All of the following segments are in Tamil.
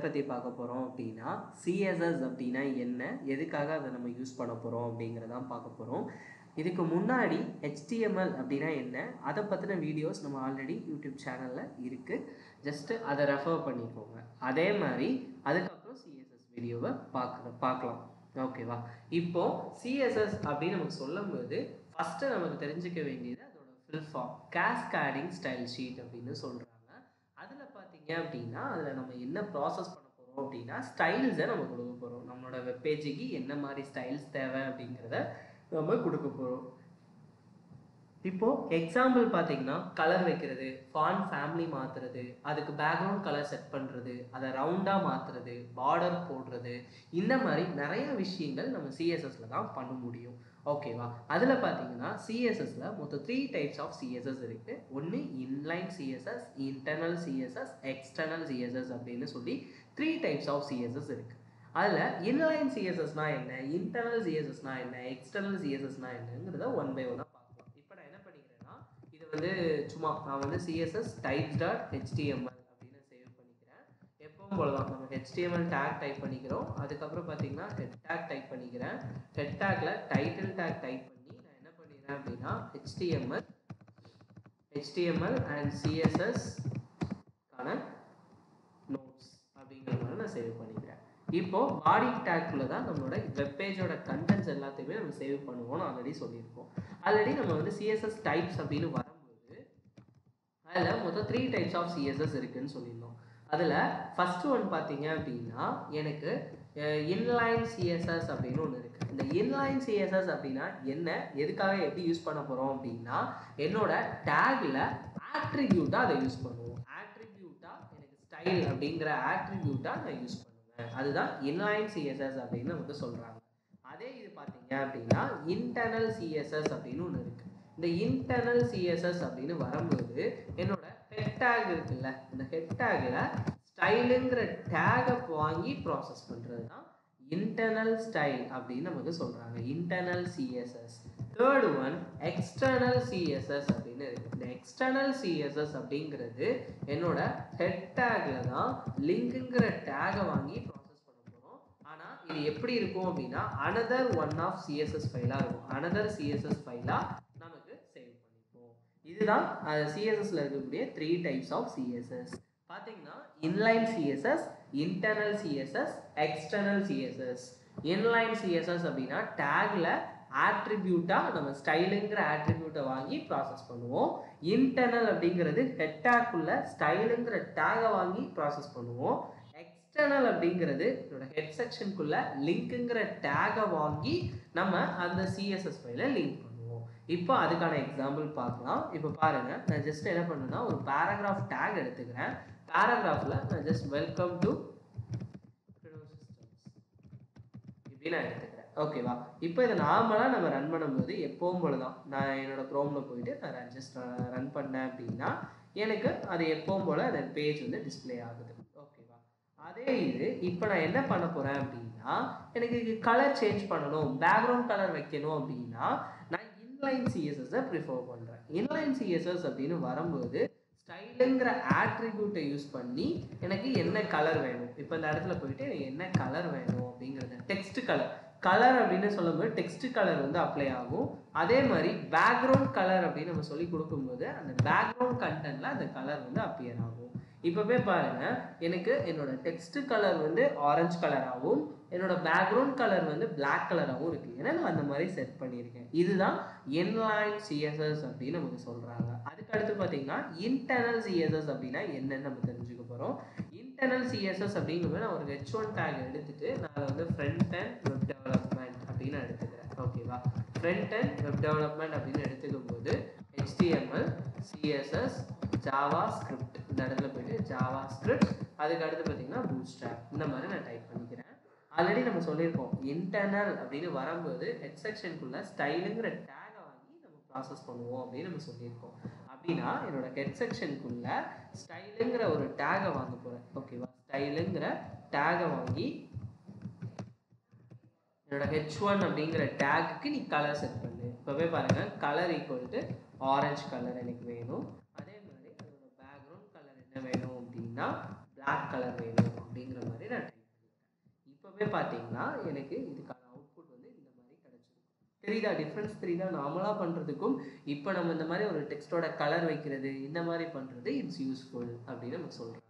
பற்றி பார்க்க போகிறோம் அப்படின்னா சிஎஸ்எஸ் அப்படின்னா என்ன, எதுக்காக அதை நம்ம யூஸ் பண்ண போகிறோம் அப்படிங்கிறதான் பார்க்க போகிறோம். இதுக்கு முன்னாடி HTML அப்படின்னா என்ன, அதை பற்றின வீடியோஸ் நம்ம ஆல்ரெடி யூடியூப் சேனலில் இருக்குது. ஜஸ்ட்டு அதை ரெஃபர் பண்ணிக்கோங்க. அதே மாதிரி அதுக்கப்புறம் சிஎஸ்எஸ் வீடியோவை பார்க்கலாம். ஓகேவா? இப்போது சிஎஸ்எஸ் அப்படின்னு நமக்கு சொல்லும்போது ஃபஸ்ட்டு நமக்கு தெரிஞ்சுக்க வேண்டியது அதோட full form cascading style sheet அப்படின்னு சொல்கிறாங்க. அதில் பார்த்தீங்க அப்படின்னா அதில் நம்ம என்ன ப்ராசஸ் பண்ண போகிறோம் அப்படின்னா ஸ்டைல்ஸை நம்ம கொடுக்க போகிறோம். நம்மளோட வெப்பேஜுக்கு என்ன மாதிரி ஸ்டைல்ஸ் தேவை அப்படிங்கிறத நம்ம கொடுக்க போகிறோம். இப்போது எக்ஸாம்பிள் பார்த்தீங்கன்னா கலர் வைக்கிறது, ஃபாண்ட் ஃபேமிலி மாற்றுறது, அதுக்கு பேக்ரவுண்ட் கலர் செட் பண்ணுறது, அதை ரவுண்டாக மாற்றுறது, பார்டர் போடுறது, இந்த மாதிரி நிறைய விஷயங்கள் நம்ம சிஎஸ்எஸ்ல தான் பண்ண முடியும். ஓகேவா? அதில் பார்த்தீங்கன்னா சிஎஸ்எஸ்ல மொத்தம் 3 டைப்ஸ் ஆஃப் சிஎஸ்எஸ் இருக்குது. ஒன்று inline CSS, internal CSS, external CSS அப்படின்னு சொல்லி 3 டைப்ஸ் ஆஃப் சிஎஸ்எஸ் இருக்குது. அதில் இன்லைன் சிஎஸ்எஸ்னா என்ன, இன்டர்னல் சிஎஸ்எஸ்னா என்ன, எக்ஸ்டர்னல் சிஎஸ்எஸ்னா என்னங்கிறத ஒன் பை ஒன்னாக பார்க்கலாம். இப்போ நான் என்ன பண்ணிக்கிறேன்னா இது வந்து சும்மா நான் வந்து சிஎஸ்எஸ் types.html அப்படின்னு சேவ் பண்ணிக்கிறேன். எப்பவும் போல தான் நம்ம HTML டேக் டைப் பண்ணிக்கிறோம். அதுக்கப்புறம் பார்த்தீங்கன்னா ஹெட் டேக் டைப் பண்ணிக்கிறேன். ஹெட் டேக்ல டைட்டில் டேக் டைப் பண்ணி நான் என்ன பண்ணிக்கிறேன் அப்படின்னா HTML அண்ட் CSSக்கான நோட்ஸ் அப்படிங்கிற மாதிரி நான் சேவ் பண்ணிக்கிறேன். இப்போ பாடி டேக்குள்ள தான் நம்மளோட வெப்பேஜோட கண்டென்ட்ஸ் எல்லாத்தையுமே நம்ம சேவ் பண்ணுவோம்னு ஆல்ரெடி சொல்லியிருக்கோம். ஆல்ரெடி நம்ம வந்து சிஎஸ்எஸ் டைப்ஸ் அப்படின்னு வரும்போது அதில் மொத்தம் 3 டைப்ஸ் ஆஃப் சிஎஸ்எஸ் இருக்குன்னு சொல்லியிருந்தோம். அதில் ஃபர்ஸ்ட் ஒன் பார்த்தீங்க அப்படின்னா எனக்கு இன்லைன் சிஎஸ்எஸ் அப்படின்னு ஒன்று இருக்குது. இந்த இன்லைன் சிஎஸ்எஸ் அப்படின்னா என்ன, எதுக்காக எப்படி யூஸ் பண்ண போகிறோம் அப்படின்னா என்னோட டேக்ல ஆட்ரிபியூட்டாக அதை யூஸ் பண்ணுவோம். ஆட்ரிபியூட்டாக எனக்கு ஸ்டைல் அப்படிங்கிற ஆட்ரிபியூட்டாக நான் யூஸ் பண்ணுவேன். அதுதான் இன்லைன் சிஎஸ்எஸ் அப்படின்னு நமக்கு சொல்கிறாங்க. அதே இது பார்த்தீங்க அப்படின்னா இன்டர்னல் சிஎஸ்எஸ் அப்படின்னு ஒன்று இருக்குது. இந்த இன்டர்னல் சிஎஸ்எஸ் அப்படின்னு வரும்போது என்னோட ஹெட் டேக் இருக்குல்ல, இந்த ஹெட் டேக்ல ஸ்டைலுங்கிற டேகை வாங்கி ப்ராசஸ் பண்ணுறது தான் இன்டர்னல் ஸ்டைல் அப்படின்னு நமக்கு சொல்கிறாங்க, internal CSS. Third one external CSS அப்படின்னு இருக்குது. இந்த எக்ஸ்டர்னல் சிஎஸ்எஸ் அப்படிங்கிறது என்னோட ஹெட் டேக்ல தான் லிங்க்குங்கிற டேகை வாங்கி ப்ராசஸ் பண்ண போகிறோம். ஆனால் இது எப்படி இருக்கும் அப்படின்னா அனதர் ஒன் ஆஃப் சிஎஸ்எஸ் ஃபைலாக இருக்கும். அனதர் சிஎஸ்எஸ் ஃபைலாக நமக்கு சேவ் பண்ணிப்போம். இதுதான் சிஎஸ்எஸ்ல இருக்கக்கூடிய 3 டைப்ஸ் ஆஃப் சிஎஸ்எஸ். பார்த்தீங்கன்னா inline CSS, internal CSS, external CSS. Inline CSS அப்படின்னா டேக்ல ஆட்ரிபியூட்டாக நம்ம ஸ்டைலுங்கிற ஆட்ரிபியூட்டை வாங்கி ப்ராசஸ் பண்ணுவோம். இன்டர்னல் அப்படிங்கிறது ஹெட் டேக்குள்ள ஸ்டைலுங்கிற டேகை வாங்கி ப்ராசஸ் பண்ணுவோம். எக்ஸ்டர்னல் அப்படிங்கிறது என்னோட ஹெட் செக்ஷனுக்குள்ள லிங்க்குங்கிற டேகை வாங்கி நம்ம அந்த சிஎஸ்எஸ் ஃபைலை லிங்க் பண்ணுவோம். இப்போ அதுக்கான எக்ஸாம்பிள் பார்க்கலாம். இப்போ பாருங்க, நான் ஜஸ்ட் என்ன பண்ணுன்னா ஒரு பேராகிராஃப் டேக் எடுத்துக்கிறேன். பேராகிராஃப்ல நான் ஜஸ்ட் வெல்கம் டு இப்படி நான் எடுத்துக்கிறேன். ஓகேவா? இப்போ இதை நார்மலாக நம்ம ரன் பண்ணும்போது எப்பவும் போல தான் நான் என்னோட க்ரோமில் போயிட்டு நான் ஜஸ்ட் ரன் பண்ணேன் அப்படின்னா எனக்கு அது எப்பவும் போல் அந்த பேஜ் வந்து டிஸ்பிளே ஆகுது. ஓகேவா? அதே இது இப்போ நான் என்ன பண்ண போகிறேன் அப்படின்னா எனக்கு கலர் சேஞ்ச் பண்ணணும், பேக்ரவுண்ட் கலர் வைக்கணும் அப்படின்னா நான் இன்லைன் சிஎஸ்எஸ்ஸை ப்ரிஃபர் பண்ணுறேன். இன்லைன் சிஎஸ்எஸ் அப்படின்னு வரும்போது ஸ்டைலுங்கிற ஆட்ரிபியூட்டை யூஸ் பண்ணி எனக்கு என்ன கலர் வேணும், இப்போ இந்த இடத்துல போயிட்டு எனக்கு என்ன கலர் வேணும் அப்படிங்கிறது டெக்ஸ்ட் கலர் அப்படின்னு சொல்லும்போது டெக்ஸ்ட் கலர் வந்து அப்ளை ஆகும். அதே மாதிரி பேக்ரவுண்ட் கலர் அப்படின்னு நம்ம சொல்லி கொடுக்கும்போது அந்த பேக்ரவுண்ட் கண்டென்ட்ல அந்த கலர் வந்து அப்பியர் ஆகும். இப்போவே பாருங்க, எனக்கு என்னோட டெக்ஸ்ட் கலர் வந்து ஆரஞ்சு கலராகவும் என்னோட பேக்ரவுண்ட் கலர் வந்து பிளாக் கலராகவும் இருக்கு. ஏன்னா நான் அந்த மாதிரி செட் பண்ணியிருக்கேன். இதுதான் இன்லைன் சிஎஸ்எஸ் அப்படின்னு நமக்கு சொல்றாங்க. அதுக்கு அடுத்து பார்த்தீங்கன்னா இன்டர்னல் சிஎஸ்எஸ் அப்படின்னா என்னன்னு நம்ம தெரிஞ்சுக்க போறோம். இன்டர்னல் சிஎஸ்எஸ் அப்படிங்கும்போது நான் ஒரு H1 டேக் எடுத்துட்டு நான் வந்து ஃப்ரண்ட் அண்ட் வெப் டெவலப்மெண்ட் அப்படின்னு எடுத்துக்கிறேன். ஓகேவா? ஃப்ரண்ட் அண்ட் வெப் டெவலப்மெண்ட் அப்படின்னு எடுத்துக்கும் போது HTML, CSS, ஜாவா ஸ்கிரிப்ட், இந்த இடத்துல போயிட்டு ஜாவா ஸ்கிரிப்ட், அதுக்கு அடுத்து பார்த்தீங்கன்னா பூட்ஸ்ட்ராப், இந்த மாதிரி நான் டைப் பண்ணிக்கிறேன். ஆல்ரெடி நம்ம சொல்லியிருக்கோம் இன்டர்னல் அப்படின்னு வரும்போது ஹெட் செக்ஷனுக்குள்ள ஸ்டைலுங்கிற டேகை வாங்கி நம்ம ப்ராசஸ் பண்ணுவோம் அப்படின்னு நம்ம சொல்லியிருக்கோம். அப்படின்னா என்னோட ஹெட் செக்ஷனுக்குள்ள ஸ்டைலுங்கிற ஒரு டேகை வாங்க போகிறேன். ஓகேவா? ஸ்டைலுங்கிற டேகை வாங்கி என்னோட H1 அப்படிங்கிற டேக்குக்கு நீ கலர் செட் பண்ணு. இப்போவே பாருங்க, colour equal to orange colour எனக்கு வேணும். அதே மாதிரி அதோட பேக்ரவுண்ட் கலர் என்ன வேணும் அப்படின்னா பிளாக் கலர் வேணும் அப்படிங்கிற மாதிரி இப்போவே பார்த்தீங்கன்னா எனக்கு இதுக்கான அவுட்புட் வந்து இந்த மாதிரி கிடைச்சிடும். தெரியுதா டிஃப்ரென்ஸ் தெரியுதா? நார்மலாக பண்ணுறதுக்கும் இப்போ நம்ம இந்த மாதிரி ஒரு டெக்ஸ்டோட கலர் வைக்கிறது இந்த மாதிரி பண்ணுறது இட்ஸ் யூஸ்ஃபுல் அப்படின்னு நம்ம சொல்கிறாங்க.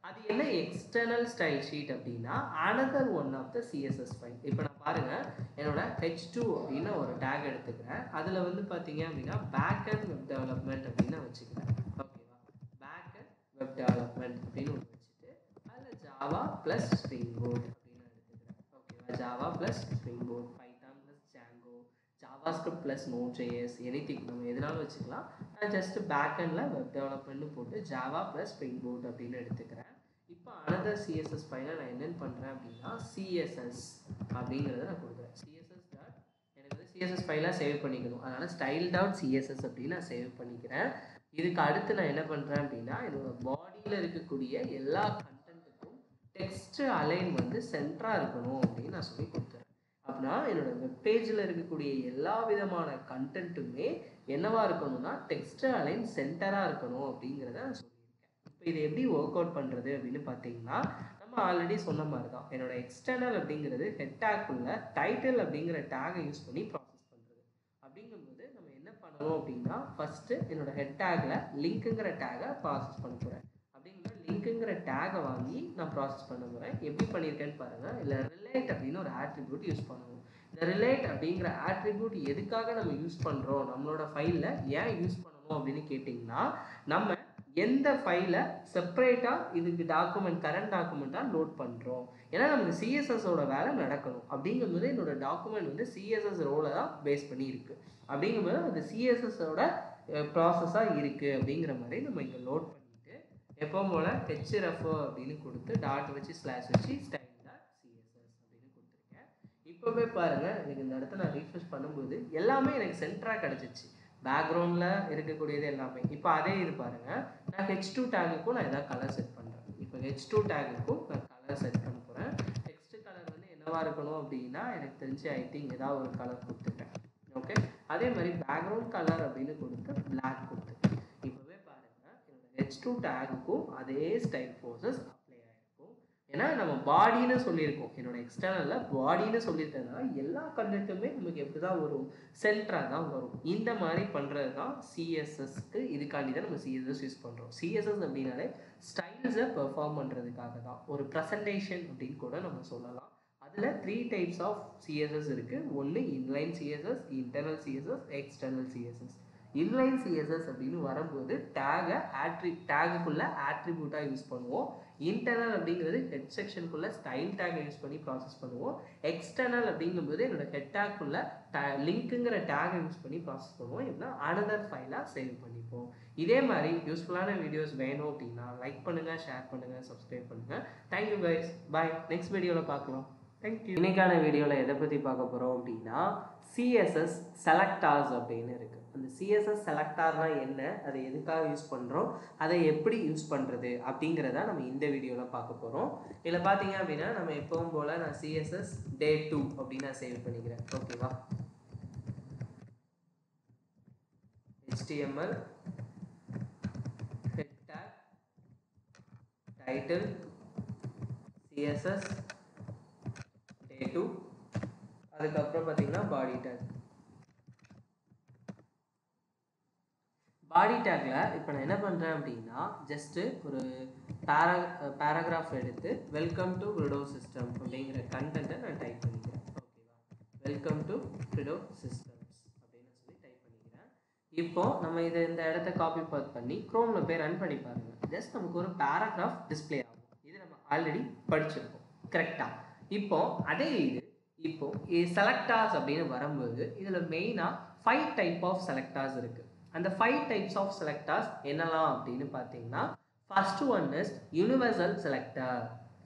அது என்ன எக்ஸ்டர்னல் ஸ்டைல் ஷீட் அப்படின்னா another one of the CSS file. இப்போ நான் பாருங்கள் என்னோட H2 அப்படின்னு ஒரு டேக் எடுத்துக்கிறேன். அதில் வந்து பார்த்தீங்க அப்படின்னா பேக் அண்ட் வெப் டெவலப்மெண்ட் அப்படின்னு வச்சுக்கிறேன். ஓகேவா? பேக் அண்ட் வெப் டெவலப்மெண்ட் அப்படின்னு ஒன்று வச்சுட்டு அதில் ஜாவா ப்ளஸ் ஸ்ப்ரிங் போர்ட் அப்படின்னு எடுத்துக்கிறேன். ஓகேவா? Java plus Spring Boot, Python plus Django, JavaScript plus Node js, anything நம்ம எதுனாலும் வச்சுக்கலாம். நான் ஜஸ்ட் பேக் அண்டில் வெப் டெவலப்மெண்ட்னு போட்டு ஜாவா ப்ளஸ் ஸ்ப்ரிங் போர்ட் அப்படின்னு எடுத்துக்கிறேன். இப்போ அனதர் சிஎஸ்எஸ் ஃபைலை நான் என்னென்னு பண்ணுறேன் அப்படின்னா சிஎஸ்எஸ் அப்படிங்கிறத நான் கொடுக்குறேன். சிஎஸ்எஸ் டாட் எனக்கு வந்து சிஎஸ்எஸ் ஃபைலாக சேவ் பண்ணிக்கணும். அதனால் ஸ்டைல் டாட் சிஎஸ்எஸ் அப்படின்னு நான் சேவ் பண்ணிக்கிறேன். இதுக்கு அடுத்து நான் என்ன பண்ணுறேன் அப்படின்னா என்னோட பாடியில் இருக்கக்கூடிய எல்லா கண்டென்ட்டுக்கும் டெக்ஸ்ட் அலைன் வந்து சென்டராக இருக்கணும் அப்படின்னு நான் சொல்லி கொடுத்துறேன். அப்படின்னா என்னோட வெப்பேஜில் இருக்கக்கூடிய எல்லா விதமான கண்டென்ட்டுமே என்னவா இருக்கணும்னா டெக்ஸ்ட் அலைன் சென்டராக இருக்கணும் அப்படிங்கிறத நான் சொல்லியிருக்கேன். இப்போ இது எப்படி ஒர்க் அவுட் பண்ணுறது அப்படின்னு பார்த்தீங்கன்னா நம்ம ஆல்ரெடி சொன்ன மாதிரி தான். என்னோட எக்ஸ்டர்னல் அப்படிங்கிறது ஹெட் டேக்குள்ள டைட்டில் அப்படிங்கிற டேகை யூஸ் பண்ணி ப்ராசஸ் பண்ணுறது. அப்படிங்கும்போது நம்ம என்ன பண்ணணும் அப்படின்னா ஃபஸ்ட்டு என்னோட ஹெட் டேக்கில் லிங்க்குங்கிற டேகை ப்ராசஸ் பண்ண போகிறேன். அப்படிங்கிற லிங்க்குங்கிற டேகை வாங்கி நான் ப்ராசஸ் பண்ண போகிறேன். எப்படி பண்ணியிருக்கேன்னு பாருங்கள். இல்லை ரிலேட் அப்படின்னு ஒரு ஆட்ரிபியூட் யூஸ் பண்ணணும். இந்த ரிலேட் அப்படிங்கிற ஆட்ரிபியூட் எதுக்காக நம்ம யூஸ் பண்ணுறோம், நம்மளோட ஃபைலில் ஏன் யூஸ் பண்ணணும் அப்படின்னு கேட்டிங்கன்னா நம்ம எந்த ஃபைலை செப்பரேட்டாக இதுக்கு டாக்குமெண்ட் கரண்ட் டாக்குமெண்ட்டாக லோட் பண்ணுறோம். ஏன்னா நமக்கு சிஎஸ்எஸோட வேலை நடக்கணும். அப்படிங்கும்போது என்னோட டாக்குமெண்ட் வந்து சிஎஸ்எஸ் ரோலை தான் பேஸ் பண்ணி இருக்குது. அப்படிங்கும்போது அது சிஎஸ்எஸோட ப்ராசஸாக இருக்குது அப்படிங்கிற மாதிரி நம்ம இங்கே லோட் பண்ணிவிட்டு எப்போ போல் ஹெச்எஃப்ஓ அப்படின்னு கொடுத்து டாட் வச்சு ஸ்லாஷ் வச்சு ஸ்டைல் டாட் சிஎஸ்எஸ் அப்படின்னு கொடுத்துருக்கேன். இப்போவே பாருங்கள் எனக்கு இந்த இடத்த நான் ரீஃப்ரெஷ் பண்ணும்போது எல்லாமே எனக்கு சென்டராக கிடச்சிச்சு. பேக்ரவுண்டில் இருக்கக்கூடியது எல்லாமே. இப்போ அதே இது பாருங்கள், நான் H2 டேகுக்கும் நான் எதாவது கலர் செட் பண்ணுறேன். இப்போ H2 டேகுக்கும் நான் கலர் செட் பண்ண போகிறேன். டெக்ஸ்ட் கலர் வந்து என்னவா இருக்கணும் அப்படின்னா எனக்கு தெரிஞ்சு ஐ திங்க் ஏதாவது ஒரு கலர் கொடுத்துட்டேன். ஓகே, அதே மாதிரி பேக்ரவுண்ட் கலர் அப்படின்னு கொடுத்து பிளாக் கொடுத்துட்டேன். இப்போவே பாருங்கள் என்னோட H2 டேகுக்கும் அதே ஸ்டைல் ஃபோர்ஸஸ் அப்ளை ஆகிருக்கும். ஏன்னா நம்ம பாடின்னு சொல்லியிருக்கோம். என்னோட எக்ஸ்டர்னலில் பாடின்னு சொல்லியிருக்கிறதுனால எல்லா கண்டென்ட்டுமே நமக்கு எப்படி தான் வரும், சென்டராக தான் வரும். இந்த மாதிரி பண்ணுறது தான் சிஎஸ்எஸ்க்கு. இதுக்காண்டி தான் நம்ம சிஎஸ்எஸ் யூஸ் பண்ணுறோம். சிஎஸ்எஸ் அப்படின்னாலே ஸ்டைல்ஸை பெர்ஃபார்ம் பண்ணுறதுக்காக தான். ஒரு ப்ரெசன்டேஷன் அப்படின்னு கூட நம்ம சொல்லலாம். அதில் 3 டைப்ஸ் ஆஃப் சிஎஸ்எஸ் இருக்குது. ஒன்று inline CSS, internal CSS, external CSS. Inline CSS அப்படின்னு வரும்போது டேகுக்குள்ளே ஆட்ரிபியூட்டாக யூஸ் பண்ணுவோம். இன்டர்னல் அப்படிங்கிறது ஹெட் செக்ஷனுக்குள்ளே ஸ்டைல் டேகை யூஸ் பண்ணி ப்ராசஸ் பண்ணுவோம். எக்ஸ்டர்னல் அப்படிங்கும்போது என்னோட ஹெட் டேக்குள்ளே லிங்க்குங்கிற டேகை யூஸ் பண்ணி ப்ராசஸ் பண்ணுவோம். எப்படின்னா அனதர் ஃபைலாக சேவ் பண்ணிப்போம். இதே மாதிரி யூஸ்ஃபுல்லான வீடியோஸ் வேணும் அப்படின்னா லைக் பண்ணுங்கள், ஷேர் பண்ணுங்கள், சப்ஸ்கிரைப் பண்ணுங்கள். தேங்க்யூ கைஸ், பாய். நெக்ஸ்ட் வீடியோவில் பார்க்கலாம். தேங்க்யூ. இன்னைக்கான வீடியோவில் எதை பற்றி பார்க்க போகிறோம் அப்படின்னா சிஎஸ்எஸ் செலக்டார்ஸ் அப்படின்னு இருக்குது. அந்த சிஎஸ்எஸ் செலக்டார்னா என்ன, அதை எதுக்காக யூஸ் பண்ணுறோம், அதை எப்படி யூஸ் பண்ணுறது அப்படிங்கிறத நம்ம இந்த வீடியோவில் பார்க்க போகிறோம். இதில் பார்த்தீங்க அப்படின்னா நம்ம எப்பவும் போல் நான் சிஎஸ்எஸ் day 2 அப்படின்னு நான் சேவ் பண்ணிக்கிறேன். ஓகேவா? HTML head tag title CSS day 2, அதுக்கப்புறம் பார்த்தீங்கன்னா பாடி டேக். பாடி டேக்கில் இப்போ நான் என்ன பண்ணுறேன் அப்படின்னா ஜஸ்ட்டு ஒரு பேராகிராஃப் எடுத்து வெல்கம் டு க்ரிடோ சிஸ்டம் அப்படிங்கிற கண்டென்ட்டை நான் டைப் பண்ணிக்கிறேன். ஓகேவா? வெல்கம் டு க்ரிடோ சிஸ்டம்ஸ் அப்படின்னு சொல்லி டைப் பண்ணிக்கிறேன். இப்போது நம்ம இதை இந்த இடத்த காப்பி பாத் பண்ணி க்ரோமில் போய் ரன் பண்ணி பாருங்கள். ஜஸ்ட் நமக்கு ஒரு பேராகிராஃப் டிஸ்பிளே ஆகும். இது நம்ம ஆல்ரெடி படிச்சிருக்கோம் கரெக்டாக. இப்போது அதே இப்போது செலக்டார்ஸ் அப்படின்னு வரும்போது இதில் மெயினாக 5 டைப் ஆஃப் செலக்டார்ஸ் இருக்குது. அந்த 5 டைப்ஸ் ஆஃப் செலக்டார்ஸ் என்னலாம் அப்படின்னு பார்த்தீங்கன்னா first one is universal selector.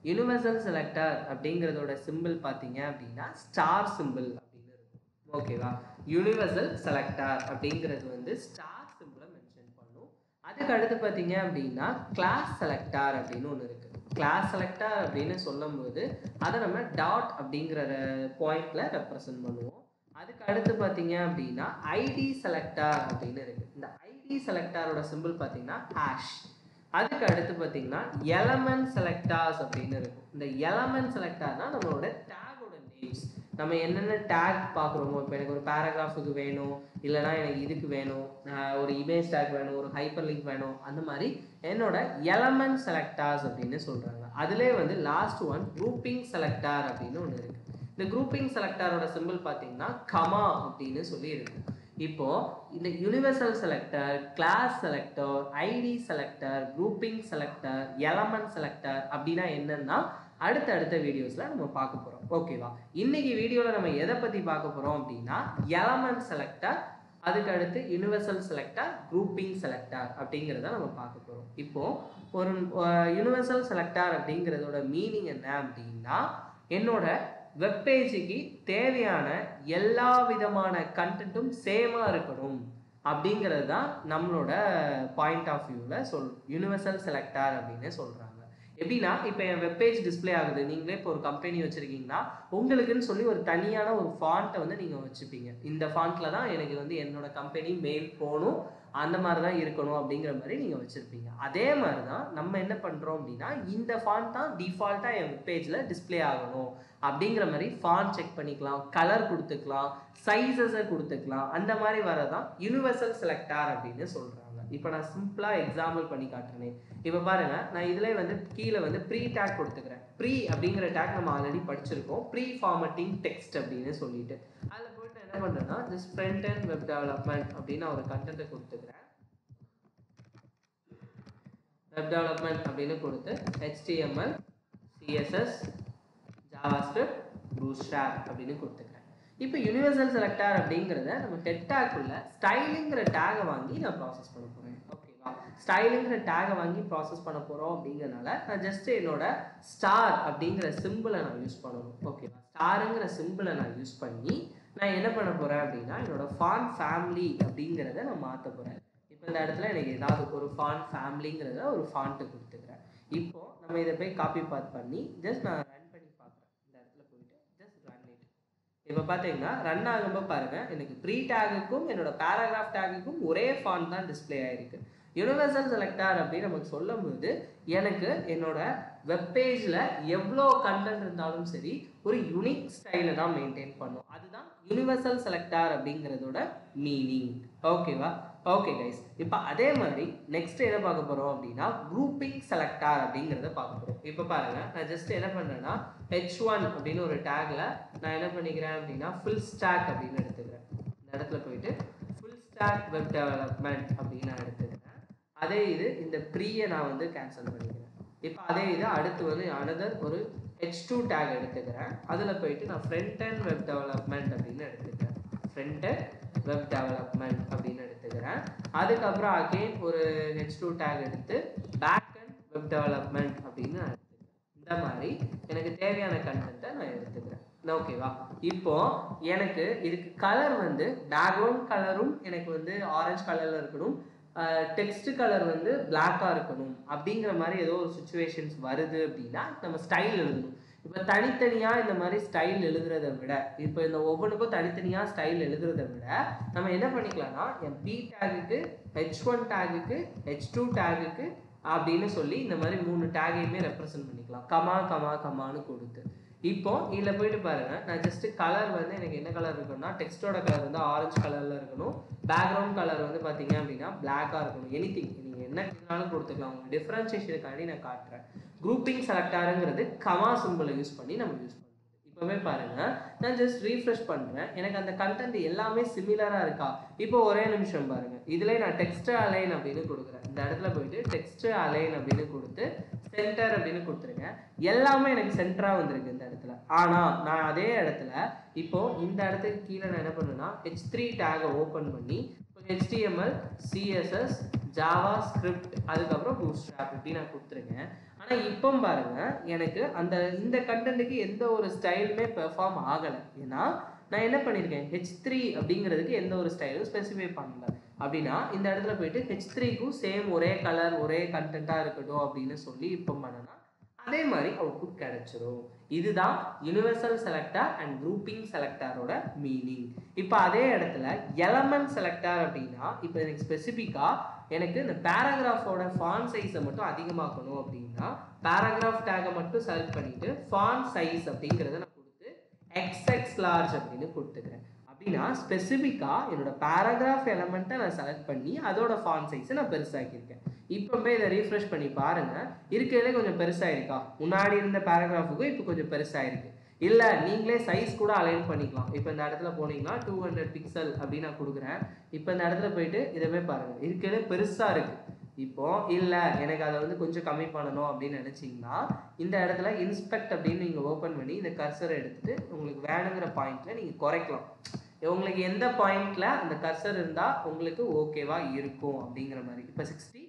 Universal selector அப்படிங்கிறதோட சிம்பிள் பார்த்தீங்க அப்படின்னா ஸ்டார் சிம்பிள் அப்படின்னு இருக்கும். ஓகேவா? யூனிவர்சல் செலக்டர் அப்படிங்கிறது வந்து ஸ்டார் சிம்பிளை மென்ஷன் பண்ணும். அதுக்கு அடுத்து பார்த்தீங்க அப்படின்னா கிளாஸ் செலக்டர் அப்படின்னு ஒன்று இருக்குது. கிளாஸ் செலக்டர் அப்படின்னு சொல்லும்போது அதை நம்ம டாட் அப்படிங்கிற பாயிண்டில் ரெப்ரசன்ட் பண்ணுவோம். அதுக்கு அடுத்து பார்த்தீங்க அப்படின்னா ஐடி செலக்டர் அப்படின்னு இருக்குது. இந்த ஐடி செலக்டரோட சிம்பிள் பார்த்தீங்கன்னா ஹேஷ். அதுக்கு அடுத்து பார்த்தீங்கன்னா எலமெண்ட் செலக்டார்ஸ் அப்படின்னு இருக்கும். இந்த எலமெண்ட் செலக்டார்னா நம்மளோட டேகோட நேம்ஸ். நம்ம என்னென்ன டேக் பார்க்குறோமோ, இப்போ எனக்கு ஒரு பேராகிராஃபுக்கு வேணும், இல்லைனா எனக்கு இதுக்கு வேணும், ஒரு இமேஜ் டேக் வேணும், ஒரு ஹைப்பர் லிங்க் வேணும், அந்த மாதிரி என்னோட எலமெண்ட் செலக்டார்ஸ் அப்படின்னு சொல்கிறாங்க. அதிலே வந்து லாஸ்ட் ஒன் குரூப்பிங் செலக்டார் அப்படின்னு ஒன்று இருக்குது. இந்த குரூப்பிங் செலக்டாரோட சிம்பிள் பார்த்தீங்கன்னா கமா அப்படின்னு சொல்லி இருக்கு. இப்போ இந்த universal selector, class selector, ID selector, grouping selector, element selector அப்படின்னா என்னன்னா அடுத்த வீடியோஸ்ல நம்ம பார்க்க போறோம். ஓகேவா? இன்னைக்கு வீடியோல நம்ம எதை பத்தி பார்க்க போறோம் அப்படின்னா எலமெண்ட் செலக்டர், அதுக்கு அடுத்து யூனிவர்சல் செலக்டர், குரூப்பிங் செலக்டர் அப்படிங்கிறத நம்ம பார்க்க போறோம். இப்போ ஒரு யூனிவர்சல் செலக்டர் அப்படிங்கிறதோட மீனிங் என்ன அப்படின்னா என்னோட வெப்பேஜுக்கு தேவையான எல்லா விதமான கண்டென்ட்டும் சேமா இருக்கணும் அப்படிங்கிறது தான் நம்மளோட பாயிண்ட் ஆஃப் வியூவில் யூனிவர்சல் செலக்டார் அப்படின்னு சொல்கிறாங்க. எப்படின்னா இப்போ என் வெப்பேஜ் டிஸ்பிளே ஆகுது, நீங்களே இப்போ ஒரு கம்பெனி வச்சுருக்கீங்கன்னா உங்களுக்குன்னு சொல்லி ஒரு தனியான ஒரு ஃபாண்ட்டை வந்து நீங்கள் வச்சுப்பீங்க. இந்த ஃபாண்ட்டில் தான் எனக்கு வந்து என்னோட கம்பெனி மெயில் போகணும், அந்த மாதிரி தான் இருக்கணும் அப்படிங்கிற மாதிரி நீங்கள் வச்சுருப்பீங்க. அதே மாதிரி தான் நம்ம என்ன பண்ணுறோம் அப்படின்னா இந்த ஃபாண்ட் தான் டிஃபால்ட்டாக என் வெப்பேஜில் டிஸ்பிளே ஆகணும் அப்படிங்கிற மாதிரி ஃபாண்ட் செக் பண்ணிக்கலாம், கலர் கொடுத்துக்கலாம், சைஸஸை கொடுத்துக்கலாம். அந்த மாதிரி வரதான் யூனிவர்சல் செலக்டார் அப்படின்னு சொல்கிறாங்க. இப்போ நான் சிம்பிளாக எக்ஸாம்பிள் பண்ணி காட்டுறேன். இப்போ பாருங்க, நான் இதில் வந்து கீழே வந்து ப்ரீ டேக் கொடுத்துக்கிறேன். ப்ரீ அப்படிங்கிற டேக் நம்ம ஆல்ரெடி படிச்சிருக்கோம், ப்ரீ ஃபார்மட்டிங் டெக்ஸ்ட் அப்படின்னு சொல்லிட்டு. அதில் போயிட்டு என்ன பண்ணுறேன்னா just front end web development அப்படின்னு ஒரு கண்டென்ட்டை கொடுத்துக்கிறேன். வெப் டெவலப்மெண்ட் அப்படின்னு கொடுத்து HTML, CSS, JavaScript, Bootstrap அப்படின்னு கொடுத்துக்கிறேன். இப்போ யூனிவர்சல் செலக்டார் அப்படிங்கிறத நம்ம ஹெட் டேக்குள்ள ஸ்டைலுங்கிற டேகை வாங்கி நான் ப்ராசஸ் பண்ண போகிறேன். ஓகேவா? ஸ்டைலுங்கிற டேகை வாங்கி ப்ராசஸ் பண்ண போகிறோம் அப்படிங்கிறனால நான் ஜஸ்ட் என்னோட ஸ்டார் அப்படிங்கிற சிம்பிளை நான் யூஸ் பண்ணணும். ஓகேவா? ஸ்டாருங்கிற சிம்பிளை நான் யூஸ் பண்ணி நான் என்ன பண்ண போகிறேன் அப்படின்னா என்னோட ஃபாண்ட் ஃபேமிலி அப்படிங்கிறத நான் மாற்ற போகிறேன். இப்போ இந்த இடத்துல எனக்கு ஏதாவது ஒரு ஃபாண்ட் ஃபேமிலிங்கிறத ஒரு ஃபாண்ட்டு கொடுத்துக்கிறேன். இப்போ நம்ம இதை போய் காப்பி பாத் பண்ணி ஜஸ்ட் நான் ரன் பண்ணி பார்க்குறேன். இந்த இடத்துல போயிட்டு ஜஸ்ட் ரன் இட். இப்போ பார்த்தீங்கன்னா ரன் ஆகும்போது பாருங்க, எனக்கு ப்ரீ டேகுக்கும் என்னோட பேராகிராஃப் டேகுக்கும் ஒரே ஃபாண்ட் தான் டிஸ்பிளே ஆயிருக்கு. யூனிவர்சல் செலக்டார் அப்படின்னு நமக்கு சொல்லும் போது எனக்கு என்னோட வெப்பேஜில் எவ்வளோ கண்டென்ட் இருந்தாலும் சரி ஒரு யூனிக் ஸ்டைலை தான் மெயின்டைன் பண்ணும். அதுதான் யூனிவர்சல் செலக்டார் அப்படிங்கிறதோட மீனிங். ஓகேவா? ஓகே கைஸ், இப்போ அதே மாதிரி நெக்ஸ்ட் என்ன பார்க்க போகிறோம் அப்படின்னா குரூப்பிங் செலக்டார் அப்படிங்கிறத பார்க்க போகிறோம். இப்போ பாருங்க, நான் ஜஸ்ட் என்ன பண்ணுறேன்னா H1 அப்படின்னு ஒரு டேக்ல நான் என்ன பண்ணிக்கிறேன் அப்படின்னா ஃபுல் ஸ்டாக் அப்படின்னு எடுத்துக்கிறேன். இந்த இடத்துல போயிட்டு ஃபுல் ஸ்டாக் வெப் டெவலப்மெண்ட் அப்படின்னு நான் எடுத்துக்கிறேன். அதே இது இந்த ப்ரீயை நான் வந்து கேன்சல் பண்ணிக்கிறேன். இப்போ அதே இது அடுத்து வந்து அனதர் ஒரு H2 டேக் எடுத்துக்கிறேன். அதில் போயிட்டு நான் ஃப்ரண்ட் அண்ட் வெப் டெவலப்மெண்ட் அப்படின்னு எடுத்துக்கிறேன். ஃப்ரண்ட் அண்ட் வெப் டெவலப்மெண்ட் அப்படின்னு எடுத்துக்கிறேன். அதுக்கப்புறம் அகெயின் ஒரு H2 டேக் எடுத்து பேக் அண்ட் வெப் டெவலப்மெண்ட் அப்படின்னு நான் எடுத்துக்கிறேன். இந்த மாதிரி எனக்கு தேவையான கண்டென்ட்டை நான் எடுத்துக்கிறேன். ஓகேவா? இப்போ எனக்கு இதுக்கு கலர் வந்து பேக்ரவுண்ட் கலரும் எனக்கு வந்து ஆரஞ்சு கலரில் இருக்கணும், டெக்ஸ்ட் கலர் வந்து பிளாக்காக இருக்கணும் அப்படிங்கிற மாதிரி ஏதோ ஒரு சுச்சுவேஷன்ஸ் வருது அப்படின்னா நம்ம ஸ்டைல் எழுதணும். இப்போ தனித்தனியாக இந்த மாதிரி ஸ்டைல் எழுதுறத விட, இப்போ இந்த ஒவ்வொன்றுக்கும் தனித்தனியாக ஸ்டைல் எழுதுறத விட நம்ம என்ன பண்ணிக்கலாம்னா என் பி டேகுக்கு, H1 டேகுக்கு, H2 டேகுக்கு அப்படின்னு சொல்லி இந்த மாதிரி 3 டேகையுமே ரெப்ரசன்ட் பண்ணிக்கலாம். கமா கமா கமான்னு கொடுத்து. இப்போ இதில் போயிட்டு பாருங்க, நான் ஜஸ்ட் கலர் வந்து எனக்கு என்ன கலர் இருக்கணும்னா டெக்ஸ்டோட கலர் வந்து ஆரஞ்சு கலரில் இருக்கணும், பேக்ரவுண்ட் கலர் வந்து பார்த்தீங்க அப்படின்னா பிளாக்காக இருக்கணும். எனிதிங் நீங்கள் என்ன வேணாலும் கொடுத்துக்கலாம். உங்களுக்கு டிஃப்ரென்ஷியேஷனுக்காண்டி நான் காட்டுறேன். குரூப்பிங் செலக்டாருங்கிறது கமா சிம்பிளை யூஸ் பண்ணி நம்ம யூஸ் பண்ணுறோம். இப்போவே பாருங்க, நான் ஜஸ்ட் ரீஃப்ரெஷ் பண்ணுறேன், எனக்கு அந்த கண்டென்ட் எல்லாமே சிமிலராக இருக்கா? இப்போ ஒரே நிமிஷம் பாருங்க, இதில் நான் டெக்ஸ்ட் அலைன் அப்படின்னு கொடுக்குறேன். இந்த இடத்துல போயிட்டு டெக்ஸ்ட் அலைன் அப்படின்னு கொடுத்து சென்டர் அப்படின்னு கொடுத்துருங்க. எல்லாமே எனக்கு சென்டராக வந்திருக்கு இந்த இடத்துல. ஆனால் நான் அதே இடத்துல இப்போ இந்த இடத்துக்கு கீழே நான் என்ன பண்ணுன்னா H3 டேகை ஓப்பன் பண்ணி இப்போ HTML, CSS, JavaScript, அதுக்கப்புறம் Bootstrap இப்படி நான் கொடுத்துருக்கேன். ஆனால் இப்போ பாருங்க, எனக்கு இந்த கண்டென்ட்டுக்கு எந்த ஒரு ஸ்டைலுமே பெர்ஃபார்ம் ஆகலை. ஏன்னா நான் என்ன பண்ணியிருக்கேன், H3 அப்படிங்கிறதுக்கு எந்த ஒரு ஸ்டைலும் ஸ்பெசிஃபை பண்ணல. அப்படின்னா இந்த இடத்துல போயிட்டு H3க்கும் சேம் ஒரே கலர் ஒரே கண்டென்ட்டாக இருக்கட்டும் அப்படின்னு சொல்லி இப்போ பண்ணனா அதே மாதிரி அவுட்புட் கிடைச்சிரும். இதுதான் யுனிவர்சல் செலக்டர் அண்ட் குரூப்பிங் செலக்டரோட மீனிங். இப்போ அதே இடத்துல எலமெண்ட் செலக்டர் அப்படின்னா, இப்போ எனக்கு ஸ்பெசிஃபிக்கா எனக்கு இந்த பேராகிராஃபோட ஃபாண்ட் சைஸை மட்டும் அதிகமாக்கணும் அப்படின்னா பேராகிராஃப் டேகை மட்டும் செலக்ட் பண்ணிட்டு ஃபாண்ட் சைஸ் அப்படிங்கிறத நான் கொடுத்து XX large அப்படின்னு கொடுத்துக்கிறேன். அப்படின்னா ஸ்பெசிஃபிக்காக என்னோட பேராகிராஃப் எலமெண்ட்டை நான் செலக்ட் பண்ணி அதோட ஃபாண்ட் சைஸை நான் பெருசாக்கியிருக்கேன். இப்போ போய் இதை ரீஃப்ரெஷ் பண்ணி பாருங்க, இருக்கிறதே கொஞ்சம் பெருசாக இருக்கா, முன்னாடி இருந்த பேராகிராஃபுக்கும் இப்போ கொஞ்சம் பெருசாக இருக்கு. இல்லை நீங்களே சைஸ் கூட அலைன் பண்ணிக்கலாம். இப்போ இந்த இடத்துல போனீங்கன்னா 200 பிக்சல் அப்படின்னு நான் கொடுக்குறேன். இப்போ இந்த இடத்துல போயிட்டு இதை பாருங்க, இருக்கிறதே பெருசாக இருக்கு. இப்போ இல்லை எனக்கு அதை வந்து கொஞ்சம் கம்மி பண்ணணும் அப்படின்னு நினச்சிங்கன்னா இந்த இடத்துல இன்ஸ்பெக்ட் அப்படின்னு நீங்கள் ஓப்பன் பண்ணி இந்த கர்சரை எடுத்துட்டு உங்களுக்கு வேணுங்கிற பாயிண்ட்ல நீங்கள் குறைக்கலாம். உங்களுக்கு எந்த பாயிண்ட்ல அந்த கர்சர் இருந்தால் உங்களுக்கு ஓகேவா இருக்கும் அப்படிங்கிற மாதிரி. இப்போ 65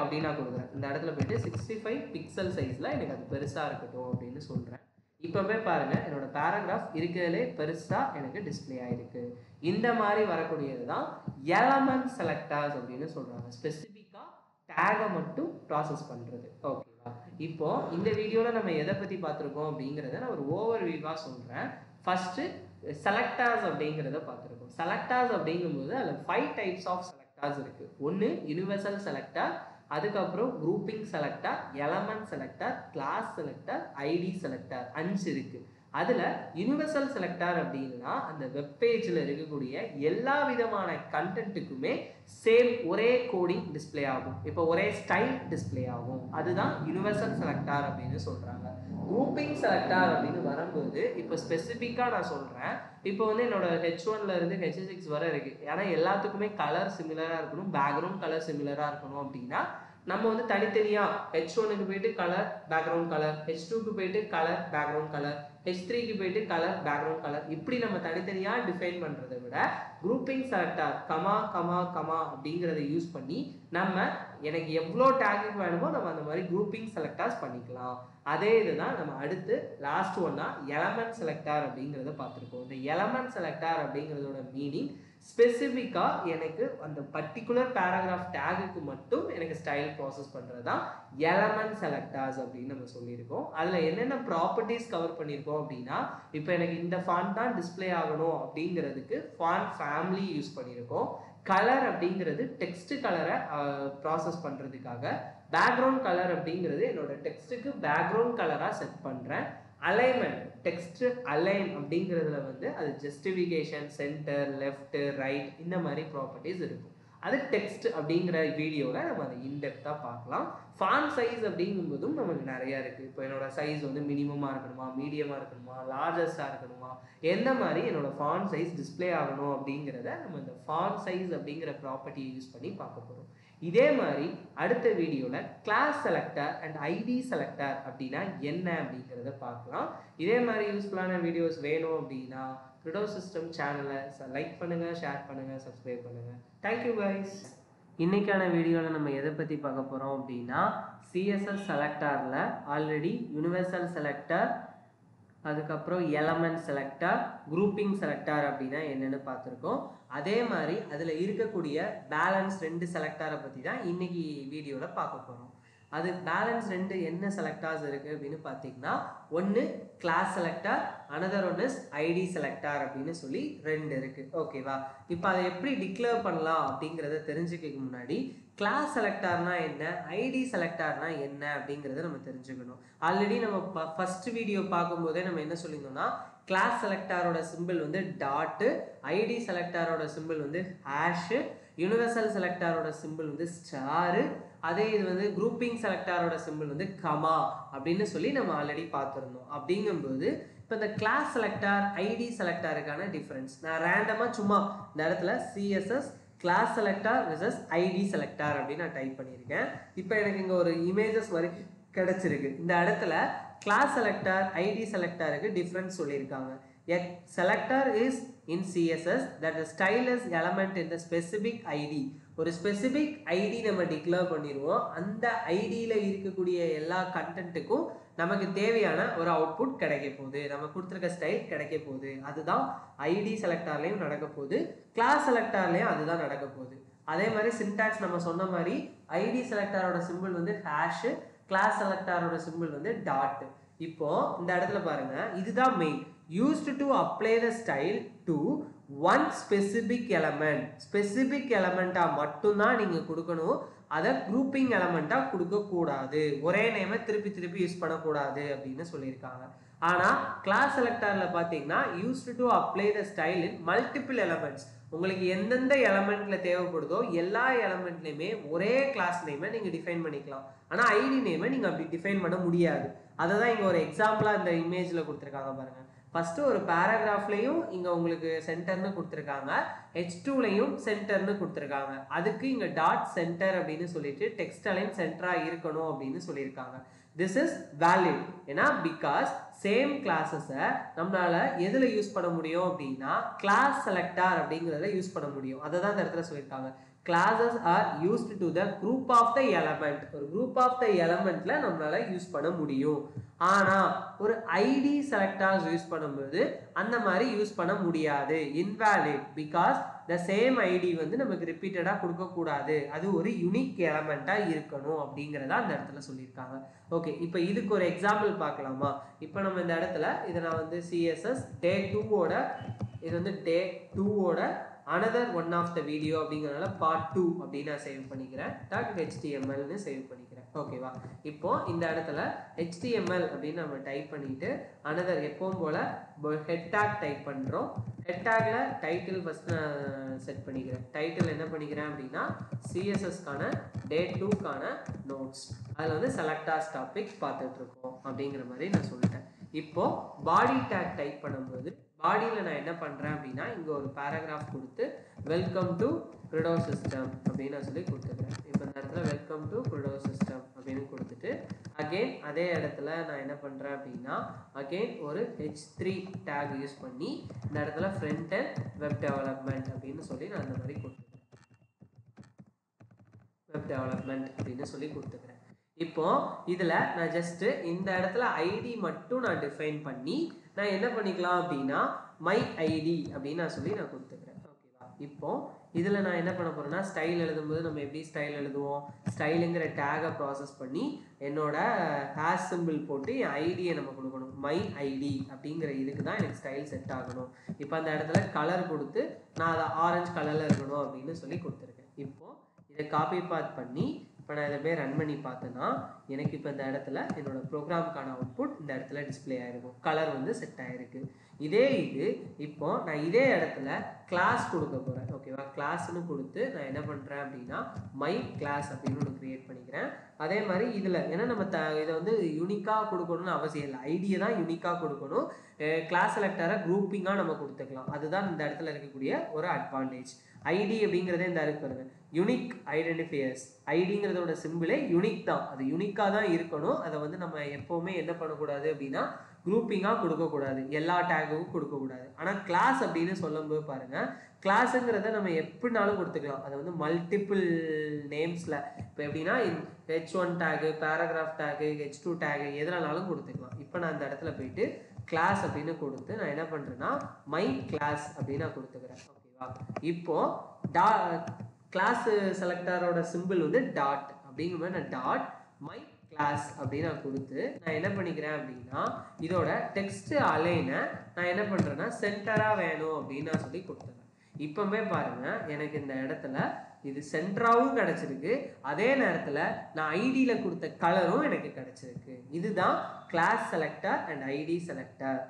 அப்படின்னு நான் கொடுக்குறேன். இந்த இடத்துல போயிட்டு 65 பிக்சல் சைஸில் எனக்கு அது பெருசாக இருக்கட்டும் அப்படின்னு சொல்கிறேன். இப்போவே பாருங்க என்னோட பேராகிராஃப் இருக்கிறதுலே பெருசாக எனக்கு டிஸ்பிளே ஆகிருக்கு. இந்த மாதிரி வரக்கூடியது தான் எலமெண்ட் செலக்டர்ஸ் அப்படின்னு சொல்கிறாங்க. ஸ்பெசிஃபிக்காக டேகை மட்டும் ப்ராசஸ் பண்ணுறது. ஓகேவா? இப்போ இந்த வீடியோவில் நம்ம எதை பற்றி பார்த்துருக்கோம் அப்படிங்கிறத நான் ஒரு ஓவர்வியூவாக சொல்கிறேன். ஃபர்ஸ்ட்டு செலக்டர்ஸ் அப்படிங்கிறத பார்த்துருக்கோம். செலக்டர்ஸ் அப்படிங்கும்போது அதில் 5 டைப்ஸ் ஆஃப் செலக்டர்ஸ் இருக்குது. ஒன்று யூனிவர்சல் செலக்டர், அதுக்கப்புறம் grouping selector, element selector, class selector, ID selector, 5 இருக்குது. அதில் யூனிவர்சல் செலக்டர் அப்படின்னா அந்த வெப்பேஜில் இருக்கக்கூடிய எல்லா விதமான கண்டென்ட்டுக்குமே சேம் ஒரே கோடிங் டிஸ்பிளே ஆகும். இப்போ ஒரே ஸ்டைல் டிஸ்பிளே ஆகும். அதுதான் யூனிவர்சல் செலக்டர் அப்படின்னு சொல்கிறாங்க. குரூப்பிங் செலக்டர் அப்படின்னு வரும்போது இப்போ ஸ்பெசிஃபிக்காக நான் சொல்கிறேன். இப்போ வந்து என்னோட H1 இருந்து H6 வரை இருக்குது. ஏன்னா எல்லாத்துக்குமே கலர் சிமிலராக இருக்கணும், பேக்ரவுண்ட் கலர் சிமிலராக இருக்கணும். அப்படின்னா நம்ம வந்து தனித்தனியாக H1க்கு போயிட்டு கலர் பேக்ரவுண்ட் கலர், H2க்கு போயிட்டு கலர் பேக்ரவுண்ட் கலர், H3க்கு போயிட்டு கலர் பேக்ரவுண்ட் கலர், இப்படி நம்ம தனித்தனியாக டிஃபைன் பண்ணுறதை விட grouping selector comma comma comma அப்படிங்கிறத யூஸ் பண்ணி நம்ம எனக்கு எவ்வளோ டேகுக்கு வேணுமோ நம்ம அந்த மாதிரி குரூப்பிங் செலக்டர்ஸ் பண்ணிக்கலாம். அதே இதுதான் நம்ம அடுத்து லாஸ்ட் ஒன்னா எலமெண்ட் செலக்டர் அப்படிங்கிறத பார்த்துருக்கோம். இந்த எலமெண்ட் செலக்டர் அப்படிங்கிறதோட மீனிங் ஸ்பெசிஃபிக்காக எனக்கு அந்த பர்டிகுலர் பேராகிராஃப் டேகுக்கு மட்டும் எனக்கு ஸ்டைல் ப்ராசஸ் பண்ணுறது தான் எலமெண்ட் செலக்டர்ஸ் அப்படின்னு நம்ம சொல்லியிருக்கோம். அதில் என்னென்ன ப்ராப்பர்ட்டிஸ் கவர் பண்ணியிருக்கோம் அப்படின்னா, இப்போ எனக்கு இந்த ஃபாண்ட் தான் டிஸ்பிளே ஆகணும் அப்படிங்கிறதுக்கு ஃபாண்ட் ஃபேமிலி யூஸ் பண்ணியிருக்கோம். கலர் அப்படிங்கிறது டெக்ஸ்ட் கலரை ப்ராசஸ் பண்ணுறதுக்காக, பேக்ரவுண்ட் கலர் அப்படிங்கிறது என்னோட டெக்ஸ்ட்டுக்கு பேக்ரவுண்ட் கலராக செட் பண்ணுறேன். அலைன்மெண்ட் டெக்ஸ்ட் அலைன் அப்படிங்கிறதுல வந்து அது ஜஸ்டிஃபிகேஷன், சென்டர், லெஃப்ட், ரைட், இந்த மாதிரி ப்ராப்பர்ட்டிஸ் இருக்கும். அது டெக்ஸ்ட் அப்படிங்கிற வீடியோவில் நம்ம அதை இன்டெப்த்தாக பார்க்கலாம். ஃபாண்ட் சைஸ் அப்படிங்கும்போதும் நமக்கு நிறையா இருக்குது. இப்போ என்னோட சைஸ் வந்து மினிமமாக இருக்கணுமா, மீடியமாக இருக்கணுமா, லார்ஜஸ்டாக இருக்கணுமா, எந்த மாதிரி என்னோட ஃபாண்ட் சைஸ் டிஸ்பிளே ஆகணும் அப்படிங்கிறத நம்ம இந்த ஃபாண்ட் சைஸ் அப்படிங்கிற ப்ராப்பர்ட்டியை யூஸ் பண்ணி பார்க்க போகிறோம். இதே மாதிரி அடுத்த வீடியோவில் class selector and ID selector அப்படின்னா என்ன அப்படிங்கிறத பார்க்கலாம். இதே மாதிரி யூஸ்ஃபுல்லான வீடியோஸ் வேணும் அப்படின்னா கிரிடோ சிஸ்டம் சேனலை லைக் பண்ணுங்கள், ஷேர் பண்ணுங்கள், சப்ஸ்கிரைப் பண்ணுங்கள். Thank you guys. இன்றைக்கான வீடியோவில் நம்ம எதை பற்றி பார்க்க போகிறோம் அப்படின்னா CSS செலக்டரில் ஆல்ரெடி யூனிவர்சல் செலக்டர், அதுக்கப்புறம் எலமெண்ட் செலக்டர், குரூப்பிங் செலக்டர் அப்படின்னா என்னென்னு பார்த்துருக்கோம். அதே மாதிரி அதில் இருக்கக்கூடிய பேலன்ஸ் 2 செலக்டரை பற்றி தான் இன்னைக்கு வீடியோவில் பார்க்க போகிறோம். அது பேலன்ஸ் 2 என்ன செலக்டர்ஸ் இருக்குது அப்படின்னு பார்த்தீங்கன்னா, ஒன்று class selector, another one is ID selector அப்படின்னு சொல்லி 2 இருக்குது. ஓகேவா? இப்போ அதை எப்படி டிக்ளேர் பண்ணலாம் அப்படிங்கிறத தெரிஞ்சுக்க முன்னாடி கிளாஸ் செலக்டர்னா என்ன, ஐடி செலக்டர்னா என்ன அப்படிங்கிறத நம்ம தெரிஞ்சுக்கணும். ஆல்ரெடி நம்ம ஃபர்ஸ்ட் வீடியோ பார்க்கும்போதே நம்ம என்ன சொல்லியிருந்தோம்னா, கிளாஸ் செலக்டரோட சிம்பிள் வந்து டாட்டு, ஐடி செலக்டரோட சிம்பிள் வந்து ஹேஷு, யூனிவர்சல் செலக்டரோட சிம்பிள் வந்து ஸ்டாரு, அதே இது வந்து குரூப்பிங் செலக்டரோட சிம்பிள் வந்து கமா அப்படின்னு சொல்லி நம்ம ஆல்ரெடி பார்த்துருந்தோம். அப்படிங்கும்போது இப்போ இந்த கிளாஸ் செலக்டர், ஐடி செலக்டருக்கான டிஃப்ரென்ஸ் நான் ரேண்டமாக சும்மா இந்த இடத்துல CSS class selector versus ID selector அப்படின்னு நான் டைப் பண்ணியிருக்கேன். இப்போ எனக்கு இங்கே ஒரு இமேஜஸ் வரை கிடைச்சிருக்கு. இந்த இடத்துல கிளாஸ் செலக்டர், ஐடி செலக்டருக்கு டிஃப்ரென்ஸ் சொல்லியிருக்காங்க. A selector is in CSS that the style is element in the specific ID. ஒரு ஸ்பெசிபிக் ஐடி நம்ம டிக்ளேர் பண்ணிடுவோம். அந்த ஐடியில் இருக்கக்கூடிய எல்லா கண்டென்ட்டுக்கும் நமக்கு தேவையான ஒரு அவுட்புட் கிடைக்க போகுது, நம்ம கொடுத்துருக்க ஸ்டைல் கிடைக்க போகுது. அதுதான் ஐடி செலக்டர்லேயும் நடக்க போகுது, கிளாஸ் செலக்டர்லேயும் அதுதான் நடக்க போகுது. அதே மாதிரி சின்டாக்ஸ் நம்ம சொன்ன மாதிரி ஐடி செலக்டரோட சிம்பிள் வந்து ஹேஷு, கிளாஸ் செலக்டாரோட சிம்பிள் வந்து டாட். இப்போ இந்த இடத்துல பாருங்க, இதுதான் main. used to apply the style to one specific element. Specific எலமெண்டா மட்டும்தான் நீங்க கொடுக்கணும், அதை குரூப்பிங் எலமெண்டா கொடுக்க கூடாது. ஒரே நேமை திருப்பி திருப்பி யூஸ் பண்ணக்கூடாது அப்படின்னு சொல்லியிருக்காங்க. ஆனா கிளாஸ் செலக்டர்ல பாத்தீங்கன்னா used to apply the style in multiple elements. உங்களுக்கு எந்தெந்த எலமெண்ட்ல தேவைப்படுதோ எல்லா எலமெண்ட்லயுமே ஒரே கிளாஸ் நேமை நீங்க டிஃபைன் பண்ணிக்கலாம். ஆனா ஐடி நேமை நீங்க அப்படி டிஃபைன் பண்ண முடியாது. அதை தான் இங்க ஒரு எக்ஸாம்பிளா இந்த இமேஜ்ல கொடுத்துருக்காங்க பாருங்க. ஃபர்ஸ்ட் ஒரு பேராகிராஃப்லையும் இங்க உங்களுக்கு சென்டர்னு கொடுத்துருக்காங்க, H2லையும் சென்டர்னு கொடுத்துருக்காங்க. அதுக்கு இங்க டாட் சென்டர் அப்படின்னு சொல்லிட்டு டெக்ஸ்ட் அலைன் சென்டரா இருக்கணும் அப்படின்னு சொல்லியிருக்காங்க. this is valid. ஏன்னா பிகாஸ் சேம் கிளாஸஸை நம்மளால எதுல யூஸ் பண்ண முடியும் அப்படின்னா கிளாஸ் செலக்டர் அப்படிங்கிறத யூஸ் பண்ண முடியும். அதை தான் இந்த இடத்துல சொல்லியிருக்காங்க. classes are used to the group of the element. ஒரு group of the elementல நம்மளால யூஸ் பண்ண முடியும். ஆனா ஒரு ஐடி செலக்டர்ஸ் யூஸ் பண்ணும்போது அந்த மாதிரி யூஸ் பண்ண முடியாது. invalid because the same ID வந்து நமக்கு ரிப்பீட்டடா கொடுக்க கூடாது, அது ஒரு யூனிக் எலமெண்டா இருக்கணும் அப்படிங்கறத அந்த இடத்துல சொல்லியிருக்காங்க. ஓகே, இப்போ இதுக்கு ஒரு எக்ஸாம்பிள் பார்க்கலாமா? இப்போ நம்ம இந்த இடத்துல இதை நான் வந்து CSS டே 2ஓட, இது வந்து டே 2ஓட another one of the video அப்படிங்கறனால part 2 அப்படின்னு நான் சேவ் பண்ணிக்கிறேன். .html னு சேவ் பண்ணிக்கிறேன். ஓகேவா? இப்போ இந்த இடத்துல HTML அப்படின்னு நம்ம டைப் பண்ணிட்டு another எப்பவும் போல head tag டைப் பண்றோம். head tagல டைட்டில் ஃபர்ஸ்ட் நான் செட் பண்ணிக்கிறேன். டைட்டில் என்ன பண்ணிக்கிறேன் அப்படின்னா CSS கான டே 2 கான நோட்ஸ், அதுல வந்து செலக்டர்ஸ் டாபிக் பார்த்துட்டு இருக்கோம் அப்படிங்கிற மாதிரி நான் சொல்லிட்டேன். இப்போ பாடி டேக் டைப் பண்ணும்போது பாடியில் நான் என்ன பண்ணுறேன் அப்படின்னா இங்கே ஒரு பேராகிராஃப் கொடுத்து வெல்கம் டு Credo சிஸ்டம் அப்படின்னு நான் சொல்லி கொடுத்துக்கிறேன். இப்போ இந்த இடத்துல வெல்கம் டு Credo சிஸ்டம் அப்படின்னு கொடுத்துட்டு அகெயின் அதே இடத்துல நான் என்ன பண்ணுறேன் அப்படின்னா அகெயின் ஒரு H3 டேக் யூஸ் பண்ணி இந்த இடத்துல ஃப்ரண்ட் அண்ட் வெப் டெவலப்மெண்ட் அப்படின்னு சொல்லி நான் அந்த மாதிரி கொடுத்துக்கிறேன். வெப் டெவலப்மெண்ட் அப்படின்னு சொல்லி கொடுத்துக்கிறேன். இப்போ இதுல நான் ஜஸ்ட் இந்த இடத்துல ஐடி மட்டும் நான் டிஃபைன் பண்ணி நான் என்ன பண்ணிக்கலாம் அப்படின்னா மை ஐடி அப்படின்னு நான் சொல்லி நான் கொடுத்துக்கிறேன். ஓகேவா? இப்போ இதுல நான் என்ன பண்ண போறேன்னா ஸ்டைல் எழுதும்போது நம்ம எப்படி ஸ்டைல் எழுதுவோம், ஸ்டைலுங்கிற டேகை ப்ராசஸ் பண்ணி என்னோட ஹேஷ் சிம்பிள் போட்டு என் ஐடியை நம்ம கொடுக்கணும். மை ஐடி அப்படிங்கிற இதுக்கு தான் எனக்கு ஸ்டைல் செட் ஆகணும். இப்போ அந்த இடத்துல கலர் கொடுத்து நான் அதை ஆரஞ்சு கலர்ல இருக்கணும் அப்படின்னு சொல்லி கொடுத்துருக்கேன். இப்போ இதை காப்பி பாத் பண்ணி இப்போ நான் இதை போய் ரன் பண்ணி பார்த்தேன்னா எனக்கு இப்போ இந்த இடத்துல என்னோட ப்ரோக்ராமுக்கான அவுட்புட் இந்த இடத்துல டிஸ்பிளே ஆகிருக்கும், கலர் வந்து செட் ஆகிருக்கு. இதே இது இப்போ நான் இதே இடத்துல கிளாஸ் கொடுக்க போகிறேன். ஓகேவா? கிளாஸ்ன்னு கொடுத்து நான் என்ன பண்ணுறேன் அப்படின்னா மை கிளாஸ் அப்படின்னு ஒன்று க்ரியேட் பண்ணிக்கிறேன். அதே மாதிரி இதில் ஏன்னா நம்ம இதை வந்து யூனிக்காக கொடுக்கணும்னு அவசியம் இல்லை, ஐடியை தான் யூனிக்காக கொடுக்கணும். கிளாஸ் செலக்டரை குரூப்பிங்காக நம்ம கொடுத்துக்கலாம். அதுதான் இந்த இடத்துல இருக்கக்கூடிய ஒரு அட்வான்டேஜ். ஐடி அப்படிங்கிறதே இந்த இருக்கிறது யூனிக் ஐடென்டிஃபையர்ஸ். ஐடிங்கிறதோட சிம்பிளே யூனிக் தான், அது யூனிக்காக தான் இருக்கணும். அதை வந்து நம்ம எப்போவுமே என்ன பண்ணக்கூடாது அப்படின்னா குரூப்பிங்காக கொடுக்கக்கூடாது, எல்லா டேகும் கொடுக்கக்கூடாது. ஆனால் கிளாஸ் அப்படின்னு சொல்லும்போது பாருங்க, கிளாஸுங்கிறத நம்ம எப்படினாலும் கொடுத்துக்கலாம். அதை வந்து மல்டிபிள் நேம்ஸில் இப்போ எப்படின்னா H1 tag, paragraph tag, H2 tag எதுனாலும் கொடுத்துக்கலாம். இப்போ நான் இந்த இடத்துல போயிட்டு கிளாஸ் அப்படின்னு கொடுத்து நான் என்ன பண்ணுறேன்னா மை கிளாஸ் அப்படின்னு நான் கொடுத்துக்கிறேன். ஓகேவா? இப்போ கிளாஸ் செலக்டரோட சிம்பிள் வந்து டாட் அப்படிங்கிற மாதிரி நான் டாட் மை கிளாஸ் அப்படின்னு நான் கொடுத்து நான் என்ன பண்ணிக்கிறேன் அப்படின்னா இதோட டெக்ஸ்ட் அலைனை நான் என்ன பண்ணுறேன்னா சென்டராக வேணும் அப்படின்னு நான் சொல்லி கொடுத்துறேன். இப்போவே பாருங்க எனக்கு இந்த இடத்துல இது சென்டராகவும் கிடைச்சிருக்கு, அதே நேரத்தில் நான் ஐடியில் கொடுத்த கலரும் எனக்கு கிடைச்சிருக்கு. இதுதான் class selector and ID selector.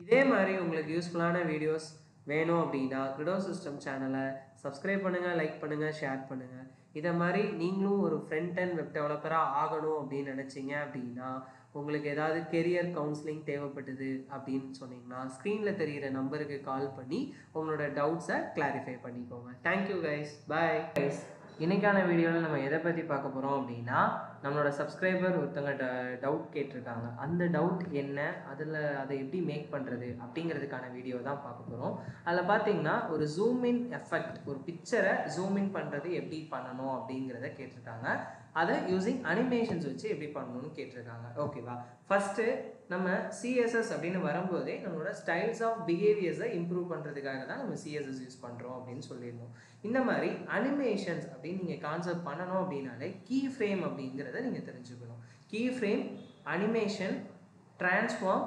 இதே மாதிரி உங்களுக்கு யூஸ்ஃபுல்லான வீடியோஸ் வேணும் அப்படின்னா Credo சிஸ்டம் சேனலை சப்ஸ்கிரைப் பண்ணுங்கள், லைக் பண்ணுங்கள், ஷேர் பண்ணுங்கள். இதை மாதிரி நீங்களும் ஒரு ஃப்ரண்ட் அண்ட் வெப் டெவலப்பராக ஆகணும் அப்படின்னு நினச்சிங்க அப்படின்னா உங்களுக்கு ஏதாவது கெரியர் கவுன்சிலிங் தேவைப்பட்டது அப்படின்னு சொன்னீங்கன்னா ஸ்க்ரீனில் தெரிகிற நம்பருக்கு கால் பண்ணி உங்களோட டவுட்ஸை கிளாரிஃபை பண்ணிக்கோங்க. Thank you guys, bye guys. இன்றைக்கான வீடியோவில் நம்ம எதை பற்றி பார்க்க போகிறோம் அப்படின்னா நம்மளோட சப்ஸ்கிரைபர் ஒருத்தங்க டவுட் கேட்டிருக்காங்க. அந்த டவுட் என்ன, அதை எப்படி மேக் பண்ணுறது அப்படிங்கிறதுக்கான வீடியோ தான் பார்க்க போகிறோம். அதில் பார்த்தீங்கன்னா ஒரு ஜூம் இன் எஃபெக்ட், ஒரு பிக்சரை ஜூம் இன் பண்ணுறது எப்படி பண்ணணும் அப்படிங்கிறத கேட்டிருக்காங்க. அதை யூஸிங் அனிமேஷன்ஸ் வச்சு எப்படி பண்ணணும்னு கேட்டிருக்காங்க. ஓகேவா? ஃபஸ்ட்டு நம்ம சிஎஸ்எஸ் அப்படின்னு வரும்போதே நம்மளோட ஸ்டைல்ஸ் ஆஃப் பிஹேவியர்ஸை இம்ப்ரூவ் பண்ணுறதுக்காக தான் நம்ம சிஎஸ்எஸ் யூஸ் பண்ணுறோம் அப்படின்னு சொல்லியிருந்தோம். இந்த மாதிரி அனிமேஷன்ஸ் அப்படின்னு நீங்கள் கான்செப்ட் பண்ணணும் அப்படின்னாலே கீ ஃப்ரேம் அப்படிங்கிறத நீங்கள் தெரிஞ்சுக்கணும். Key frame, animation, transform,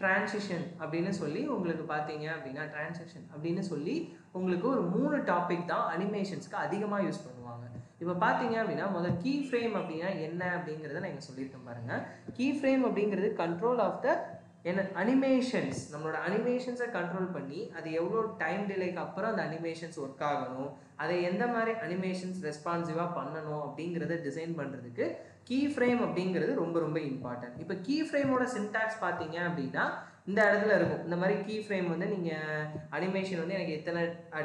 transition அப்படின்னு சொல்லி உங்களுக்கு பார்த்தீங்க அப்படின்னா டிரான்சாக்ஷன் அப்படின்னு சொல்லி உங்களுக்கு ஒரு 3 டாபிக் தான் அனிமேஷன்ஸ்க்கு அதிகமாக யூஸ் பண்ணுவாங்க. இப்போ பார்த்தீங்க அப்படின்னா முதல் கீ ஃப்ரேம் அப்படின்னா என்ன அப்படிங்கிறத நான் இங்கே சொல்லியிருக்கேன் பாருங்கள். கீ ஃப்ரேம் அப்படிங்கிறது கண்ட்ரோல் ஆஃப் த அனிமேஷன்ஸ், நம்மளோட அனிமேஷன்ஸை கண்ட்ரோல் பண்ணி அது எவ்வளோ டைம் டிலேக்கு அப்புறம் அந்த அனிமேஷன்ஸ் ஒர்க் ஆகணும், அதை எந்த மாதிரி அனிமேஷன்ஸ் ரெஸ்பான்சிவாக பண்ணணும் அப்படிங்கிறத டிசைன் பண்ணுறதுக்கு கீ ஃப்ரேம் அப்படிங்கிறது ரொம்ப ரொம்ப இம்பார்ட்டன்ட். இப்போ கீ ஃப்ரேமோட சின்டாக்ஸ் பார்த்தீங்க அப்படின்னா இந்த இடத்துல இருக்கும். இந்த மாதிரி கீ ஃப்ரேம் வந்து நீங்கள் அனிமேஷன் வந்து எனக்கு இத்தனை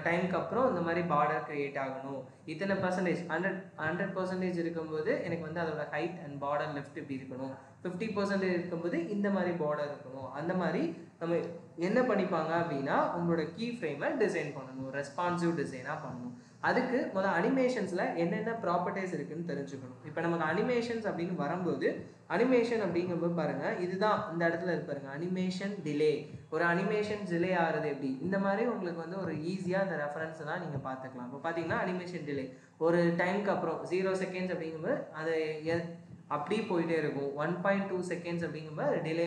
டைமுக்கு அப்புறம் இந்த மாதிரி பார்டர் க்ரியேட் ஆகணும், இத்தனை பர்சன்டேஜ் 100% இருக்கும்போது எனக்கு வந்து அதோட ஹைட் அண்ட் பார்டர் லெஃப்ட் இப்படி இருக்கணும், 50% இருக்கும்போது இந்த மாதிரி பார்டர் இருக்கணும். அந்த மாதிரி நம்ம என்ன பண்ணிப்பாங்க அப்படின்னா உங்களோட கீ ஃப்ரேமை டிசைன் பண்ணணும், ரெஸ்பான்சிவ் டிசைனாக பண்ணணும். அதுக்கு முதல் அனிமேஷன்ஸில் என்னென்ன ப்ராப்பர்ட்டிஸ் இருக்குன்னு தெரிஞ்சுக்கணும். இப்போ நமக்கு அனிமேஷன்ஸ் அப்படின்னு வரும்போது அனிமேஷன் அப்படிங்கும்போது பாருங்கள், இதுதான் இந்த இடத்துல இருப்பாருங்க அனிமேஷன் டிலே. ஒரு அனிமேஷன் டிலே ஆகிறது எப்படி, இந்த மாதிரி உங்களுக்கு வந்து ஒரு ஈஸியாக அந்த ரெஃபரன்ஸ் தான் நீங்கள் பார்த்துக்கலாம். இப்போ பார்த்தீங்கன்னா அனிமேஷன் டிலே ஒரு டைமுக்கு அப்புறம் 0 செகண்ட்ஸ் அப்படிங்கும்போது அது அப்படி போயிட்டே இருக்கும். 1.2 செகண்ட்ஸ் அப்படிங்கும்போது அது டிலே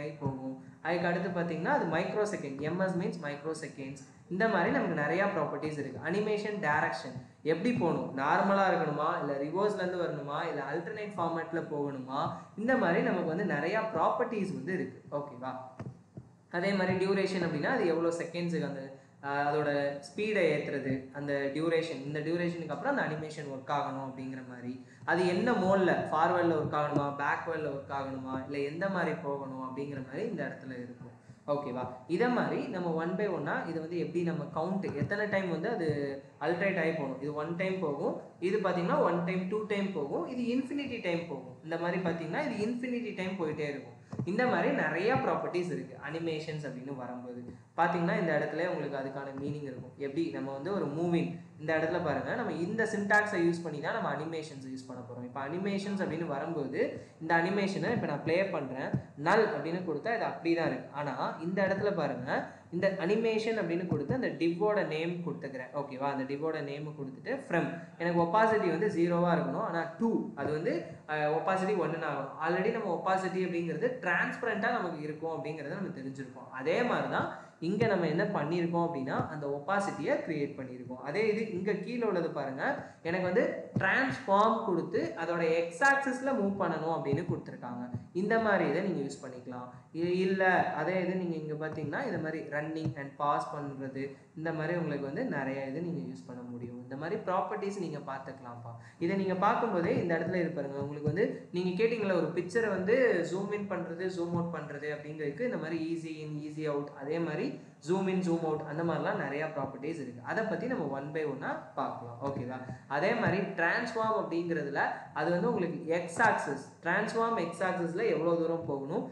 ஆகி போகும். அதுக்கு அடுத்து பார்த்தீங்கன்னா அது micro second, MS means micro seconds. இந்த மாதிரி நமக்கு நிறையா ப்ராப்பர்ட்டிஸ் இருக்குது. அனிமேஷன் டைரக்ஷன் எப்படி போகணும், நார்மலாக இருக்கணுமா இல்லை ரிவர்ஸ்லேருந்து வரணுமா இல்லை அல்டர்னேட் ஃபார்மேட்டில் போகணுமா, இந்த மாதிரி நமக்கு வந்து நிறையா ப்ராப்பர்ட்டிஸ் வந்து இருக்குது. ஓகேவா? அதே மாதிரி டியூரேஷன் அப்படின்னா அது எவ்வளோ செகண்ட்ஸுக்கு அந்த அதோட ஸ்பீடை ஏற்றுறது, அந்த டியூரேஷன், இந்த டியூரேஷனுக்கு அப்புறம் அந்த அனிமேஷன் ஒர்க் ஆகணும் அப்படிங்கிற மாதிரி. அது என்ன மோடில், ஃபார்வர்டில் ஒர்க் ஆகணுமா, பேக்வேர்டில் ஒர்க் ஆகணுமா, இல்லை எந்த மாதிரி போகணும் அப்படிங்கிற மாதிரி இந்த இடத்துல இருக்கும். ஓகேவா? இதை மாதிரி நம்ம 1 by 1 இது வந்து எப்படி நம்ம கவுண்ட் எத்தனை டைம் வந்து அது அல்ட்ரேட் ஆகி போகணும். இது 1 டைம் போகும், இது பார்த்தீங்கன்னா 1 டைம் 2 டைம் போகும், இது இன்ஃபினிட்டி டைம் போகும். இந்த மாதிரி பார்த்தீங்கன்னா இது இன்ஃபினிட்டி டைம் போயிட்டே இருக்கும். இந்த மாதிரி நிறைய ப்ராப்பர்ட்டிஸ் இருக்குது அனிமேஷன்ஸ் அப்படின்னு வரும்போது. பார்த்தீங்கன்னா இந்த இடத்துல உங்களுக்கு அதுக்கான மீனிங் இருக்கும். எப்படி நம்ம வந்து ஒரு மூவிங் இந்த இடத்துல பாருங்கள், நம்ம இந்த சின்டாக்ஸை யூஸ் பண்ணி தான் நம்ம அனிமேஷன்ஸ் யூஸ் பண்ண போகிறோம். இப்போ அனிமேஷன்ஸ் அப்படின்னு வரும்போது இந்த அனிமேஷனை இப்போ நான் ப்ளே பண்ணுறேன், நல் அப்படின்னு கொடுத்தா இது அப்படி தான் இருக்குது. ஆனால் இந்த இடத்துல பாருங்கள், இந்த அனிமேஷன் அப்படின்னு கொடுத்து அந்த டிவோட நேம் கொடுத்துக்கிறேன். ஓகேவா? அந்த டிவோட நேம் கொடுத்துட்டு ஃப்ரம் எனக்கு ஒப்பாசிட்டி வந்து 0வாக இருக்கணும், ஆனால் 2 அது வந்து ஒப்பாசிட்டி 1 ஆகணும். ஆல்ரெடி நம்ம ஒப்பாசிட்டி அப்படிங்கிறது டிரான்ஸ்பரண்ட்டாக நமக்கு இருக்கும் அப்படிங்கிறத நம்ம தெரிஞ்சிருக்கோம். அதே மாதிரி தான் இங்கே நம்ம என்ன பண்ணியிருக்கோம் அப்படின்னா அந்த ஒப்பாசிட்டியை கிரியேட் பண்ணியிருக்கோம். அதே இது இங்கே கீழே உள்ளது பாருங்கள், எனக்கு வந்து டிரான்ஸ்ஃபார்ம் கொடுத்து அதோட எக்ஸ் ஆக்சிஸில் மூவ் பண்ணணும் அப்படின்னு கொடுத்துருக்காங்க. இந்த மாதிரி இதை நீங்கள் யூஸ் பண்ணிக்கலாம். இது இல்லை அதே இது நீங்கள் இங்கே பார்த்தீங்கன்னா இந்த மாதிரி ரன்னிங் அண்ட் பாஸ் பண்ணுறது, இந்த மாதிரி உங்களுக்கு வந்து நிறைய இது நீங்கள் யூஸ் பண்ண முடியும். இந்த மாதிரி ப்ராப்பர்ட்டிஸ் நீங்கள் பார்த்துக்கலாம்ப்பா. இதை நீங்கள் பார்க்கும்போதே இந்த இடத்துல இருப்பாருங்க உங்களுக்கு வந்து நீங்கள் கேட்டிங்களா ஒரு பிக்சரை வந்து ஜூம் இன் பண்ணுறது ஜூம் அவுட் பண்ணுறது அப்படிங்கிறதுக்கு இந்த மாதிரி ஈஸி இன் ஈஸி அவுட், அதே மாதிரி ஜூம் இன் ஜூம் அவுட், அந்த மாதிரிலாம் நிறையா ப்ராப்பர்ட்டிஸ் இருக்குது. அதை பற்றி நம்ம 1 by 1 பார்க்கலாம். ஓகேவா? அதே மாதிரி டிரான்ஸ்ஃபார்ம் அப்படிங்கிறதுல அது வந்து உங்களுக்கு எக்ஸ் ஆக்சிஸ், டிரான்ஸ்ஃபார்ம் எக்ஸ் ஆக்சிஸில் எவ்வளோ தூரம் போகணும்,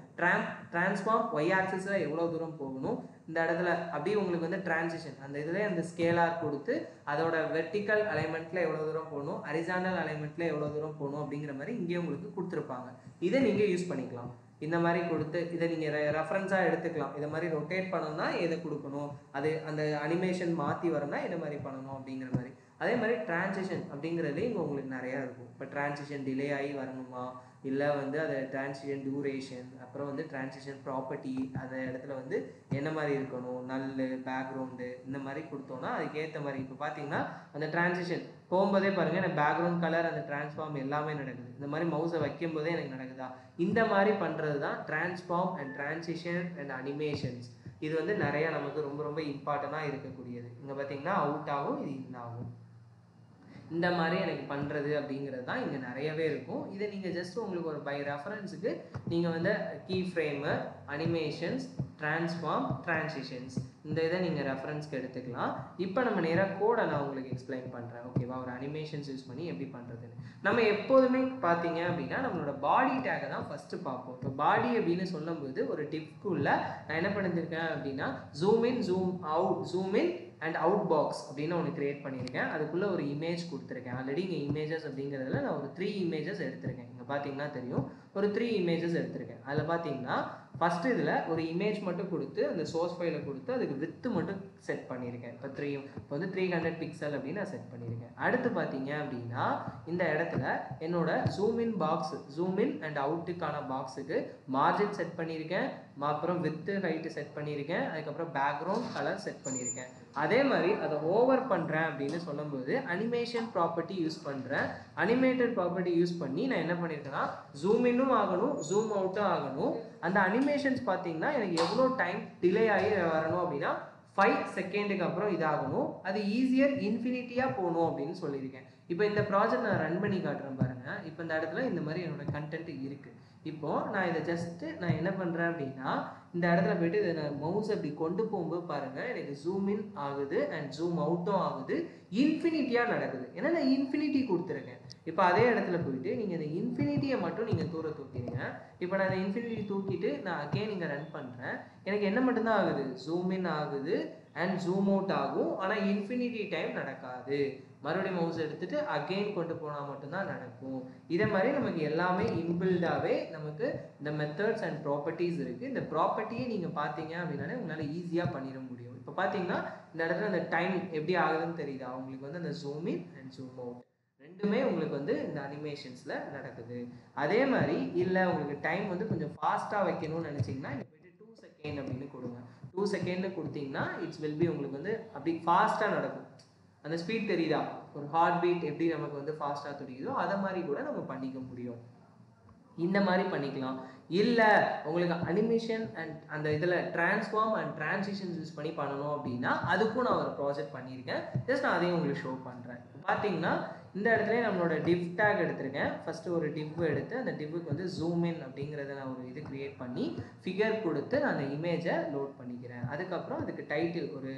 டிரான்ஸ்ஃபார்ம் ஒய் ஆக்சிஸில் எவ்வளோ தூரம் போகணும், இந்த இடத்துல அப்படியே உங்களுக்கு வந்து டிரான்சிஷன் அந்த இதில் அந்த ஸ்கேலார் கொடுத்து அதோட வெர்டிக்கல் அலைன்மெண்ட்டில் எவ்வளோ தூரம் போகணும், ஹரிசாண்டல் அலைன்மெண்ட்டில் எவ்வளோ தூரம் போகணும் அப்படிங்கிற மாதிரி இங்கே உங்களுக்கு கொடுத்துருப்பாங்க. இதை நீங்கள் யூஸ் பண்ணிக்கலாம். இந்த மாதிரி கொடுத்து இதை நீங்கள் ரெஃபரன்ஸாக எடுத்துக்கலாம். இதை மாதிரி ரொட்டேட் பண்ணணும்னா எதை கொடுக்கணும், அது அந்த அனிமேஷன் மாற்றி வரணும்னா இதை மாதிரி பண்ணணும் அப்படிங்கிற மாதிரி. அதே மாதிரி டிரான்சிஷன் அப்படிங்கிறதுலே இங்கே உங்களுக்கு நிறையா இருக்கும். இப்போ டிரான்சிஷன் டிலே ஆகி வரணுமா, இல்லை வந்து அதை டிரான்சிஷன் டியூரேஷன், அப்புறம் வந்து டிரான்சிஷன் ப்ராப்பர்ட்டி, அந்த இடத்துல வந்து என்ன மாதிரி இருக்கணும், நல்லு பேக்ரவுண்டு, இந்த மாதிரி கொடுத்தோன்னா அதுக்கேற்ற மாதிரி. இப்போ பார்த்தீங்கன்னா அந்த டிரான்சிஷன் போகும்போதே பாருங்கள் எனக்கு பேக்ரவுண்ட் கலர் அந்த டிரான்ஸ்ஃபார்ம் எல்லாமே நடக்குது. இந்த மாதிரி மவுஸை வைக்கும் போதே எனக்கு நடக்குதா, இந்த மாதிரி பண்ணுறது தான் transform and transition and animations. இது வந்து நிறையா நமக்கு ரொம்ப ரொம்ப இம்பார்ட்டண்ட்டாக இருக்கக்கூடியது. இங்கே பார்த்தீங்கன்னா அவுட் ஆகும், இது இன் ஆகும். இந்த மாதிரி எனக்கு பண்ணுறது அப்படிங்கிறது தான் இங்கே நிறையவே இருக்கும். இதை நீங்கள் ஜஸ்ட் உங்களுக்கு ஒரு பை ரெஃபரன்ஸுக்கு நீங்கள் வந்து key frame, animations, transform, transitions, இந்த இதை நீங்கள் ரெஃபரன்ஸ்க்கு எடுத்துக்கலாம். இப்போ நம்ம நேராக கோடை நான் உங்களுக்கு எக்ஸ்பிளைன் பண்ணுறேன். ஓகேவா? ஒரு அனிமேஷன்ஸ் யூஸ் பண்ணி எப்படி பண்ணுறதுன்னு. நம்ம எப்போதுமே பார்த்தீங்க அப்படின்னா நம்மளோட பாடி டேக்கை தான் ஃபஸ்ட்டு பார்ப்போம். இப்போ பாடி அப்படின்னு சொல்லும்போது ஒரு டிப்குள்ள நான் என்ன பண்ணியிருக்கேன் அப்படின்னா zoom in zoom out, zoom in and out box அப்படின்னு ஒன்று கிரியேட் பண்ணியிருக்கேன். அதுக்குள்ளே ஒரு இமேஜ் கொடுத்துருக்கேன். ஆல்ரெடி இங்கே இமேஜஸ் அப்படிங்கிறதுல நான் ஒரு 3 இமேஜஸ் எடுத்திருக்கேன். இங்கே பார்த்தீங்கன்னா தெரியும் ஒரு 3 இமேஜஸ் எடுத்திருக்கேன். அதில் பார்த்தீங்கன்னா ஃபஸ்ட்டு இதில் ஒரு இமேஜ் மட்டும் கொடுத்து அந்த சோர்ஸ் ஃபைலை கொடுத்து அதுக்கு வித்து மட்டும் செட் பண்ணியிருக்கேன். இப்போ வந்து 300 பிக்சல் அப்படின்னு நான் செட் பண்ணியிருக்கேன். அடுத்து பார்த்தீங்க அப்படின்னா இந்த இடத்துல என்னோட ஜூம் இன் அண்ட் அவுட்டுக்கான பாக்ஸுக்கு மார்ஜின் செட் பண்ணியிருக்கேன், அப்புறம் வித்து ஹைட்டு செட் பண்ணியிருக்கேன், அதுக்கப்புறம் பேக்ரவுண்ட் கலர் செட் பண்ணியிருக்கேன். அதே மாதிரி அதை ஓவர் பண்ணுறேன் அப்படின்னு சொல்லும்போது அனிமேஷன் ப்ராப்பர்ட்டி யூஸ் பண்ணுறேன். அனிமேட்டட் ப்ராப்பர்ட்டி யூஸ் பண்ணி நான் என்ன பண்ணியிருக்கேன்னா ஜூம் இன்னும் ஆகணும், ஜூம் அவுட்டும் ஆகணும். அந்த அனிமேஷன்ஸ் பார்த்தீங்கன்னா எனக்கு எவ்வளோ டைம் டிலே ஆகி வரணும் அப்படின்னா 5 செகண்டுக்கு அப்புறம் இதாகணும். அது ஈஸியர் இன்ஃபினிட்டியாக போகணும் அப்படின்னு சொல்லியிருக்கேன். இப்போ இந்த ப்ராஜெக்ட் நான் ரன் பண்ணி காட்டுறேன் பாருங்கள். இப்போ இந்த இடத்துல இந்த மாதிரி என்னோட கண்டென்ட் இருக்குது. இப்போது நான் இதை நான் என்ன பண்ணுறேன் அப்படின்னா இந்த இடத்துல போய்ட்டு இதை நான் மவுஸ் அப்படி கொண்டு போகும்போது பாருங்கள் எனக்கு ஜூம் இன் ஆகுது அண்ட் ஜூம் அவுட்டும் ஆகுது. இன்ஃபினிட்டியாக நடக்குது. ஏன்னா நான் இன்ஃபினிட்டி கொடுத்துருக்கேன். இப்போ அதே இடத்துல போயிட்டு நீங்கள் இந்த இன்ஃபினிட்டியை மட்டும் நீங்கள் தூர தூக்கிடுங்க. இப்போ நான் இந்த இன்ஃபினிட்டி தூக்கிட்டு நான் அகெயின் இங்கே ரன் பண்ணுறேன். எனக்கு என்ன மட்டும்தான் ஆகுது, ஜூம் இன் ஆகுது அண்ட் ஜூம் அவுட் ஆகும். ஆனால் இன்ஃபினிட்டி டைம் நடக்காது. மறுபடியும் மவுஸ் எடுத்துட்டு அகெயின் கொண்டு போனால் மட்டும்தான் நடக்கும். இதே மாதிரி நமக்கு எல்லாமே இன்பில்டாகவே நமக்கு இந்த மெத்தட்ஸ் அண்ட் ப்ராப்பர்ட்டிஸ் இருக்குது. இந்த ப்ராப்பர்ட்டியை நீங்கள் பார்த்தீங்க அப்படின்னாலே உங்களால் ஈஸியாக பண்ணிட முடியும். இப்போ பார்த்தீங்கன்னா இந்த இடத்துல அந்த டைம் எப்படி ஆகுதுன்னு தெரியுதா உங்களுக்கு? வந்து அந்த zoom in and zoom out ரெண்டுமே உங்களுக்கு வந்து இந்த அனிமேஷன்ஸில் நடக்குது. அதே மாதிரி இல்லை உங்களுக்கு டைம் வந்து கொஞ்சம் ஃபாஸ்ட்டாக வைக்கணும்னு நினச்சிங்கன்னா இங்கே போய்ட்டு 2 செகண்ட் அப்படின்னு கொடுங்க. 2 செகண்ட் கொடுத்தீங்கன்னா இட்ஸ் வில் பி உங்களுக்கு வந்து அப்படி ஃபாஸ்ட்டாக நடக்கும். அந்த ஸ்பீட் தெரியுதா? ஒரு ஹார்ட் பீட் எப்படி நமக்கு வந்து ஃபாஸ்ட்டாக துடிக்குதோ அதை மாதிரி கூட நம்ம பண்ணிக்க முடியும். இந்த மாதிரி பண்ணிக்கலாம். இல்லை உங்களுக்கு அனிமேஷன் அண்ட் அந்த இதில் டிரான்ஸ்ஃபார்ம் அண்ட் டிரான்சிஷன்ஸ் யூஸ் பண்ணி பண்ணணும் அப்படின்னா அதுக்கும் நான் ஒரு ப்ராஜெக்ட் பண்ணியிருக்கேன். ஜஸ்ட் நான் அதையும் உங்களுக்கு ஷோ பண்ணுறேன். பார்த்தீங்கன்னா இந்த இடத்துல நம்மளோட டிவ் டேக் எடுத்திருக்கேன். ஃபஸ்ட்டு ஒரு டிவ் எடுத்து அந்த டிவ்வுக்கு வந்து ஜூம் இன் அப்படிங்கிறத நான் ஒரு இது க்ரியேட் பண்ணி ஃபிகர் கொடுத்து நான் அந்த இமேஜை லோட் பண்ணிக்கிறேன். அதுக்கப்புறம் அதுக்கு டைட்டில் ஒரு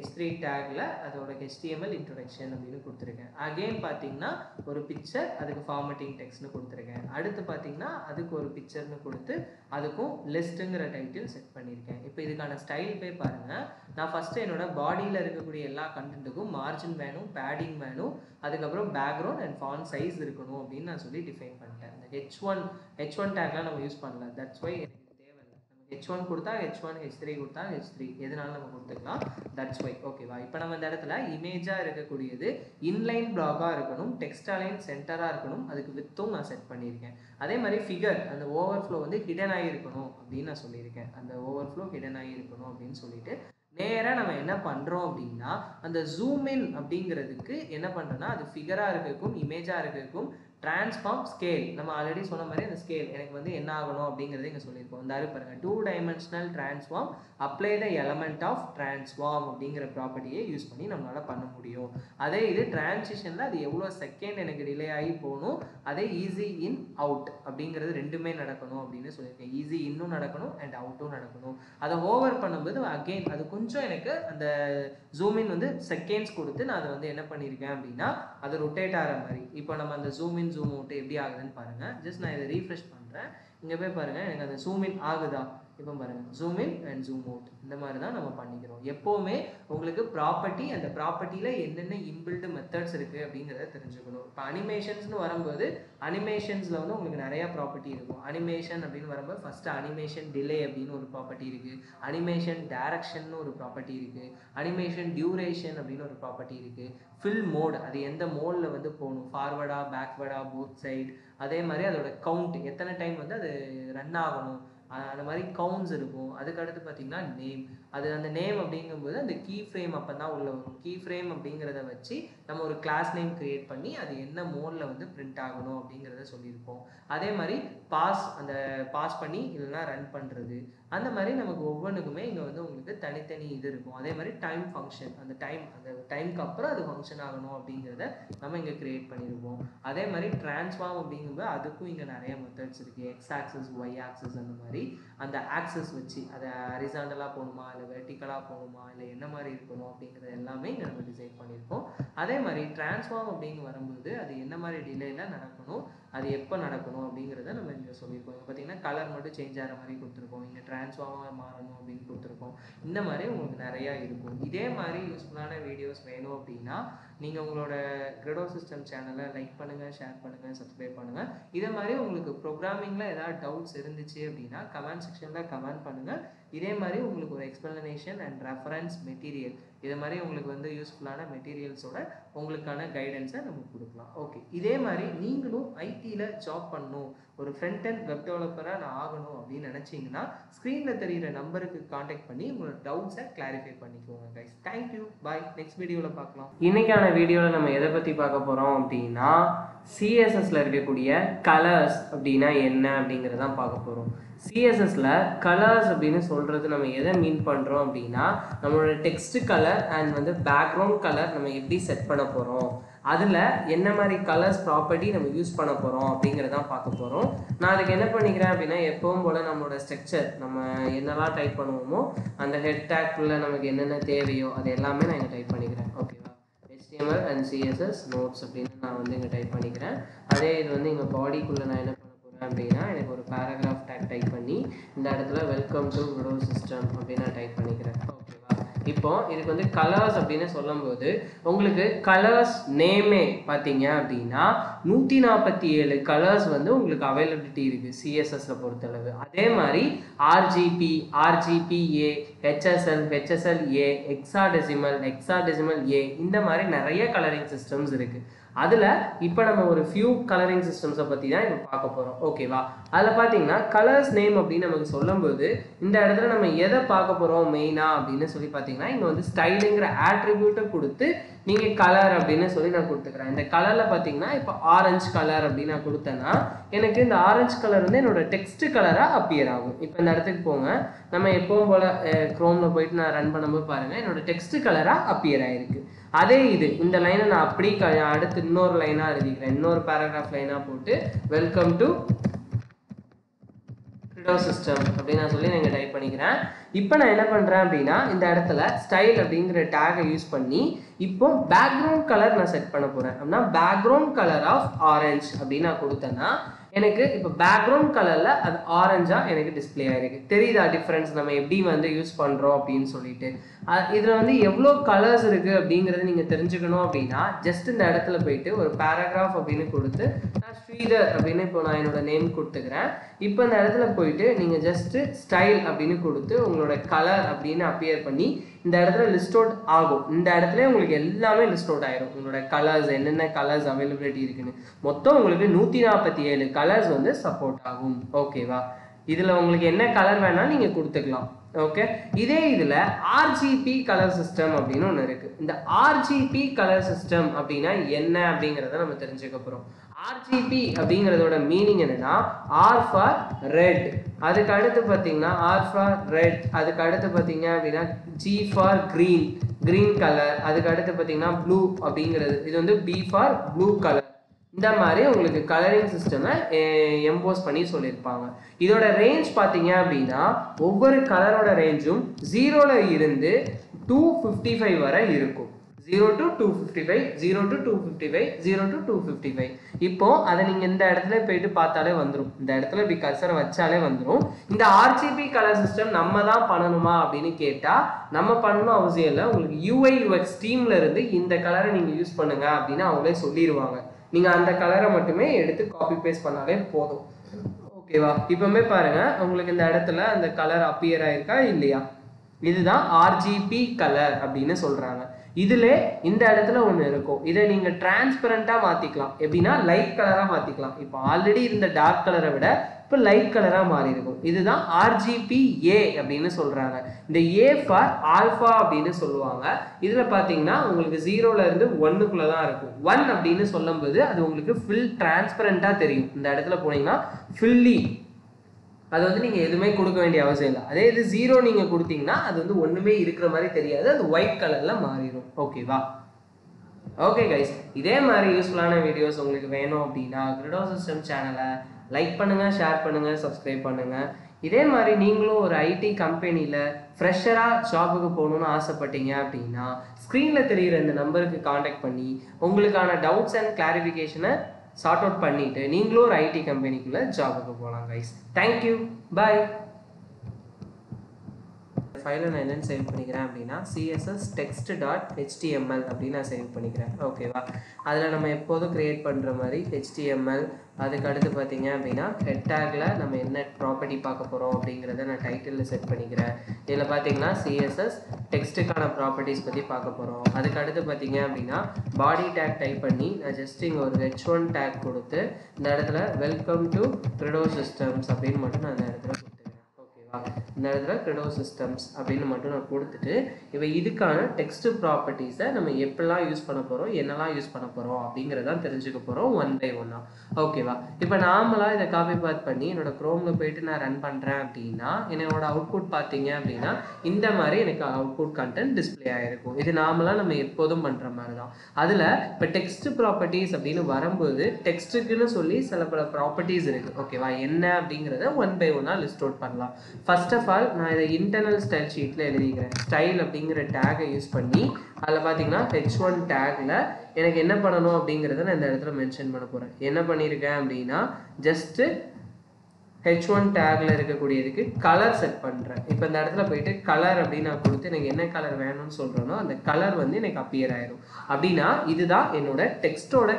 H3 டேக்ல அதோட HTML இன்ட்ரோடக்ஷன் அப்படின்னு கொடுத்துருக்கேன். அகெயின் பார்த்தீங்கன்னா ஒரு பிக்சர், அதுக்கு ஃபார்மேட்டிங் டெக்ஸ்ட்னு கொடுத்துருக்கேன். அடுத்து பார்த்தீங்கன்னா அதுக்கு ஒரு பிக்சர்னு கொடுத்து அதுக்கும் லிஸ்ட்டுங்கிற டைட்டில் செட் பண்ணியிருக்கேன். இப்போ இதுக்கான ஸ்டைல் போய் பாருங்கள். நான் ஃபஸ்ட்டு என்னோட பாடியில் இருக்கக்கூடிய எல்லா கண்டென்ட்டுக்கும் மார்ஜின் வேணும், பேடிங் வேணும், அதுக்கப்புறம் பேக்ரவுண்ட் அண்ட் ஃபாண்ட் சைஸ் இருக்கணும் அப்படின்னு நான் சொல்லி டிஃபைன் பண்ணிட்டேன். இந்த H1 டேக்லாம் நம்ம யூஸ் பண்ணல. தட்ஸ் வை H1 கொடுத்தா H1, H3 கொடுத்தா H3 எதனால நம்ம கொடுத்துக்கலாம். That's why. ஓகேவா? இப்போ நம்ம இந்த இடத்துல இமேஜாக இருக்கக்கூடியது இன்லைன் பிளாக்காக இருக்கணும், டெக்ஸ்ட் அலைன் சென்டராக இருக்கணும், அதுக்கு வித்தும் நான் செட் பண்ணியிருக்கேன். அதே மாதிரி ஃபிகர் அந்த ஓவர்ஃப்ளோ வந்து ஹிடன் ஆகிருக்கணும் அப்படின்னு நான் சொல்லியிருக்கேன். அந்த ஓவர்ஃப்ளோ ஹிடன் ஆகிருக்கணும் அப்படின்னு சொல்லிட்டு நேராக நம்ம என்ன பண்ணுறோம் அப்படின்னா அந்த ஜூம் இன் அப்படிங்கிறதுக்கு என்ன பண்ணுறோன்னா அது ஃபிகராக இருக்கக்கும் இமேஜாக இருக்கக்கும் டிரான்ஸ்ஃபார்ம் ஸ்கேல் நம்ம ஆல்ரெடி சொன்ன மாதிரி அந்த ஸ்கேல் எனக்கு வந்து என்ன ஆகணும் அப்படிங்கிறது இங்கே சொல்லியிருக்கோம். இந்த பாருங்க 2 dimensional transform apply the element of transform அப்படிங்கிற ப்ராப்பர்ட்டியை யூஸ் பண்ணி நம்மளால் பண்ண முடியும். அதே இது டிரான்சிஷனில் அது எவ்வளோ செகண்ட் எனக்கு டிலே ஆகி போகணும், அதே ஈஸி இன் அவுட் அப்படிங்கிறது ரெண்டுமே நடக்கணும் அப்படின்னு சொல்லியிருக்கேன். ஈஸி இன்னும் நடக்கணும் அண்ட் அவுட்டும் நடக்கணும். அதை ஓவர் பண்ணும்போது அகெயின் அது கொஞ்சம் எனக்கு அந்த ஜூம் இன் வந்து செகண்ட்ஸ் கொடுத்து நான் அதை வந்து என்ன பண்ணியிருக்கேன் அப்படின்னா அது ரொட்டேட் ஆகிற மாதிரி. இப்போ நம்ம அந்த ஜூம் இன் ஜூம் அவுட் எப்படி ஆகுதுன்னு பாருங்கள். ஜஸ்ட் நான் இதை ரீஃப்ரெஷ் பண்ணுறேன். இங்கே போய் பாருங்கள் எனக்கு அந்த ஜூம் இன் ஆகுதா? இப்போ பாருங்கள் zoom in and zoom out இந்த மாதிரி தான் நம்ம பண்ணிக்கிறோம். எப்போவுமே உங்களுக்கு ப்ராப்பர்ட்டி அந்த ப்ராப்பர்ட்டியில் என்னென்ன இன்பில்டு மெத்தட்ஸ் இருக்குது அப்படிங்கிறத தெரிஞ்சுக்கணும். இப்போ அனிமேஷன்ஸ்னு வரும்போது அனிமேஷன்ஸில் வந்து உங்களுக்கு நிறையா ப்ராப்பர்ட்டி இருக்கும். அனிமேஷன் அப்படின்னு வரும்போது ஃபஸ்ட்டு அனிமேஷன் டிலே அப்படின்னு ஒரு ப்ராப்பர்ட்டி இருக்குது, அனிமேஷன் டைரக்ஷன் ஒரு ப்ராப்பர்ட்டி இருக்குது, அனிமேஷன் டியூரேஷன் அப்படின்னு ஒரு ப்ராப்பர்ட்டி இருக்குது, ஃபில் மோட் அது எந்த மோடில் வந்து போகணும், ஃபார்வர்டா பேக்வர்டா போத் சைடு, அதே மாதிரி அதோட கவுண்ட் எத்தனை டைம் வந்து அது ரன் ஆகணும் அந்த மாதிரி கவுண்ட்ஸ் இருக்கும். அதுக்கடுத்து பார்த்தீங்கன்னா நேம் அது அந்த நேம் அப்படிங்கும்போது அந்த கீ ஃப்ரேம் அப்போ தான் உள்ள வரும். கீ ஃப்ரேம் அப்படிங்கிறத வச்சு நம்ம ஒரு கிளாஸ் நேம் க்ரியேட் பண்ணி அது என்ன மோடில் வந்து பிரிண்ட் ஆகணும் அப்படிங்கிறத சொல்லியிருப்போம். அதே மாதிரி பாஸ் பண்ணி இல்லைனா ரன் பண்ணுறது அந்த மாதிரி நமக்கு ஒவ்வொன்றுக்குமே இங்கே வந்து உங்களுக்கு தனித்தனி இது இருக்கும். அதே மாதிரி டைம் ஃபங்க்ஷன் அந்த டைம்க்கு அப்புறம் அது ஃபங்க்ஷன் ஆகணும் அப்படிங்கிறத நம்ம இங்கே க்ரியேட் பண்ணியிருப்போம். அதே மாதிரி டிரான்ஸ்ஃபார்ம் அப்படிங்கும்போது அதுக்கும் இங்கே நிறைய மெத்தட்ஸ் இருக்குது. எக்ஸ் ஆக்சஸ் ஒய் ஆக்சஸ் அந்த மாதிரி அந்த ஆக்சஸ் வச்சு அதை ஹரிசாண்டலாக போகணுமா இல்லை வெர்டிக்கலாக போகணுமா இல்லை என்ன மாதிரி இருக்கணும் அப்படிங்கிறது எல்லாமே இங்கே நம்ம டிசைன் பண்ணியிருக்கோம். அதே மாதிரி டிரான்ஸ்ஃபார்ம் அப்படின்னு வரும்போது அது என்ன மாதிரி டிலேயில் நடக்கணும், அது எப்போ நடக்கணும் அப்படிங்கிறத நம்ம இங்கே சொல்லியிருக்கோம். இங்கே பார்த்தீங்கன்னா கலர் மட்டும் சேஞ்ச் ஆகிற மாதிரி கொடுத்துருக்கோம், இங்கே டிரான்ஸ்ஃபார்மாக மாறணும் அப்படின்னு கொடுத்துருக்கோம். இந்த மாதிரி உங்களுக்கு நிறையா இருக்கும். இதே மாதிரி யூஸ்ஃபுல்லான வீடியோஸ் வேணும் அப்படின்னா நீங்கள் உங்களோட கிரெடோ சிஸ்டம் சேனலை லைக் பண்ணுங்கள், ஷேர் பண்ணுங்கள், சப்ஸ்கிரைப் பண்ணுங்கள். இதே மாதிரி உங்களுக்கு ப்ரோக்ராமிங்கில் ஏதாவது டவுட்ஸ் இருந்துச்சு அப்படின்னா கமெண்ட் செக்ஷனில் கமெண்ட் பண்ணுங்கள். இதே மாதிரி உங்களுக்கு ஒரு எக்ஸ்ப்ளனேஷன் அண்ட் ரெஃபரன்ஸ் மெட்டீரியல், இதே மாதிரி உங்களுக்கு வந்து யூஸ்ஃபுல்லான மெட்டீரியல்ஸோட உங்களுக்கான கைடன்ஸை நம்ம கொடுக்கலாம். ஓகே, இதே மாதிரி நீங்களும் ஐடியில் ஜாப் பண்ணணும், ஒரு ஃப்ரண்ட் அண்ட் வெப் டெவலப்பராக நான் ஆகணும் அப்படின்னு நினச்சிங்கன்னா ஸ்க்ரீனில் தெரிகிற நம்பருக்கு காண்டாக்ட் பண்ணி உங்களோட டவுட்ஸை கிளாரிஃபை பண்ணிக்கோங்க கைஸ். தேங்க்யூ, பாய். நெக்ஸ்ட் வீடியோவில் பார்க்கலாம். இன்னைக்கான வீடியோவில் நம்ம எதை பற்றி பார்க்க போகிறோம் அப்படின்னா சிஎஸ்எஸ்ல இருக்கக்கூடிய கலர்ஸ் அப்படின்னா என்ன அப்படிங்கிறதான் பார்க்க போகிறோம். சிஎஸ்எஸ்ல கலர்ஸ் அப்படின்னு சொல்கிறது நம்ம எதை மீன் பண்ணுறோம் அப்படின்னா நம்மளோட டெக்ஸ்ட் கலர் அண்ட் வந்து பேக்ரவுண்ட் கலர் நம்ம எப்படி செட் பண்ண போகிறோம், அதில் என்ன மாதிரி கலர்ஸ் ப்ராப்பர்ட்டி நம்ம யூஸ் பண்ண போகிறோம் அப்படிங்கிறதான் பார்க்க போகிறோம். நான் அதுக்கு என்ன பண்ணிக்கிறேன் அப்படின்னா எப்பவும் போல் நம்மளோட ஸ்ட்ரக்சர் நம்ம என்னெல்லாம் டைப் பண்ணுவோமோ அந்த ஹெட் டேக்குள்ள நமக்கு என்னென்ன தேவையோ அது எல்லாமே நான் இங்கே டைப் பண்ணிக்கிறேன். ஓகேவா, HTML அண்ட் CSS நோட்ஸ் அப்படின்னு நான் வந்து இங்கே டைப் பண்ணிக்கிறேன். அதே இது வந்து இங்கே பாடிக்குள்ளே நான் என்ன பண்ண போகிறேன் அப்படின்னா எனக்கு ஒரு பேராகிராஃப் டேக் டைப் பண்ணி இந்த இடத்துல வெல்கம் டு கிரெடோ சிஸ்டம் அப்படின்னு நான் டைப் பண்ணிக்கிறேன். ஓகேவா, இப்போ இதுக்கு வந்து கலர்ஸ் அப்படின்னு சொல்லும்போது உங்களுக்கு கலர்ஸ் நேமே பார்த்தீங்க அப்படின்னா 147 கலர்ஸ் வந்து உங்களுக்கு அவைலபிலிட்டி இருக்குது சிஎஸ்எஸ்ல பொறுத்தளவு. அதே மாதிரி RGB, RGBA, HSL, HSLA, hexadecimal A, இந்த மாதிரி நிறைய கலரிங் சிஸ்டம்ஸ் இருக்குது. அதில் இப்போ நம்ம ஒரு ஃபியூ கலரிங் சிஸ்டம்ஸை பற்றி தான் இப்போ பார்க்க போகிறோம். ஓகேவா, அதில் பார்த்தீங்கன்னா கலர்ஸ் நேம் அப்படின்னு நமக்கு சொல்லும்போது இந்த இடத்துல நம்ம எதை பார்க்க போகிறோம் மெயினாக அப்படின்னு சொல்லி பார்த்தீங்கன்னா இங்கே வந்து ஸ்டைலுங்கிற ஆட்ரிபியூட்டை கொடுத்து நீங்கள் கலர் அப்படின்னு சொல்லி நான் கொடுத்துக்கிறேன். இந்த கலரில் பார்த்தீங்கன்னா இப்போ ஆரஞ்சு கலர் அப்படின்னு நான் கொடுத்தேன்னா எனக்கு இந்த ஆரஞ்சு கலர் வந்து என்னோட டெக்ஸ்ட் கலராக அப்பியர் ஆகும். இப்போ இந்த இடத்துக்கு போங்க, நம்ம எப்பவும் போல் க்ரோமில் போயிட்டு நான் ரன் பண்ணும்போது பாருங்கள் என்னோட டெக்ஸ்ட் கலராக அப்பியர் ஆகிருக்கு. அதே இது இந்த லைனை நான் அப்படி அடுத்து இன்னொரு லைனாக எழுதிக்கிறேன், இன்னொரு பேராகிராஃப் லைனாக போட்டு வெல்கம் டு கிரெடோ சிஸ்டம் அப்படின்னு நான் சொல்லி நான் டைப் பண்ணிக்கிறேன். இப்போ நான் என்ன பண்ணுறேன் அப்படின்னா இந்த இடத்துல ஸ்டைல் அப்படிங்கிற டேகை யூஸ் பண்ணி இப்போ பேக்ரவுண்ட் கலர் நான் செட் பண்ண போகிறேன். அப்படின்னா பேக்ரவுண்ட் கலர் ஆஃப் ஆரஞ்ச் அப்படின்னு நான் கொடுத்தேன்னா எனக்கு இப்போ பேக்ரவுண்ட் கலரில் அது ஆரஞ்சாக எனக்கு டிஸ்பிளே ஆகிருக்கு. தெரியுதா டிஃப்ரென்ஸ் நம்ம எப்படி வந்து யூஸ் பண்ணுறோம் அப்படின்னு சொல்லிட்டு. இதில் வந்து எவ்வளோ கலர்ஸ் இருக்குது அப்படிங்கிறது நீங்கள் தெரிஞ்சுக்கணும் அப்படின்னா ஜஸ்ட் இந்த இடத்துல போயிட்டு ஒரு பேராகிராஃப் அப்படின்னு கொடுத்து நான் ஸ்ரீதர் அப்படின்னு இப்போ நான் என்னோட நேம் கொடுத்துக்கிறேன். இப்போ இந்த இடத்துல போயிட்டு நீங்கள் ஜஸ்ட்டு ஸ்டைல் அப்படின்னு கொடுத்து உங்களோட கலர் அப்படின்னு அப்பியர் பண்ணி இந்த இடத்துல லிஸ்ட் அவுட் ஆகும். இந்த இடத்துல உங்களுக்கு எல்லாமே லிஸ்ட் அவுட் ஆயிரும், உங்களோட கலர்ஸ் என்னென்ன கலர்ஸ் அவைலபிலிட்டி இருக்குன்னு. மொத்தம் உங்களுக்கு 147 கலர்ஸ் வந்து சப்போர்ட் ஆகும். ஓகேவா, இதில் உங்களுக்கு என்ன கலர் வேணாலும் நீங்கள் கொடுத்துக்கலாம். ஓகே, இதே இதில் RGB கலர் சிஸ்டம் அப்படின்னு ஒன்று இருக்குது. இந்த RGB கலர் சிஸ்டம் அப்படின்னா என்ன அப்படிங்கிறத நம்ம தெரிஞ்சுக்க போகிறோம். RGB அப்படிங்கிறதோட மீனிங் என்னன்னா R ஃபார் ரெட், அதுக்கு அடுத்து பார்த்தீங்கன்னா R ஃபார் ரெட், அதுக்கு அடுத்து பார்த்தீங்க அப்படின்னா G ஃபார் கிரீன் கலர், அதுக்கு அடுத்து பார்த்தீங்கன்னா ப்ளூ அப்படிங்கிறது, இது வந்து B ஃபார் ப்ளூ கலர். இந்த மாதிரி உங்களுக்கு கலரிங் சிஸ்டமை எம்போஸ் பண்ணி சொல்லியிருப்பாங்க. இதோட ரேஞ்ச் பார்த்தீங்க அப்படின்னா ஒவ்வொரு கலரோட ரேஞ்சும் 0ல இருந்து 255 வரை இருக்கும். 0 to 255, 0 to 255, 0 to 255. இப்போ அதை நீங்கள் இந்த இடத்துல போயிட்டு பார்த்தாலே வந்துடும். இந்த இடத்துல இப்படி கர்சரை வச்சாலே வந்துடும். இந்த RGB கலர் சிஸ்டம் நம்ம தான் பண்ணணுமா அப்படின்னு கேட்டால் நம்ம பண்ணணும் அவசியம் இல்லை. உங்களுக்கு UI UX டீம்ல இருந்து இந்த கலரை நீங்கள் யூஸ் பண்ணுங்க அப்படின்னு அவங்களே சொல்லிடுவாங்க. நீங்கள் அந்த கலரை மட்டுமே எடுத்து காப்பி பேஸ்ட் பண்ணாலே போதும். ஓகேவா, இப்போமே பாருங்கள் உங்களுக்கு இந்த இடத்துல அந்த கலர் அப்பியர் ஆயிருக்கா இல்லையா, இதுதான் RGB கலர் அப்படின்னு சொல்கிறாங்க. இதில் இந்த இடத்துல ஒன்று இருக்கும், இதை நீங்கள் டிரான்ஸ்பரண்ட்டாக மாற்றிக்கலாம். எப்படின்னா லைட் கலராக மாற்றிக்கலாம். இப்போ ஆல்ரெடி இருந்த டார்க் கலரை விட இப்போ லைட் கலராக மாறி இருக்கும். இதுதான் RGBA அப்படின்னு சொல்கிறாங்க. இந்த A ஃபார் ஆல்ஃபா அப்படின்னு சொல்லுவாங்க. இதில் பார்த்தீங்கன்னா உங்களுக்கு 0ல இருந்து 1க்குள்ளே தான் இருக்கும். 1 அப்படின்னு சொல்லும்போது அது உங்களுக்கு ஃபுல் டிரான்ஸ்பரண்ட்டாக தெரியும். இந்த இடத்துல போனீங்கன்னா ஃபுல்லி அது வந்து நீங்கள் எதுவுமே கொடுக்க வேண்டிய அவசியம் இல்லை. அதே இது 0 நீங்கள் கொடுத்தீங்கன்னா அது வந்து ஒன்றுமே இருக்கிற மாதிரி தெரியாது, அது ஒயிட் கலரில் மாறிடும். ஓகேவா, ஓகே கைஸ், இதே மாதிரி யூஸ்ஃபுல்லான வீடியோஸ் உங்களுக்கு வேணும் அப்படின்னா கிரெடோ சிஸ்டம் சேனலை லைக் பண்ணுங்கள், ஷேர் பண்ணுங்கள், சப்ஸ்கிரைப் பண்ணுங்கள். இதே மாதிரி நீங்களும் ஒரு ஐடி கம்பெனியில் ஃப்ரெஷராக ஜாபுக்கு போகணுன்னு ஆசைப்பட்டீங்க அப்படின்னா ஸ்க்ரீனில் தெரிகிற இந்த நம்பருக்கு காண்டாக்ட் பண்ணி உங்களுக்கான டவுட்ஸ் அண்ட் கிளாரிஃபிகேஷனை சார்ட் அவுட் பண்ணிவிட்டு நீங்களும் ஒரு ஐடி கம்பெனிக்குள்ளே ஜாபுக்கு போகலாம் கைஸ். தேங்க்யூ, பாய். ஃபைலை நான் என்னென்னு சேவ் பண்ணிக்கிறேன் அப்படின்னா css text.html அப்படின்னு நான் சேவ் பண்ணிக்கிறேன். ஓகேவா? அதில் நம்ம எப்போதும் க்ரியேட் பண்ணுற மாதிரி HTML, அதுக்கு அடுத்து பார்த்தீங்க அப்படின்னா ஹெட் டேக்கில் நம்ம என்ன ப்ராப்பர்ட்டி பார்க்க போகிறோம் அப்படிங்கிறத நான் டைட்டிலில் செட் பண்ணிக்கிறேன். இதில் பார்த்தீங்கன்னா CSS டெக்ஸ்ட்டுக்கான ப்ராப்பர்ட்டிஸ் பற்றி பார்க்க போகிறோம். அதுக்கு அடுத்து பார்த்தீங்க அப்படின்னா பாடி டேக் டைப் பண்ணி நான் ஜஸ்ட் இங்கே ஒரு h1 டேக் கொடுத்து இந்த இடத்துல வெல்கம் டு கிரெடோ சிஸ்டம்ஸ் அப்படின்னு மட்டும் நான் அந்த இடத்துல கொடுத்துக்கிறேன். ஓகேவா? இந்த இடத்துல கிரெடோ சிஸ்டம்ஸ் அப்படின்னு மட்டும் நான் கொடுத்துட்டு இப்போ இதுக்கான டெக்ஸ்ட் ப்ராப்பர்ட்டிஸை நம்ம எப்படிலாம் யூஸ் பண்ண போகிறோம், என்னெல்லாம் யூஸ் பண்ண போகிறோம் அப்படிங்கிறதான் தெரிஞ்சுக்க போகிறோம் ஒன் பை ஒன்னாக. ஓகேவா? இப்போ நார்மலாக இதை காப்பி பாத் பண்ணி என்னோட க்ரோமில் போயிட்டு நான் ரன் பண்ணுறேன் அப்படின்னா என்னோட அவுட்புட் பார்த்தீங்க அப்படின்னா இந்த மாதிரி எனக்கு அவுட்புட் கண்டென்ட் டிஸ்பிளே ஆகிருக்கும். இது நார்மலாக நம்ம எப்போதும் பண்ணுற மாதிரி தான். அதில் இப்போ டெக்ஸ்ட் ப்ராப்பர்ட்டிஸ் அப்படின்னு வரும்போது டெக்ஸ்ட்டுக்குன்னு சொல்லி சில பல ப்ராப்பர்ட்டிஸ் இருக்குது. ஓகேவா? என்ன அப்படிங்கிறத ஒன் பை ஒன்னாக லிஸ்ட் அவுட் பண்ணலாம். ஃபர்ஸ்ட் ஆஃப் ஆல் நான் இதை இன்டர்னல் ஸ்டைல் ஷீட்டில் எழுதிக்கிறேன். ஸ்டைல் அப்படிங்கிற டேகை யூஸ் பண்ணி அதில் பார்த்தீங்கன்னா h1 டேக்கில் எனக்கு என்ன பண்ணணும் அப்படிங்கிறத நான் இந்த இடத்துல மென்ஷன் பண்ண போகிறேன். என்ன பண்ணியிருக்கேன் அப்படின்னா ஜஸ்ட்டு h1 டேக்கில் இருக்கக்கூடியதுக்கு கலர் செட் பண்ணுறேன். இப்போ இந்த இடத்துல போயிட்டு கலர் அப்படின்னு நான் கொடுத்து எனக்கு என்ன கலர் வேணும்னு சொல்கிறேனோ அந்த கலர் வந்து எனக்கு அப்பியர் ஆயிரும். அப்படின்னா இதுதான் என்னோட டெக்ஸ்ட்டோட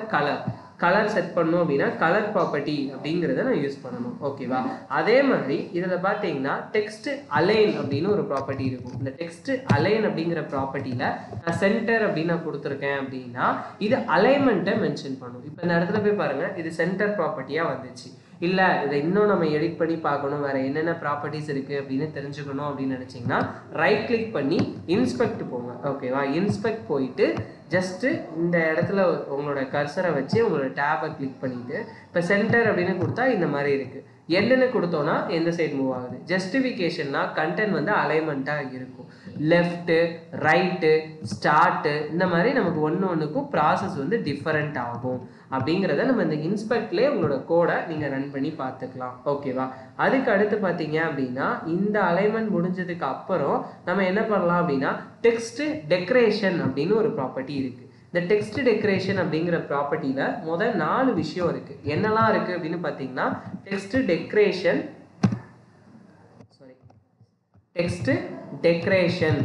கலர் செட் பண்ணணும் அப்படின்னா கலர் ப்ராப்பர்ட்டி அப்படிங்கிறத நான் யூஸ் பண்ணணும். ஓகேவா? அதே மாதிரி இதில் பார்த்தீங்கன்னா டெக்ஸ்ட் அலைன் அப்படின்னு ஒரு ப்ராப்பர்ட்டி இருக்கும். இந்த டெக்ஸ்ட் அலைன் அப்படிங்கிற ப்ராப்பர்ட்டியில் நான் சென்டர் அப்படின்னு நான் கொடுத்துருக்கேன் அப்படின்னா இது அலைன்மெண்ட்டை மென்ஷன் பண்ணும். இப்போ இந்த இடத்துல போய் பாருங்கள், இது சென்டர் ப்ராப்பர்ட்டியாக வந்துச்சு. இல்லை இதை இன்னும் நம்ம எடிட் பண்ணி பார்க்கணும், வேறு என்னென்ன ப்ராப்பர்ட்டிஸ் இருக்குது அப்படின்னு தெரிஞ்சுக்கணும் அப்படின்னு நினச்சிங்கன்னா ரைட் கிளிக் பண்ணி இன்ஸ்பெக்ட் போங்க. ஓகேவா? இன்ஸ்பெக்ட் போயிட்டு ஜஸ்ட்டு இந்த இடத்துல உங்களோட கர்சரை வச்சு உங்களோட டேபை கிளிக் பண்ணிவிட்டு இப்போ சென்டர் அப்படின்னு கொடுத்தா இந்த மாதிரி இருக்குது. என்னென்னு கொடுத்தோன்னா எந்த சைடு மூவ் ஆகுது. ஜஸ்டிஃபிகேஷன்னா கண்டென்ட் வந்து அலைன்மெண்ட்டாக இருக்கும். லெஃப்ட்டு, ரைட்டு, ஸ்டார்ட்டு இந்த மாதிரி நமக்கு ஒன்றுக்கும் ப்ராசஸ் வந்து டிஃபரெண்ட் ஆகும். அப்படிங்கிறத நம்ம இந்த இன்ஸ்பெக்ட்லேயே உங்களோட கோடை நீங்கள் ரன் பண்ணி பார்த்துக்கலாம். ஓகேவா? அதுக்கு அடுத்து பார்த்தீங்க அப்படின்னா இந்த அலைன்மெண்ட் முடிஞ்சதுக்கு அப்புறம் நம்ம என்ன பண்ணலாம் அப்படின்னா டெக்ஸ்ட் டெக்கரேஷன் அப்படின்னு ஒரு ப்ராப்பர்ட்டி இருக்குது. இந்த டெக்ஸ்ட் டெக்கரேஷன் அப்படிங்கிற ப்ராப்பர்ட்டியில் முதல் 4 விஷயம் இருக்குது. என்னெல்லாம் இருக்குது அப்படின்னு பார்த்தீங்கன்னா டெக்ஸ்ட் டெக்கரேஷன்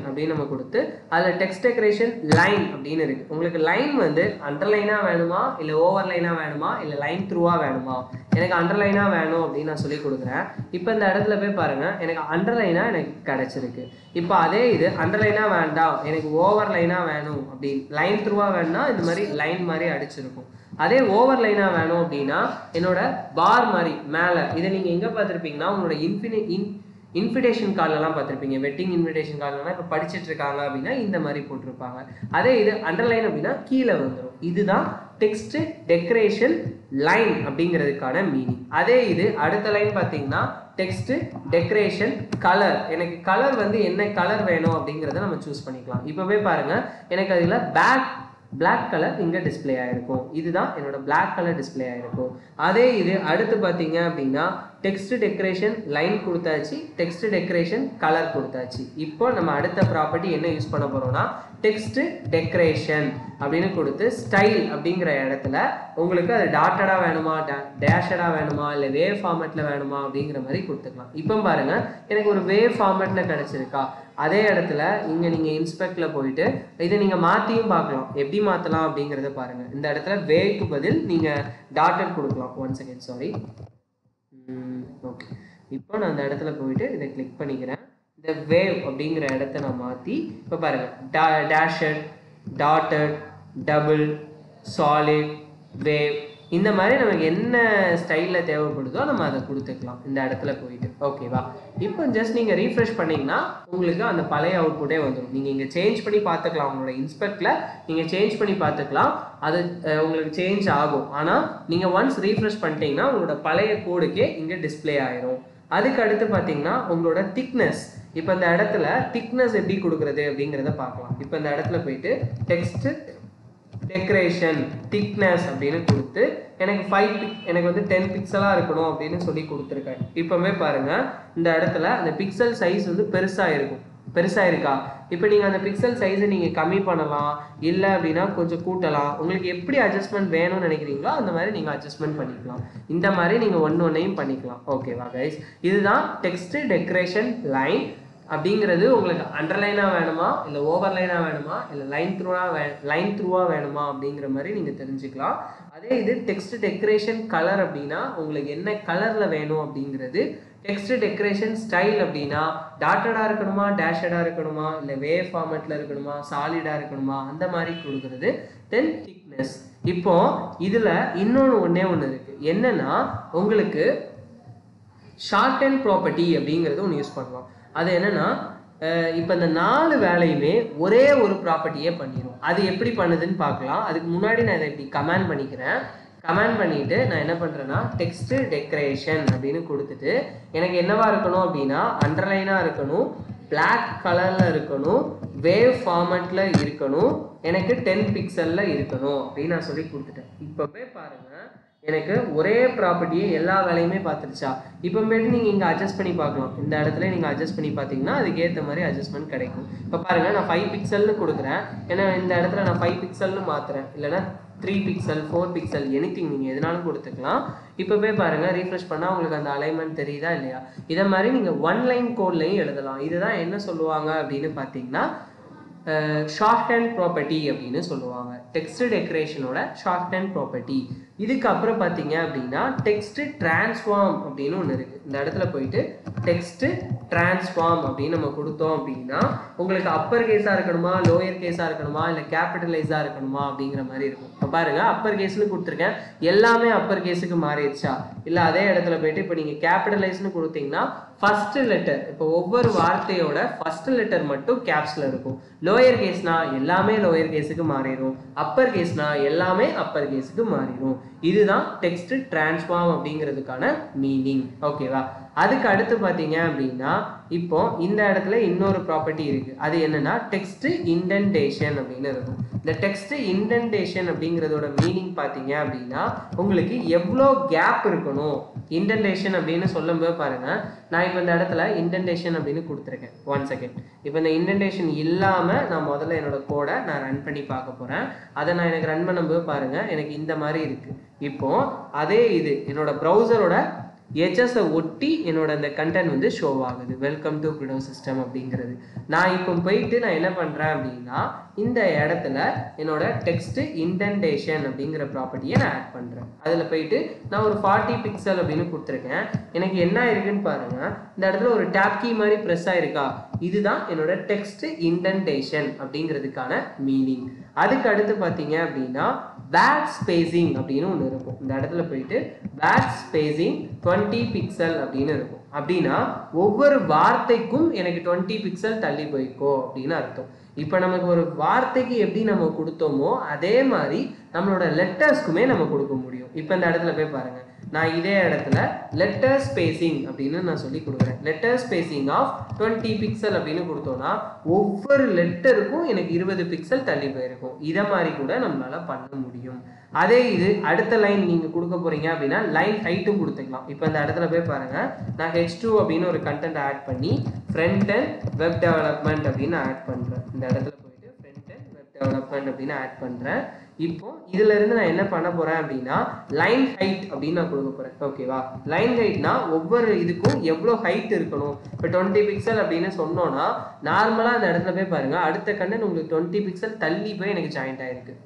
அப்படின்னு நம்ம கொடுத்து அதில் டெக்ஸ்ட் டெக்கரேஷன் லைன் அப்படின்னு இருக்குது. உங்களுக்கு லைன் வந்து அண்டர்லைனாக வேணுமா, இல்லை ஓவர்லைனாக வேணுமா, இல்லை லைன் த்ரூவாக வேணுமா? எனக்கு அண்டர்லைனாக வேணும் அப்படின்னு நான் சொல்லி கொடுக்குறேன். இப்போ இந்த இடத்துல போய் பாருங்கள், எனக்கு அண்டர்லைனாக எனக்கு கிடச்சிருக்கு. இப்போ அதே இது அண்டர்லைனாக வேண்டாம், எனக்கு ஓவர்லைனாக வேணும் அப்படின்னு லைன் த்ரூவாக வேணும்னா இந்த மாதிரி லைன் மாதிரி அடிச்சிருக்கும். அதே ஓவர் லைனாக வேணும் அப்படின்னா என்னோட பார் மாதிரி மேலே இதை நீங்கள் எங்கே பார்த்துருப்பீங்கன்னா உங்களோட இன்விடேஷன் கார்டெலாம் பார்த்துருப்பீங்க. வெட்டிங் இன்விடேஷன் கார்டெலாம் இப்போ படிச்சுட்டு இருக்காங்க அப்படின்னா இந்த மாதிரி போட்டிருப்பாங்க. அதே இது அண்டர்லைன் அப்படின்னா கீழே வந்துடும். இதுதான் டெக்ஸ்ட் டெக்கரேஷன் லைன் அப்படிங்கிறதுக்கான மீனிங். அதே இது அடுத்த லைன் பார்த்தீங்கன்னா டெக்ஸ்ட் டெக்கரேஷன் கலர். எனக்கு கலர் வந்து என்ன கலர் வேணும் அப்படிங்கிறத நம்ம சூஸ் பண்ணிக்கலாம். இப்போவே பாருங்கள், எனக்கு அதில் பிளாக் கலர் இங்கே டிஸ்பிளே ஆகிருக்கும். இதுதான் என்னோட பிளாக் கலர் டிஸ்பிளே ஆகிருக்கும். அதே இது அடுத்து பார்த்தீங்க அப்படின்னா டெக்ஸ்ட் டெக்கரேஷன் லைன் கொடுத்தாச்சு, டெக்ஸ்ட் டெக்கரேஷன் கலர் கொடுத்தாச்சு. இப்போ நம்ம அடுத்த ப்ராப்பர்ட்டி என்ன யூஸ் பண்ண போகிறோம்னா டெக்ஸ்ட் டெக்கரேஷன் அப்படின்னு கொடுத்து ஸ்டைல் அப்படிங்கிற இடத்துல உங்களுக்கு அது டாட்டடாக வேணுமா, டேஷடாக வேணுமா, இல்லை வேவ் ஃபார்மேட்டில் வேணுமா அப்படிங்கிற மாதிரி கொடுத்துக்கலாம். இப்போ பாருங்கள், எனக்கு ஒரு வேவ் ஃபார்மேட்டில் கிடச்சிருக்கா. அதே இடத்துல இங்கே நீங்கள் இன்ஸ்பெக்டில் போயிட்டு இதை நீங்கள் மாற்றியும் பார்க்கலாம். எப்படி மாற்றலாம் அப்படிங்கிறத பாருங்கள். இந்த இடத்துல வேவ்க்கு பதில் நீங்கள் டாட்டட் கொடுக்கலாம். 1 செகண்ட், சாரி. ஓகே, இப்போ நான் அந்த இடத்துல போயிட்டு இதை கிளிக் பண்ணிக்கிறேன். இந்த வேவ் அப்படிங்கிற இடத்த நான் மாற்றி இப்போ பாருங்கள், டேஷட், டாட்டட், டபுள், சாலிட், வேவ் இந்த மாதிரி நமக்கு என்ன ஸ்டைலில் தேவைப்படுதோ நம்ம அதை கொடுத்துக்கலாம் இந்த இடத்துல போயிட்டு. ஓகேவா? இப்போ ஜஸ்ட் நீங்கள் ரீஃப்ரெஷ் பண்ணிங்கன்னா உங்களுக்கு அந்த பழைய அவுட்புட்டே வந்துடும். நீங்கள் இங்கே சேஞ்ச் பண்ணி பார்த்துக்கலாம். உங்களோட இன்ஸ்பெக்டில் நீங்கள் சேஞ்ச் பண்ணி பார்த்துக்கலாம். அது உங்களுக்கு சேஞ்ச் ஆகும். ஆனால் நீங்கள் ஒன்ஸ் ரீஃப்ரெஷ் பண்ணிட்டீங்கன்னா உங்களோட பழைய கோடுக்கே இங்கே டிஸ்பிளே ஆயிரும். அதுக்கு அடுத்து பார்த்தீங்கன்னா உங்களோட திக்னஸ். இப்போ இந்த இடத்துல திக்னஸ் எப்படி கொடுக்குறது அப்படிங்கிறத பார்க்கலாம். இப்போ இந்த இடத்துல போயிட்டு டெக்ஸ்ட் டெக்கரேஷன் திக்னஸ் அப்படின்னு கொடுத்து எனக்கு வந்து 10 பிக்சலாக இருக்கணும் அப்படின்னு சொல்லி கொடுத்துருக்கேன். இப்போவே பாருங்கள், இந்த இடத்துல அந்த பிக்சல் சைஸ் வந்து பெருசாக இருக்கா. இப்போ நீங்கள் அந்த பிக்சல் சைஸை நீங்கள் கம்மி பண்ணலாம், இல்லை அப்படின்னா கொஞ்சம் கூட்டலாம். உங்களுக்கு எப்படி அட்ஜஸ்ட்மெண்ட் வேணும்னு நினைக்கிறீங்களோ அந்த மாதிரி நீங்கள் அட்ஜஸ்ட்மெண்ட் பண்ணிக்கலாம். இந்த மாதிரி நீங்கள் ஒன்றையும் பண்ணிக்கலாம். ஓகேவா கைஸ்? இதுதான் டெக்ஸ்ட் டெக்கரேஷன் லைன் அப்படிங்கிறது உங்களுக்கு அண்டர்லைனாக வேணுமா இல்லை ஓவர்லைனாக வேணுமா இல்லை லைன் த்ரூவாக வேணுமா அப்படிங்கிற மாதிரி நீங்கள் தெரிஞ்சுக்கலாம். அதே இது டெக்ஸ்ட் டெக்கரேஷன் கலர் அப்படின்னா உங்களுக்கு என்ன கலரில் வேணும் அப்படிங்கிறது. டெக்ஸ்ட் டெக்கரேஷன் ஸ்டைல் அப்படின்னா டாட்டடாக இருக்கணுமா, டேஷடாக இருக்கணுமா, இல்லை வேவ் ஃபார்மேட்டில் இருக்கணுமா, சாலிடாக இருக்கணுமா, அந்த மாதிரி கொடுக்குறது. தென் திக்னஸ். இப்போ இதில் ஒன்றே ஒன்று இருக்குது. என்னன்னா உங்களுக்கு ஷார்ட் அண்ட் ப்ராப்பர்ட்டி அப்படிங்கிறது ஒன்று யூஸ் பண்ணலாம். அது என்னன்னா இப்போ இந்த 4 வேலையுமே ஒரே ஒரு ப்ராப்பர்ட்டியே பண்ணிடும். அது எப்படி பண்ணுதுன்னு பார்க்கலாம். அதுக்கு முன்னாடி நான் இதை இப்படி கமெண்ட் பண்ணிக்கிறேன். கமெண்ட் பண்ணிட்டு நான் என்ன பண்ணுறேன்னா டெக்ஸ்ட் டெக்கரேஷன் அப்படின்னு கொடுத்துட்டு எனக்கு என்னவா இருக்கணும் அப்படின்னா அண்டர்லைனாக இருக்கணும், பிளாக் கலரில் இருக்கணும், வேவ் ஃபார்மேட்டில் இருக்கணும், எனக்கு 10 பிக்சலில் இருக்கணும் அப்படின்னு நான் சொல்லி கொடுத்துட்டேன். இப்போவே பாருங்கள் எனக்கு ஒரே ப்ராப்பர்ட்டியே எல்லா வேலையுமே பார்த்துருச்சா. இப்போ போய்ட்டு நீங்கள் இங்கே அட்ஜஸ்ட் பண்ணி பார்க்கலாம். இந்த இடத்துல நீங்கள் அட்ஜஸ்ட் பண்ணி பார்த்தீங்கன்னா அதுக்கேற்ற மாதிரி அட்ஜஸ்ட்மெண்ட் கிடைக்கும். இப்போ பாருங்கள் நான் 5 பிக்சல்னு கொடுக்குறேன். ஏன்னா இந்த இடத்துல நான் 5 பிக்சல்னு மாற்றுறேன், இல்லைன்னா 3 பிக்சல் 4 பிக்சல் எனிதிங் நீங்கள் எதுனாலும் கொடுத்துக்கலாம். இப்போ போய் பாருங்கள் ரீஃப்ரெஷ் பண்ணால் உங்களுக்கு அந்த அலைன்மெண்ட் தெரியுதா இல்லையா. இதை மாதிரி நீங்கள் 1 லைன் கோட்லையும் எழுதலாம். இதுதான் என்ன சொல்லுவாங்க அப்படின்னு பார்த்தீங்கன்னா ஷார்ட் ஹேண்ட் ப்ராப்பர்ட்டி அப்படின்னு சொல்லுவாங்க. டெக்ஸ்ட் டெக்கரேஷனோட ஷார்ட் ஹேண்ட் ப்ராப்பர்ட்டி. இதுக்கப்புறம் பார்த்தீங்க அப்படின்னா டெக்ஸ்ட் டிரான்ஸ்ஃபார்ம் அப்படின்னு ஒன்று இருக்குது. இந்த இடத்துல போயிட்டு டெக்ஸ்ட் டிரான்ஸ்ஃபார்ம் அப்படின்னு நம்ம கொடுத்தோம் அப்படின்னா உங்களுக்கு அப்பர் கேஸாக இருக்கணுமா, லோயர் கேஸாக இருக்கணுமா, இல்லை கேபிட்டலைஸாக இருக்கணுமா அப்படிங்கிற மாதிரி இருக்கும். இப்போ பாருங்க அப்பர் கேஸ்னு கொடுத்துருக்கேன், எல்லாமே அப்பர் கேஸுக்கு மாறிடுச்சா. இல்லை அதே இடத்துல போயிட்டு இப்போ நீங்கள் கேபிட்டலைஸ்னு கொடுத்தீங்கன்னா ஃபர்ஸ்ட் லெட்டர், இப்போ ஒவ்வொரு வார்த்தையோட ஃபர்ஸ்ட் லெட்டர் மட்டும் கேப்ஸில் இருக்கும். லோயர் கேஸ்னா எல்லாமே லோயர் கேஸுக்கு மாறிடும், அப்பர் கேஸ்னா எல்லாமே அப்பர் கேஸுக்கு மாறிடும். இதுதான் டெக்ஸ்ட் டிரான்ஸ்ஃபார்ம் அப்படிங்கிறதுக்கான மீனிங். ஓகேவா. அதுக்கு அடுத்து பார்த்தீங்க அப்படின்னா இப்போ இந்த இடத்துல இன்னொரு ப்ராப்பர்ட்டி இருக்கு. அது என்னன்னா டெக்ஸ்ட் இண்டென்டேஷன் அப்படின்னு இருக்கும். இந்த டெக்ஸ்ட் இண்டென்டேஷன் அப்படிங்கிறதோட மீனிங் பார்த்தீங்க அப்படின்னா உங்களுக்கு எவ்வளோ கேப் இருக்கணும். இண்டென்டேஷன் அப்படின்னு சொல்லும்போது பாருங்க நான் இப்போ இந்த இடத்துல இண்டென்டேஷன் அப்படின்னு கொடுத்துருக்கேன். 1 செகண்ட். இப்போ இந்த இண்டென்டேஷன் இல்லாமல் நான் முதல்ல என்னோட கோடை நான் ரன் பண்ணி பார்க்க போகிறேன். அதை நான் எனக்கு ரன் பண்ணும்போது பாருங்க எனக்கு இந்த மாதிரி இருக்கு. இப்போ அதே இது என்னோட ப்ரௌசரோட எச்எஸை ஒட்டி என்னோட அந்த கண்டென்ட் வந்து ஷோ ஆகுது. வெல்கம் டு கிரிடோ சிஸ்டம் அப்படிங்கிறது. நான் இப்போ போயிட்டு நான் என்ன பண்ணுறேன் அப்படின்னா இந்த இடத்துல என்னோட டெக்ஸ்ட் இண்டென்டேஷன் அப்படிங்கிற ப்ராப்பர்ட்டியை நான் ஆட் பண்ணுறேன். அதில் போயிட்டு நான் ஒரு 40 பிக்சல் அப்படின்னு கொடுத்துருக்கேன். எனக்கு என்ன இருக்குன்னு பாருங்க, இந்த இடத்துல ஒரு டேப் கீ மாதிரி ப்ரெஸ் ஆயிருக்கா. இதுதான் என்னோட டெக்ஸ்ட் இண்டென்டேஷன் அப்படிங்கிறதுக்கான மீனிங். அதுக்கு அடுத்து பார்த்தீங்க அப்படின்னா பேக் ஸ்பேசிங் அப்படின்னு ஒன்று இருக்கும். இந்த இடத்துல போயிட்டு பேக் ஸ்பேசிங் 20 பிக்சல் அப்படின்னு இருக்கும். அப்படின்னா ஒவ்வொரு வார்த்தைக்கும் எனக்கு 20 பிக்சல் தள்ளி போய்க்கோ அப்படின்னு அர்த்தம். இப்போ நமக்கு ஒரு வார்த்தைக்கு எப்படி நம்ம கொடுத்தோமோ அதே மாதிரி நம்மளோட லெட்டர்ஸ்க்குமே நம்ம கொடுக்க முடியும். இப்போ இந்த இடத்துல போய் பாருங்க, நான் இதே இடத்துல லெட்டர் ஸ்பேசிங் அப்படின்னு நான் சொல்லி கொடுக்குறேன். லெட்டர் ஸ்பேசிங் ஆஃப் 20 பிக்சல் அப்படின்னு கொடுத்தோம்னா ஒவ்வொரு லெட்டருக்கும் எனக்கு 20 பிக்சல் தள்ளி போயிருக்கும். இதை மாதிரி கூட நம்மளால பண்ண முடியும். அதே இது அடுத்த லைன் நீங்கள் கொடுக்க போறீங்க அப்படின்னா லைன் ஹைட்டும் கொடுத்துக்கலாம். இப்போ இந்த இடத்துல போய் பாருங்க, நான் H2 அப்படின்னு ஒரு கண்டென்ட் ஆட் பண்ணி ஃப்ரண்ட் அண்ட் வெப் டெவலப்மெண்ட் அப்படின்னு ஆட் பண்ணுறேன். இந்த இடத்துல போயிட்டு ஃப்ரண்ட் அண்ட் வெப் டெவலப்மெண்ட் அப்படின்னு ஆட் பண்ணுறேன். இப்போ இதுல இருந்து நான் என்ன பண்ண போறேன் அப்படின்னா லைன் ஹைட் அப்படின்னு நான் கொடுக்க போறேன். ஓகேவா. லைன் ஹைட்னா ஒவ்வொரு இதுக்கும் எவ்வளோ ஹைட் இருக்கணும். இப்போ 20 பிக்சல் அப்படின்னு சொன்னோம்னா நார்மலா அந்த இடத்துல போய் பாருங்க அடுத்த கண்டென்ட் உங்களுக்கு 20 பிக்சல் தள்ளி போய் எனக்கு ஜாயிண்ட் ஆயிருக்கு.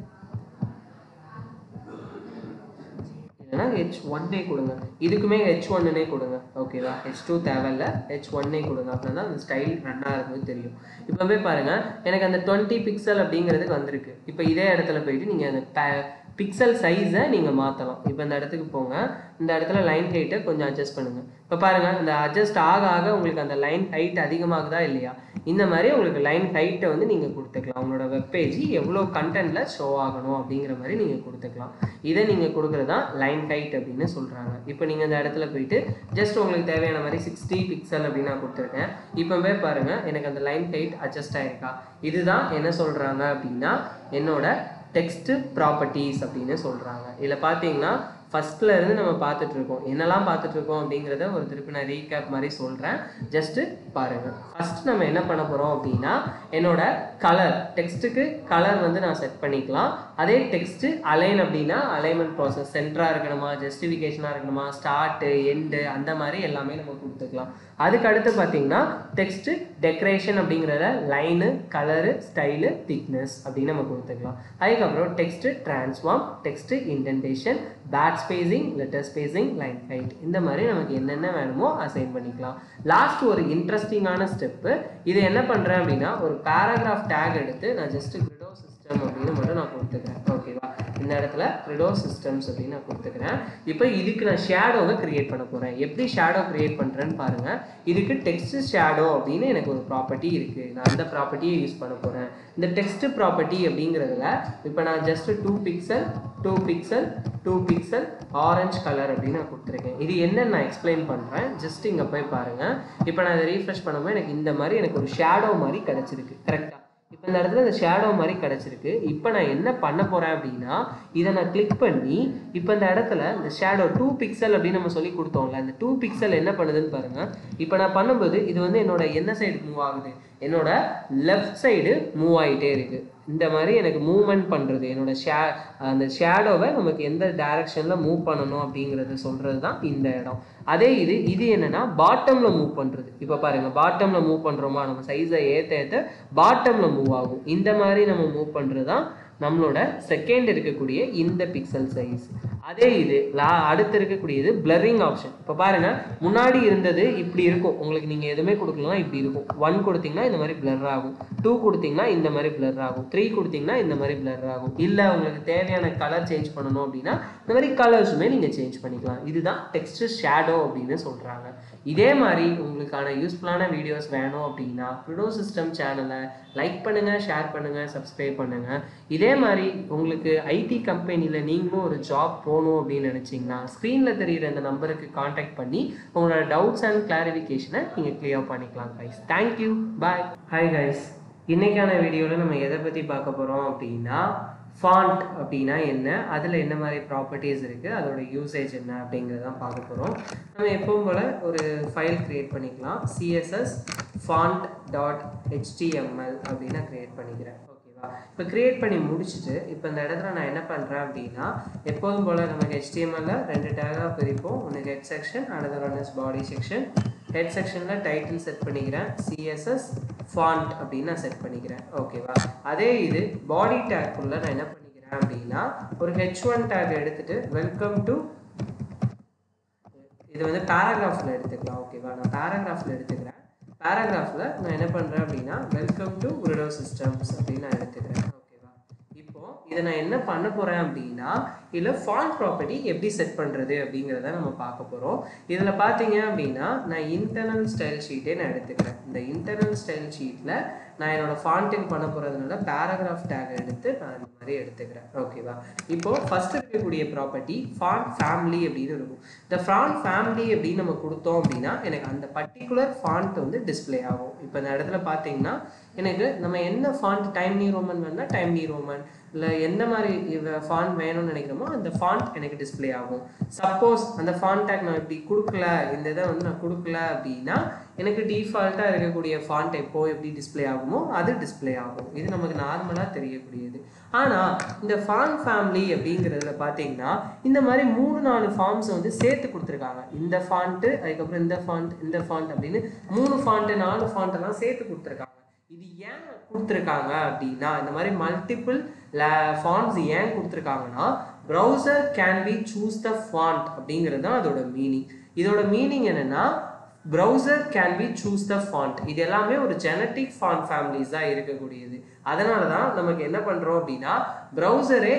H1 கொடுங்க, இதுக்குமே H1 கொடுங்க. ஓகேவா. H2 தேவையில்ல, H1 கொடுங்க. அப்படின்னா அந்த ஸ்டைல் ரன்னாக இருக்கும்போது தெரியும். இப்போ போய் பாருங்க எனக்கு அந்த 20 பிக்சல் அப்படிங்கிறதுக்கு வந்திருக்கு. இப்போ இதே இடத்துல போயிட்டு நீங்கள் அந்த பிக்சல் சைஸை நீங்கள் மாற்றலாம். இப்போ இந்த இடத்துக்கு போங்க, இந்த இடத்துல லைன் ஹைட்டை கொஞ்சம் அட்ஜஸ்ட் பண்ணுங்கள். இப்போ பாருங்கள் இந்த அட்ஜஸ்ட் ஆக ஆக உங்களுக்கு அந்த லைன் ஹைட் அதிகமாகுதா இல்லையா. இந்த மாதிரி உங்களுக்கு லைன் ஹைட்டை வந்து நீங்கள் கொடுத்துக்கலாம். உங்களோட வெப்பேஜ் எவ்வளோ கண்டென்ட்டில் ஷோ ஆகணும் அப்படிங்கிற மாதிரி நீங்கள் கொடுத்துக்கலாம். இதை நீங்கள் கொடுக்குறதா லைன் ஹைட் அப்படின்னு சொல்கிறாங்க. இப்போ நீங்கள் இந்த இடத்துல போயிட்டு ஜஸ்ட் உங்களுக்கு தேவையான மாதிரி 60 பிக்சல் அப்படின்னு நான் கொடுத்துருக்கேன். இப்போ போய் பாருங்கள் எனக்கு அந்த லைன் ஹைட் அட்ஜஸ்ட் ஆகிருக்கா. இதுதான் என்ன சொல்கிறாங்க அப்படின்னா என்னோட டெக்ஸ்ட் ப்ராப்பர்ட்டிஸ் அப்படின்னு சொல்கிறாங்க. இதில் பார்த்தீங்கன்னா ஃபஸ்ட்டில் இருந்து நம்ம பார்த்துட்ருக்கோம். என்னெல்லாம் பார்த்துட்ருக்கோம் அப்படிங்கிறத ஒரு திருப்பி நான் ரீகேப் மாதிரி சொல்கிறேன். ஜஸ்ட்டு பாருங்கள். ஃபஸ்ட் நம்ம என்ன பண்ண போகிறோம் அப்படின்னா என்னோட கலர், டெக்ஸ்ட்டுக்கு கலர் வந்து நான் செட் பண்ணிக்கலாம். அதே டெக்ஸ்ட் அலைன் அப்படின்னா அலைன்மெண்ட் ப்ராசஸ் சென்டராக இருக்கணுமா, ஜஸ்டிஃபிகேஷனாக இருக்கணுமா, ஸ்டார்ட்டு எண்டு அந்த மாதிரி எல்லாமே நம்ம கொடுத்துக்கலாம். அதுக்கு அடுத்து பார்த்தீங்கன்னா டெக்ஸ்ட் டெக்கரேஷன் அப்படிங்கிறத லைனு, கலரு, ஸ்டைலு, திக்னஸ் அப்படின்னு நம்ம கொடுத்துக்கலாம். அதுக்கப்புறம் text transform, text indentation, pad spacing, letter spacing, line height, இந்த மாதிரி நமக்கு என்னென்ன வேணுமோ அசைன் பண்ணிக்கலாம். லாஸ்ட் ஒரு இன்ட்ரெஸ்டிங்கான ஸ்டெப்பு, இது என்ன பண்ணுறேன் அப்படின்னா ஒரு பேராகிராஃப் டேக் எடுத்து நான் ஜஸ்ட் கிரிடோ சிஸ்டம் அப்படின்னு மட்டும் நான் கொடுத்துக்கிறேன். ஓகேவா, இந்த இடத்துல கிரிடோ சிஸ்டம்ஸ் அப்படின்னு நான் கொடுத்துக்கிறேன். இப்போ இதுக்கு நான் ஷேடோவை கிரியேட் பண்ண போகிறேன். எப்படி ஷேடோ கிரியேட் பண்ணுறேன்னு பாருங்கள். இதுக்கு டெக்ஸ்ட் ஷேடோ அப்படின்னு எனக்கு ஒரு ப்ராப்பர்ட்டி இருக்குது. நான் அந்த ப்ராப்பர்ட்டியை யூஸ் பண்ண போகிறேன். இந்த டெக்ஸ்ட் ப்ராப்பர்ட்டி அப்படிங்கிறதுல இப்போ நான் just 2 pixel 2 pixel 2 pixel orange colour அப்படின்னு நான் கொடுத்துருக்கேன். இது என்னன்னு நான் எக்ஸ்பிளைன் பண்ணுறேன். ஜஸ்ட் இங்கே போய் பாருங்கள். இப்போ நான் இதை ரீஃப்ரெஷ் பண்ணும்போது எனக்கு இந்த மாதிரி எனக்கு ஒரு ஷேடோ மாதிரி கிடச்சிருக்கு. கரெக்டாக இப்போ இந்த இடத்துல இந்த ஷேடோ மாதிரி கிடச்சிருக்கு. இப்போ நான் என்ன பண்ண போகிறேன் அப்படின்னா இதை நான் கிளிக் பண்ணி இப்போ இந்த இடத்துல இந்த ஷேடோ 2 பிக்சல் அப்படின்னு நம்ம சொல்லி கொடுத்தோம்ல, இந்த 2 பிக்சல் என்ன பண்ணுதுன்னு பாருங்கள். இப்போ நான் பண்ணும்போது இது வந்து என்னோட என்ன சைடு மூவ் ஆகுது, என்னோட லெஃப்ட் சைடு மூவ் ஆகிட்டே இருக்குது. இந்த மாதிரி எனக்கு மூவ்மெண்ட் பண்ணுறது என்னோட அந்த ஷேடோவை நமக்கு எந்த டைரக்ஷனில் மூவ் பண்ணணும் அப்படிங்கிறத சொல்கிறது தான் இந்த இடம். அதே இது என்னென்னா பாட்டமில் மூவ் பண்ணுறது. இப்போ பாருங்கள், பாட்டமில் மூவ் பண்ணுறோமா, நம்ம சைஸை ஏற்ற பாட்டமில் மூவ் ஆகும். இந்த மாதிரி நம்ம மூவ் பண்ணுறது தான் நம்மளோட செகண்ட் இருக்கக்கூடிய இந்த பிக்சல் சைஸ். அதே இது அடுத்து இருக்கக்கூடியது பிளரிங் ஆப்ஷன். இப்போ பாருங்க, முன்னாடி இருந்தது இப்படி இருக்கும், உங்களுக்கு நீங்க எதுவுமே கொடுக்கலாம் இப்படி இருக்கும். 1 கொடுத்தீங்கன்னா இந்த மாதிரி பிளர் ஆகும், 2 கொடுத்தீங்கன்னா இந்த மாதிரி பிளர் ஆகும், 3 கொடுத்தீங்கன்னா இந்த மாதிரி பிளர் ஆகும். இல்லை உங்களுக்கு தேவையான கலர் சேஞ்ச் பண்ணணும் அப்படின்னா இந்த மாதிரி கலர்ஸுமே நீங்க சேஞ்ச் பண்ணிக்கலாம். இதுதான் டெக்ஸ்ட் ஷேடோ அப்படின்னு சொல்றாங்க. இதே மாதிரி உங்களுக்கான யூஸ்ஃபுல்லான வீடியோஸ் வேணும் அப்படின்னா கிரிடோ சிஸ்டம் சேனலை லைக் பண்ணுங்க, ஷேர் பண்ணுங்க, சப்ஸ்கிரைப் பண்ணுங்க. இதே மாதிரி உங்களுக்கு ஐடி கம்பெனியில் நீங்களும் ஒரு ஜாப் போகணும் அப்படின்னு நினச்சிங்கன்னா ஸ்க்ரீனில் தெரிகிற இந்த நம்பருக்கு காண்டாக்ட் பண்ணி உங்களோட டவுட்ஸ் அண்ட் கிளாரிஃபிகேஷனை நீங்கள் கிளியர் பண்ணிக்கலாம் கைஸ். தேங்க்யூ, பாய். ஹாய் கைஸ், இன்றைக்கான வீடியோவில் நம்ம எதை பற்றி பார்க்க போகிறோம் அப்படின்னா ஃபாண்ட் அப்படின்னா என்ன, அதில் என்ன மாதிரி ப்ராப்பர்ட்டிஸ் இருக்குது, அதோட யூசேஜ் என்ன அப்படிங்கிறதான் பார்க்க போகிறோம். நம்ம எப்பவும் போல் ஒரு ஃபைல் க்ரியேட் பண்ணிக்கலாம். CSS font.html அப்படின்னு நான் க்ரியேட் பண்ணிக்கிறேன். இப்போ கிரியேட் பண்ணி முடிச்சுட்டு இப்போ இந்த இடத்துல நான் என்ன பண்ணுறேன் அப்படின்னா எப்போதும் போல் நமக்கு HTML-ல 2 டேகாக பிரிப்போம். ஒன்று head section, another one is body section. Head செக்ஷனில் டைட்டில் செட் பண்ணிக்கிறேன், CSS font அப்படின்னு நான் செட் பண்ணிக்கிறேன். ஓகேவா, அதே இது பாடி டேக்குள்ளே நான் என்ன பண்ணிக்கிறேன் அப்படின்னா ஒரு H1 டேக் எடுத்துகிட்டு வெல்கம் டு, இது வந்து பேராகிராஃபில் எடுத்துக்கலாம். ஓகேவா, நான் பேராகிராஃபில் எடுத்துக்கிறேன். பேராகிராஃபில் நான் என்ன பண்ணுறேன் அப்படின்னா வெல்கம் டு கிரிடோ சிஸ்டம்ஸ் அப்படின்னு நான் எடுத்துக்கிறேன். ஓகேவா, இப்போது இதை நான் என்ன பண்ண போகிறேன் அப்படின்னா இதில் ஃபாண்ட் ப்ராப்பர்ட்டி எப்படி செட் பண்ணுறது அப்படிங்கிறத நம்ம பார்க்க போகிறோம். இதில் பார்த்தீங்க அப்படின்னா நான் இன்டர்னல் ஸ்டைல் ஷீட்டே நான் எடுத்துக்கிறேன். இந்த இன்டர்னல் ஸ்டைல் ஷீட்டில் நான் என்னோட ஃபாண்டிங் பண்ண போகிறதுனால பேராகிராஃப் டேக் எடுத்து நான் இந்த மாதிரி எடுத்துக்கிறேன். ஓகேவா, இப்போது ஃபஸ்ட் இருக்கக்கூடிய ப்ராப்பர்ட்டி ஃபாண்ட் ஃபேமிலி அப்படின்னு இருக்கும். இந்த ஃபாண்ட் ஃபேமிலி அப்படின்னு நம்ம கொடுத்தோம் அப்படின்னா எனக்கு அந்த பர்டிகுலர் ஃபாண்ட் வந்து டிஸ்பிளே ஆகும். இப்போ இந்த இடத்துல பார்த்தீங்கன்னா எனக்கு நம்ம என்ன ஃபாண்ட் டைம் நியூ ரோமன் வேணும்னா டைம் நியூ ரோமன், இல்லை எந்த மாதிரி ஃபாண்ட் வேணும்னு நினைக்கிறோமோ அந்த ஃபாண்ட் எனக்கு டிஸ்பிளே ஆகும். சப்போஸ் அந்த ஃபாண்ட் டேக் நான் இப்படி கொடுக்கல, இந்த இதை வந்து நான் கொடுக்கல அப்படின்னா எனக்கு டிஃபால்ட்டாக இருக்கக்கூடிய ஃபாண்ட் எப்போ எப்படி டிஸ்பிளே ஆகுமோ அது டிஸ்பிளே ஆகும். இது நமக்கு நார்மலாக தெரியக்கூடியது. ஆனால் இந்த ஃபாண்ட் ஃபேமிலி அப்படிங்கிறதுல பார்த்தீங்கன்னா இந்த மாதிரி 3-4 ஃபார்ம்ஸ் வந்து சேர்த்து கொடுத்துருக்காங்க. இந்த ஃபாண்ட்டு, அதுக்கப்புறம் இந்த ஃபாண்ட் அப்படின்னு 3 ஃபாண்ட்டு 4 ஃபாண்ட்டெல்லாம் சேர்த்து கொடுத்துருக்காங்க. இது ஏன் கொடுத்துருக்காங்க அப்படின்னா இந்த மாதிரி மல்டிபிள் ஃபாண்ட்ஸ் ஏன் கொடுத்துருக்காங்கன்னா browser can be choose the font அப்படிங்கிறது தான் அதோட மீனிங். இதோட மீனிங் என்னன்னா browser can be choose the font. இது எல்லாமே ஒரு ஜெனட்டிக் ஃபாண்ட் ஃபேமிலிஸ் தான் இருக்கக்கூடியது. அதனால தான் நமக்கு என்ன பண்ணுறோம் அப்படின்னா ப்ரௌசரே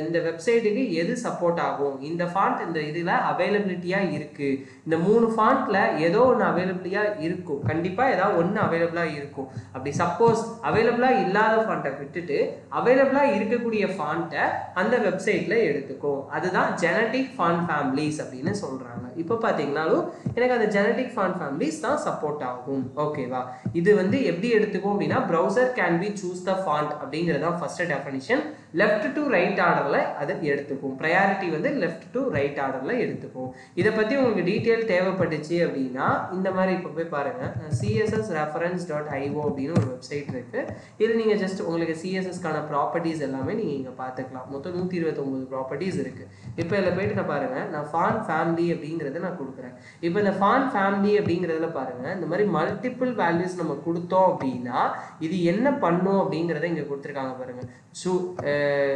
இந்த வெப்சைட்டுக்கு எது சப்போர்ட் ஆகும், இந்த ஃபாண்ட் இந்த இதில் அவைலபிலிட்டியாக இருக்குது, இந்த 3 ஃபாண்ட்டில் ஏதோ ஒன்று அவைலபிலிட்டியாக இருக்கும், கண்டிப்பாக ஏதாவது ஒன்று அவைலபிளாக இருக்கும். அப்படி சப்போஸ் அவைலபிளாக இல்லாத ஃபாண்ட்டை விட்டுட்டு அவைலபிளாக இருக்கக்கூடிய ஃபாண்ட்டை அந்த வெப்சைட்டில் எடுத்துக்கும். அதுதான் ஜெனட்டிக் ஃபாண்ட் ஃபேமிலிஸ் அப்படின்னு சொல்கிறாங்க. இப்போ பார்த்தீங்கன்னாலும் எனக்கு அந்த ஜெனட்டிக் ஃபாண்ட் ஃபேமிலிஸ் தான் சப்போர்ட் ஆகும். ஓகேவா, இது வந்து எப்படி எடுத்துக்கும் அப்படின்னா browser can be choose the font அப்படிங்கிறது தான் first definition. Left to right ஆர்டரில் அதை எடுத்துக்கும். ப்ரையாரிட்டி வந்து லெஃப்ட் டு ரைட் ஆர்டரில் எடுத்துக்கும். இதை பற்றி உங்களுக்கு டீட்டெயில் தேவைப்பட்டுச்சு அப்படின்னா இந்த மாதிரி இப்போ போய் பாருங்கள், cssreference.io அப்படின்னு ஒரு வெப்சைட் இருக்குது. இது நீங்கள் ஜஸ்ட் உங்களுக்கு சிஎஸ்எஸ்க்கான ப்ராப்பர்ட்டிஸ் எல்லாமே நீங்கள் இங்கே பார்த்துக்கலாம். மொத்தம் 129 ப்ராப்பர்ட்டிஸ் இருக்குது. இப்போ இதில் போயிட்டு நான் பாருங்கள், நான் ஃபாண்ட் ஃபேமிலி அப்படிங்கிறத நான் கொடுக்குறேன். இப்போ இந்த ஃபாண்ட் ஃபேமிலி அப்படிங்கிறதுல பாருங்கள், இந்த மாதிரி மல்டிபிள் வேல்யூஸ் நம்ம கொடுத்தோம் அப்படின்னா இது என்ன பண்ணும் அப்படிங்கிறத இங்கே கொடுத்துருக்காங்க பாருங்கள்.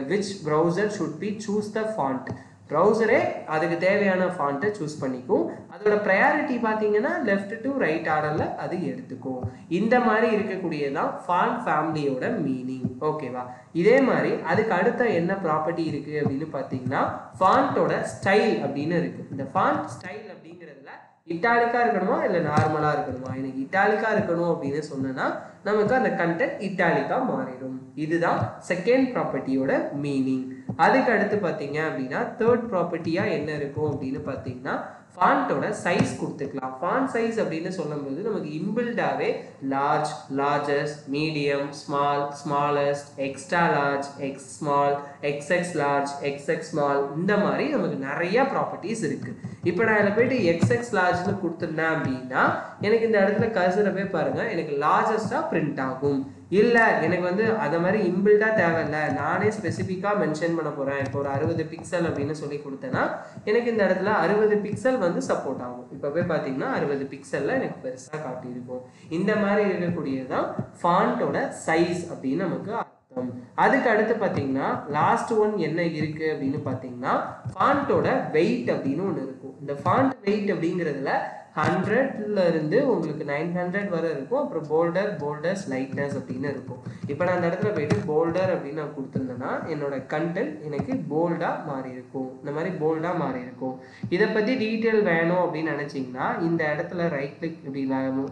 which browser should be choose the font. ப்ரௌசரே அதுக்கு தேவையான ஃபாண்ட்டை சூஸ் பண்ணிக்கும். அதோட ப்ரையாரிட்டி பார்த்தீங்கன்னா லெஃப்ட் டு ரைட் ஆர்டரில் அது எடுத்துக்கும். இந்த மாதிரி இருக்கக்கூடியதான் ஃபாண்ட் ஃபேமிலியோட மீனிங். ஓகேவா? இதே மாதிரி அதுக்கு அடுத்த என்ன ப்ராப்பர்ட்டி இருக்குது அப்படின்னு பார்த்தீங்கன்னா ஃபாண்ட்டோட ஸ்டைல் அப்படின்னு இருக்குது. இந்த ஃபாண்ட் ஸ்டைல் அப்படிங்கிறதுல இட்டாலிக்கா இருக்கணுமா இல்லை நார்மலாக இருக்கணுமா? எனக்கு இட்டாலிக்கா இருக்கணும் அப்படின்னு சொன்னேன்னா நமக்கு அந்த கண்டென்ட் இட்டாலிக்கா மாறிடும். இதுதான் செகண்ட் ப்ராப்பர்ட்டியோட மீனிங். அதுக்கு அடுத்து பார்த்தீங்க அப்படின்னா தேர்ட் ப்ராப்பர்ட்டியாக என்ன இருக்கும் அப்படின்னு பார்த்தீங்கன்னா ஃபாண்ட்டோட சைஸ் கொடுத்துக்கலாம். ஃபாண்ட் சைஸ் அப்படின்னு சொல்லும்போது நமக்கு இன்பில்டாகவே large, largest, medium, small, smallest, extra large, X small, XX large, XX small, இந்த மாதிரி நமக்கு நிறைய ப்ராப்பர்ட்டிஸ் இருக்குது. இப்போ நான் இதில் போயிட்டு எக்ஸ்எக்ஸ் லார்ஜ்னு கொடுத்துருந்தேன் அப்படின்னா எனக்கு இந்த இடத்துல கர்சரை போய் பாருங்கள், எனக்கு லார்ஜஸ்டாக பிரிண்ட் ஆகும். இல்லை எனக்கு வந்து அதை மாதிரி இன்பில்டாக தேவையில்லை, நானே ஸ்பெசிஃபிக்காக மென்ஷன் பண்ண போகிறேன், இப்போ ஒரு 60 பிக்சல் அப்படின்னு சொல்லி கொடுத்தேன்னா எனக்கு இந்த இடத்துல 60 பிக்சல் வந்து சப்போர்ட் ஆகும். இப்போ போய் பார்த்தீங்கன்னா 60 பிக்சலில் எனக்கு பெருசாக காட்டியிருக்கும். இந்த மாதிரி இருக்கக்கூடியதுதான் ஃபாண்ட்டோட சைஸ் அப்படின்னு நமக்கு அர்த்தம். அதுக்கு அடுத்து பார்த்தீங்கன்னா லாஸ்ட் ஒன் என்ன இருக்குது அப்படின்னு பார்த்தீங்கன்னா ஃபாண்ட்டோட வெயிட் அப்படின்னு ஒன்று இருக்கும். இந்த ஃபாண்ட் வெயிட் அப்படிங்கிறதுல 100ல இருந்து உங்களுக்கு 900 வரை இருக்கும். அப்புறம் போல்டர், போல்டர்ஸ், லைட்னஸ் அப்படின்னு இருக்கும். இப்போ நான் அந்த இடத்துல போயிட்டு போல்டர் அப்படின்னு நான் கொடுத்துருந்தேன்னா என்னோட கண்டென்ட் எனக்கு போல்டாக மாறி இருக்கும். இந்த மாதிரி போல்டாக மாறி இருக்கும். இதை பற்றி டீட்டெயில் வேணும் அப்படின்னு நினச்சிங்கன்னா இந்த இடத்துல ரைட் கிளிக் இப்படி